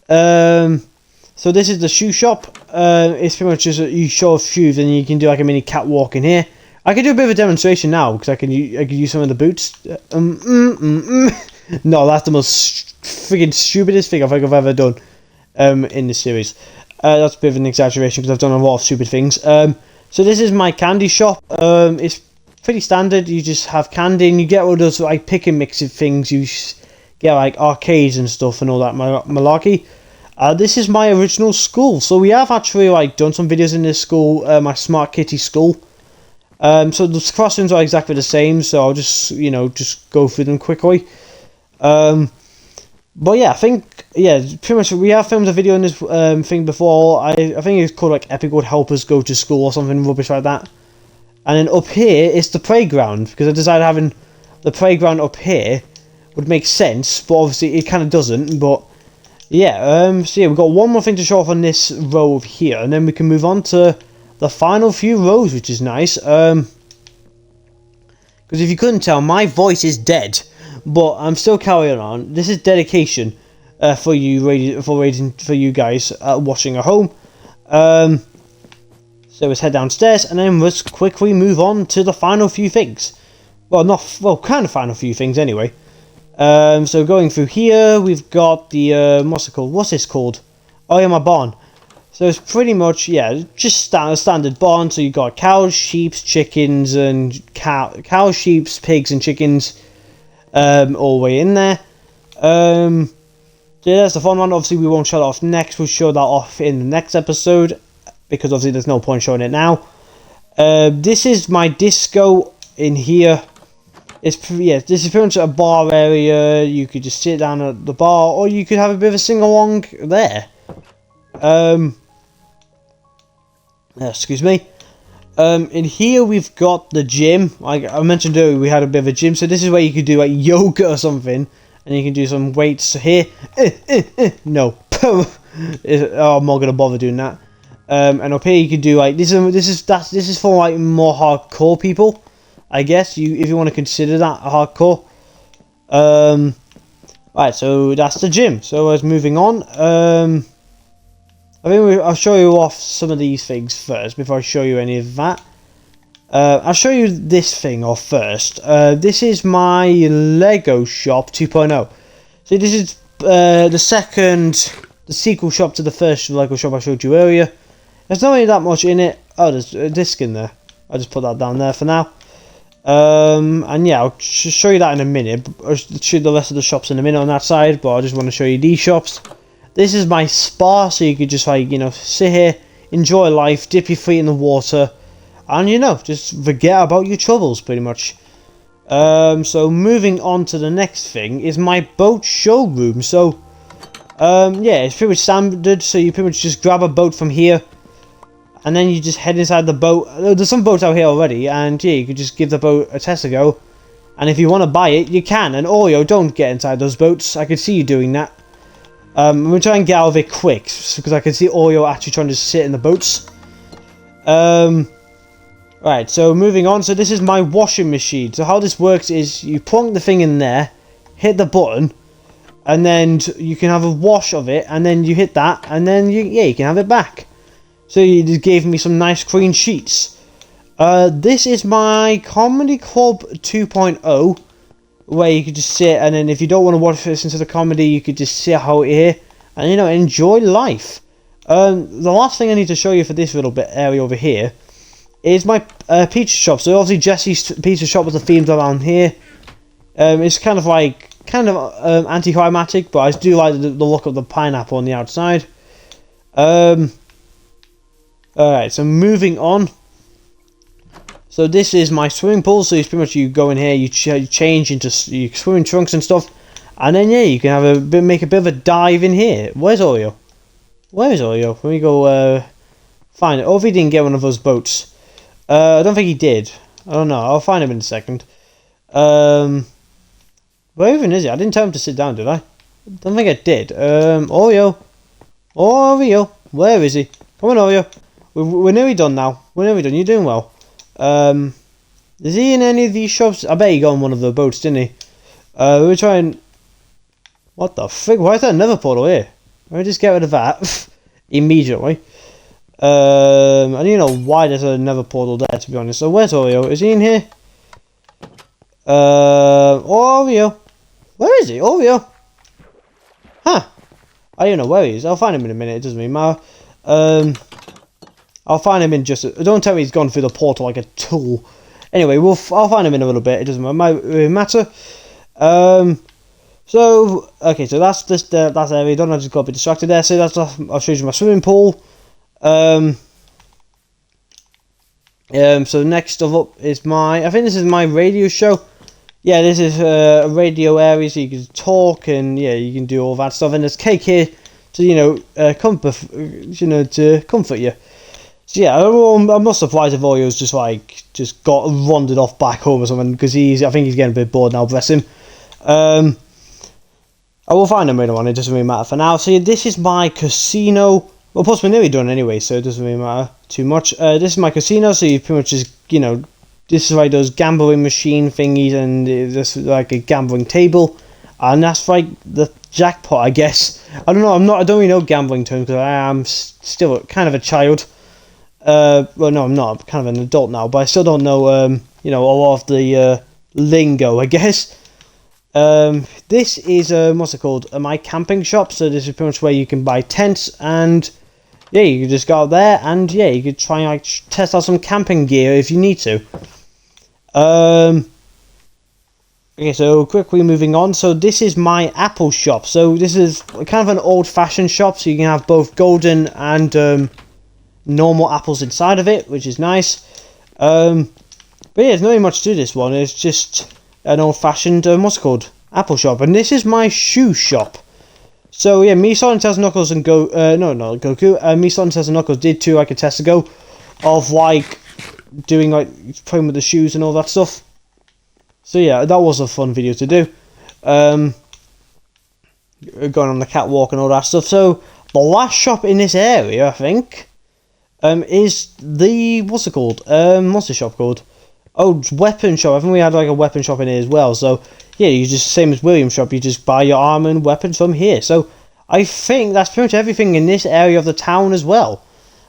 So this is the shoe shop. It's pretty much just you show off shoes, and you can do like a mini catwalk in here. I can do a bit of a demonstration now because I can use some of the boots. No, that's the most freaking stupidest thing I think I've ever done in this series. That's a bit of an exaggeration because I've done a lot of stupid things. So this is my candy shop. It's pretty standard. You just have candy and you get all those like pick and mix of things. You get like arcades and stuff and all that malarkey. This is my original school. So we have actually like done some videos in this school, my Smart Kitty school. So the classrooms are exactly the same, so I'll just, just go through them quickly. But yeah, I think, yeah, pretty much we have filmed a video on this thing before. I think it's called like Epic World Help Us Go to School or something rubbish like that. And then up here is the playground, because I decided having the playground up here would make sense, but obviously it kind of doesn't. But yeah, so yeah, we've got one more thing to show off on this row of here, and then we can move on to the final few rows, which is nice. Because if you couldn't tell, my voice is dead, but I'm still carrying on. This is dedication for you guys watching at home. So let's head downstairs, and then let's quickly move on to the final few things. Well, kind of final few things anyway. So going through here, we've got the what's it called? What's this called? Oh yeah, my barn. So it's pretty much, yeah, just standard barn. So you've got cows, sheep, chickens, and cows, sheep, pigs, and chickens, all the way in there. So yeah, that's the fun one. Obviously, we won't show that off next. We'll show that off in the next episode, because obviously there's no point showing it now. This is my disco in here. This is pretty much a bar area. You could just sit down at the bar, or you could have a bit of a sing-along there. Excuse me. In here we've got the gym. Like I mentioned earlier, we had a bit of a gym. So this is where you could do like yoga or something, and you can do some weights here. No, I'm not gonna bother doing that. And up here you could do like this is for like more hardcore people, I guess. If you want to consider that hardcore. Right, so that's the gym. So let's moving on. I think I'll show you off some of these things first before I show you any of that. I'll show you this thing off first. This is my Lego shop 2.0. So this is the sequel shop to the first Lego shop I showed you earlier. There's not really that much in it. Oh, there's a disc in there. I'll just put that down there for now. And yeah, I'll show you that in a minute. I'll show you the rest of the shops in a minute on that side, but I just want to show you these shops. This is my spa, so you could just like, sit here, enjoy life, dip your feet in the water, and just forget about your troubles, pretty much. So moving on to the next thing is my boat showroom. So, yeah, it's pretty much standard. So you pretty much just grab a boat from here, and then you just head inside the boat. There's some boats out here already, and yeah, you could just give the boat a test to go. And if you want to buy it, you can. And Oreo, don't get inside those boats. I could see you doing that. I'm going to try and get out of it quick, because I can see Oreo actually trying to sit in the boats. Right, so moving on. So this is my washing machine. So how this works is you plonk the thing in there, hit the button, and then you can have a wash of it, and then you hit that, and then you can have it back. So you just gave me some nice clean sheets. This is my Comedy Club 2.0, where you could just sit, and then if you don't want to watch this into the comedy, you could just sit out here and, you know, enjoy life. The last thing I need to show you for this little bit area over here is my pizza shop. So obviously Jesse's pizza shop was the themed around here. It's kind of anticlimactic, but I do like the look of the pineapple on the outside. Alright, so moving on. So this is my swimming pool. So it's pretty much you go in here, you change into your swimming trunks and stuff, and then yeah, you can have make a bit of a dive in here. Where's Oreo? Where is Oreo? Let me go find it. Oh, if he didn't get one of those boats. I don't think he did. I don't know. I'll find him in a second. Where even is he? I didn't tell him to sit down, did I? Don't think I did. Oreo. Oreo. Where is he? Come on, Oreo. We're nearly done now. We're nearly done. You're doing well. Is he in any of these shops? I bet he got on one of the boats, didn't he? We're trying... What the frig? Why is there another portal here? Let me just get rid of that. Immediately. I don't even know why there's another portal there, to be honest. So where's Oreo? Is he in here? Oreo. Where is he? Oreo. Huh. I don't know where he is. I'll find him in a minute. It doesn't really matter. I'll find him in just... Don't tell me he's gone through the portal like a tool. Anyway, I'll find him in a little bit. It doesn't matter. So, okay, so that's just that's area done. I just got a bit distracted there. So I'll show you my swimming pool. So next up is I think this is my radio show. Yeah, this is a radio area, so you can talk and yeah, you can do all that stuff. And there's cake here to comfort you. So yeah, I'm not surprised if Oreo's just got wandered off back home or something, because I think he's getting a bit bored now. Bless him. I will find him later on. It doesn't really matter for now. So yeah, this is my casino. Well, plus we're nearly done anyway, so it doesn't really matter too much. This is my casino, so you pretty much just, this is like those gambling machine thingies, and this is like a gambling table, and that's like the jackpot, I guess. I don't know. I don't really know gambling terms because I am still kind of a child. Well, no, I'm not. I'm kind of an adult now, but I still don't know, a lot of the lingo, I guess. This is what's it called? My camping shop. So this is pretty much where you can buy tents, and yeah, you can just go out there and yeah, you could try and test out some camping gear if you need to. Okay, so quickly moving on. So this is my apple shop. So this is kind of an old-fashioned shop. So you can have both golden and normal apples inside of it, which is nice. But yeah, there's not really much to this one. It's just an old-fashioned what's it called? Apple shop. And this is my shoe shop. So yeah, me, Sonic, Tails, Knuckles, and Goku. Me, Sonic, Tails, and Knuckles did too, like a test ago, of doing playing with the shoes and all that stuff. So yeah, that was a fun video to do. Going on the catwalk and all that stuff. So the last shop in this area, I think, is the what's it called? What's the shop called? Oh, weapon shop. I think we had like a weapon shop in here as well. So yeah, you just same as William's shop. You just buy your armor and weapons from here. So I think that's pretty much everything in this area of the town as well.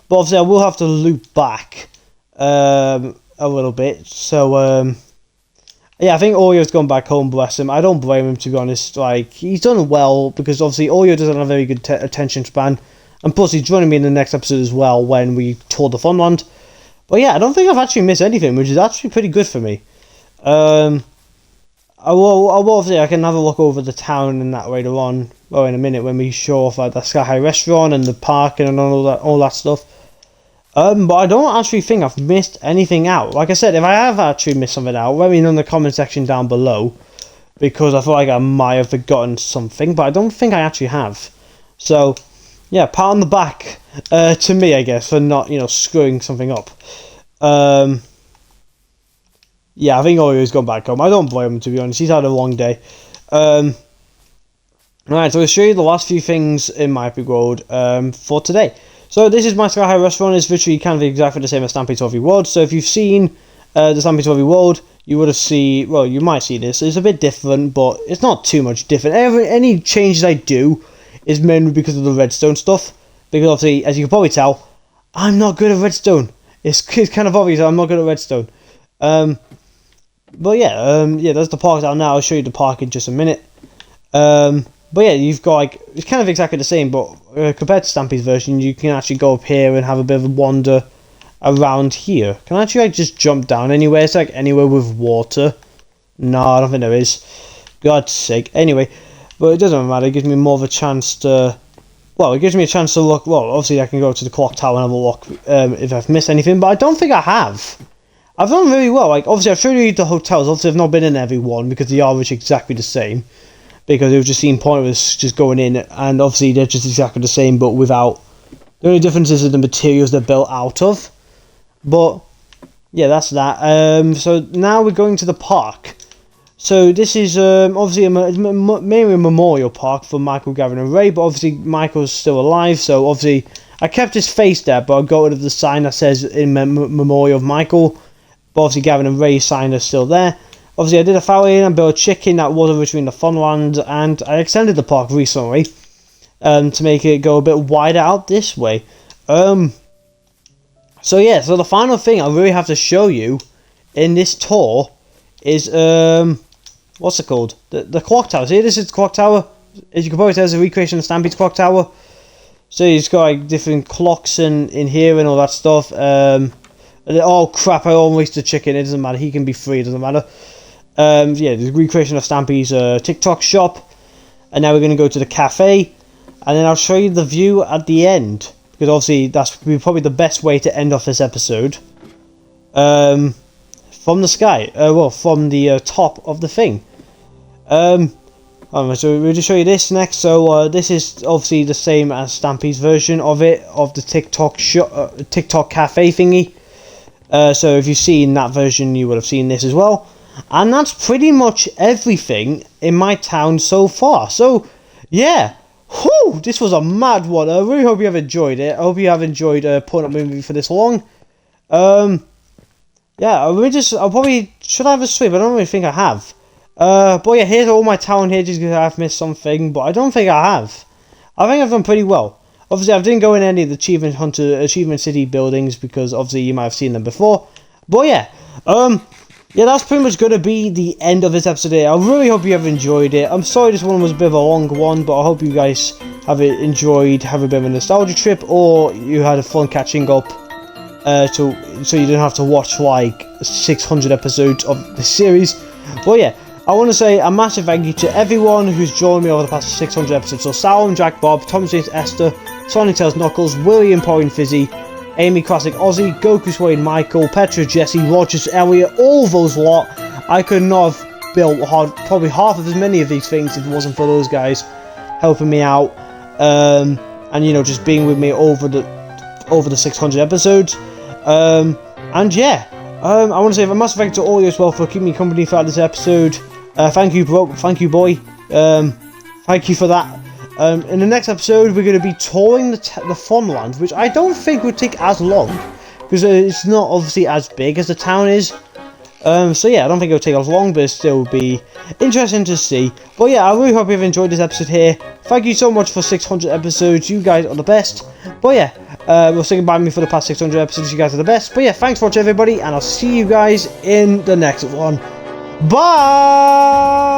But obviously, I will have to loop back a little bit. So yeah, I think Oreo's gone back home. Bless him. I don't blame him, to be honest. He's done well because obviously Oreo doesn't have a very good attention span, and plus he's joining me in the next episode as well when we tour the Funland. But yeah, I don't think I've actually missed anything, which is actually pretty good for me. I will obviously, I can have a look over the town and that later on, in a minute when we show off the Sky High restaurant and the park and all that stuff. But I don't actually think I've missed anything out. Like I said, if I have actually missed something out, let me know in the comment section down below, because I feel like I might have forgotten something, but I don't think I actually have. So, yeah, pat on the back to me, I guess, for not, screwing something up. Yeah, I think Oreo's gone back home. I don't blame him, to be honest. He's had a long day. Alright, so I'll show you the last few things in my epic world for today. So this is my Sky High restaurant. It's literally kind of exactly the same as Stampede 12v World. So if you've seen the Stampede 12v World, you would have seen, well, you might see this. It's a bit different, but it's not too much different. Any changes I do is mainly because of the redstone stuff. Because obviously, as you can probably tell, I'm not good at redstone. It's kind of obvious I'm not good at redstone. But yeah, there's the park down now. I'll show you the park in just a minute. But yeah, you've got like, it's kind of exactly the same, but compared to Stampede's version, you can actually go up here and have a bit of a wander around here. Can I actually like just jump down anywhere? It's like anywhere with water. No, I don't think there is. God's sake. Anyway, but it doesn't matter. It gives me more of a chance to, well, it gives me a chance to look. Well, obviously I can go to the clock tower and have a look if I've missed anything, but I don't think I have. I've done really well. Like, obviously I've shown you the hotels. Obviously I've not been in every one because they are exactly the same. Because it was just seemed pointless just going in, and obviously they're just exactly the same, but without, the only difference is the materials they're built out of. But yeah, that's that. So now we're going to the park. So this is obviously mainly a memorial park for Michael, Gavin, and Ray. But obviously Michael's still alive, so obviously I kept his face there, but I got rid of the sign that says in memorial of Michael. But obviously Gavin and Ray's sign is still there. Obviously, I did a foul-in and built a chicken that was originally in the Funland, and I extended the park recently to make it go a bit wider out this way. So yeah, so the final thing I really have to show you in this tour is, what's it called? The clock tower. See, this is the clock tower. As you can probably tell, it's a recreation of Stampede's clock tower. So it's got like different clocks in here and all that stuff. Oh crap, I almost wasted the chicken. It doesn't matter, he can be free, it doesn't matter. Yeah, the recreation of Stampy's TikTok shop, and now we're going to go to the cafe, and then I'll show you the view at the end, because obviously that's probably the best way to end off this episode. From the sky, well, from the top of the thing. So we'll just show you this next. So this is obviously the same as Stampy's version of it, of the TikTok TikTok cafe thingy. So if you've seen that version, you would have seen this as well. And that's pretty much everything in my town so far. So, yeah. Whew, this was a mad one. I really hope you have enjoyed it. I hope you have enjoyed putting up with me for this long. Yeah, I'll probably, should I have a sweep? I don't really think I have. But yeah, here's all my town here, just because I've missed something. But I don't think I have. I think I've done pretty well. Obviously, I didn't go in any of the Achievement City buildings, because obviously you might have seen them before. But yeah, yeah, that's pretty much going to be the end of this episode here. I really hope you have enjoyed it. I'm sorry this one was a bit of a long one, but I hope you guys have enjoyed, have a bit of a nostalgia trip, or you had a fun catching up, so you didn't have to watch like 600 episodes of the series. But yeah, I want to say a massive thank you to everyone who's joined me over the past 600 episodes. So Salem, Jack Bob, Thomas James Esther, Sonic Tails Knuckles, William Pouring Fizzy, Amy Classic Aussie, Goku Wayne Michael, Petra Jesse, Rogers Elliot, all those lot. I could not have built probably half of as many of these things if it wasn't for those guys helping me out, and just being with me over the 600 episodes. And yeah, I want to say a massive thank you to all you as well for keeping me company throughout this episode. Thank you, bro. Thank you, boy. Thank you for that. In the next episode, we're going to be touring the Funland, which I don't think would take as long, because it's not obviously as big as the town is. So yeah, I don't think it'll take as long, but it'll still be interesting to see. But yeah, I really hope you've enjoyed this episode here. Thank you so much for 600 episodes. You guys are the best. But yeah, we'll say goodbye to me for the past 600 episodes. You guys are the best. But yeah, thanks for watching, everybody, and I'll see you guys in the next one. Bye!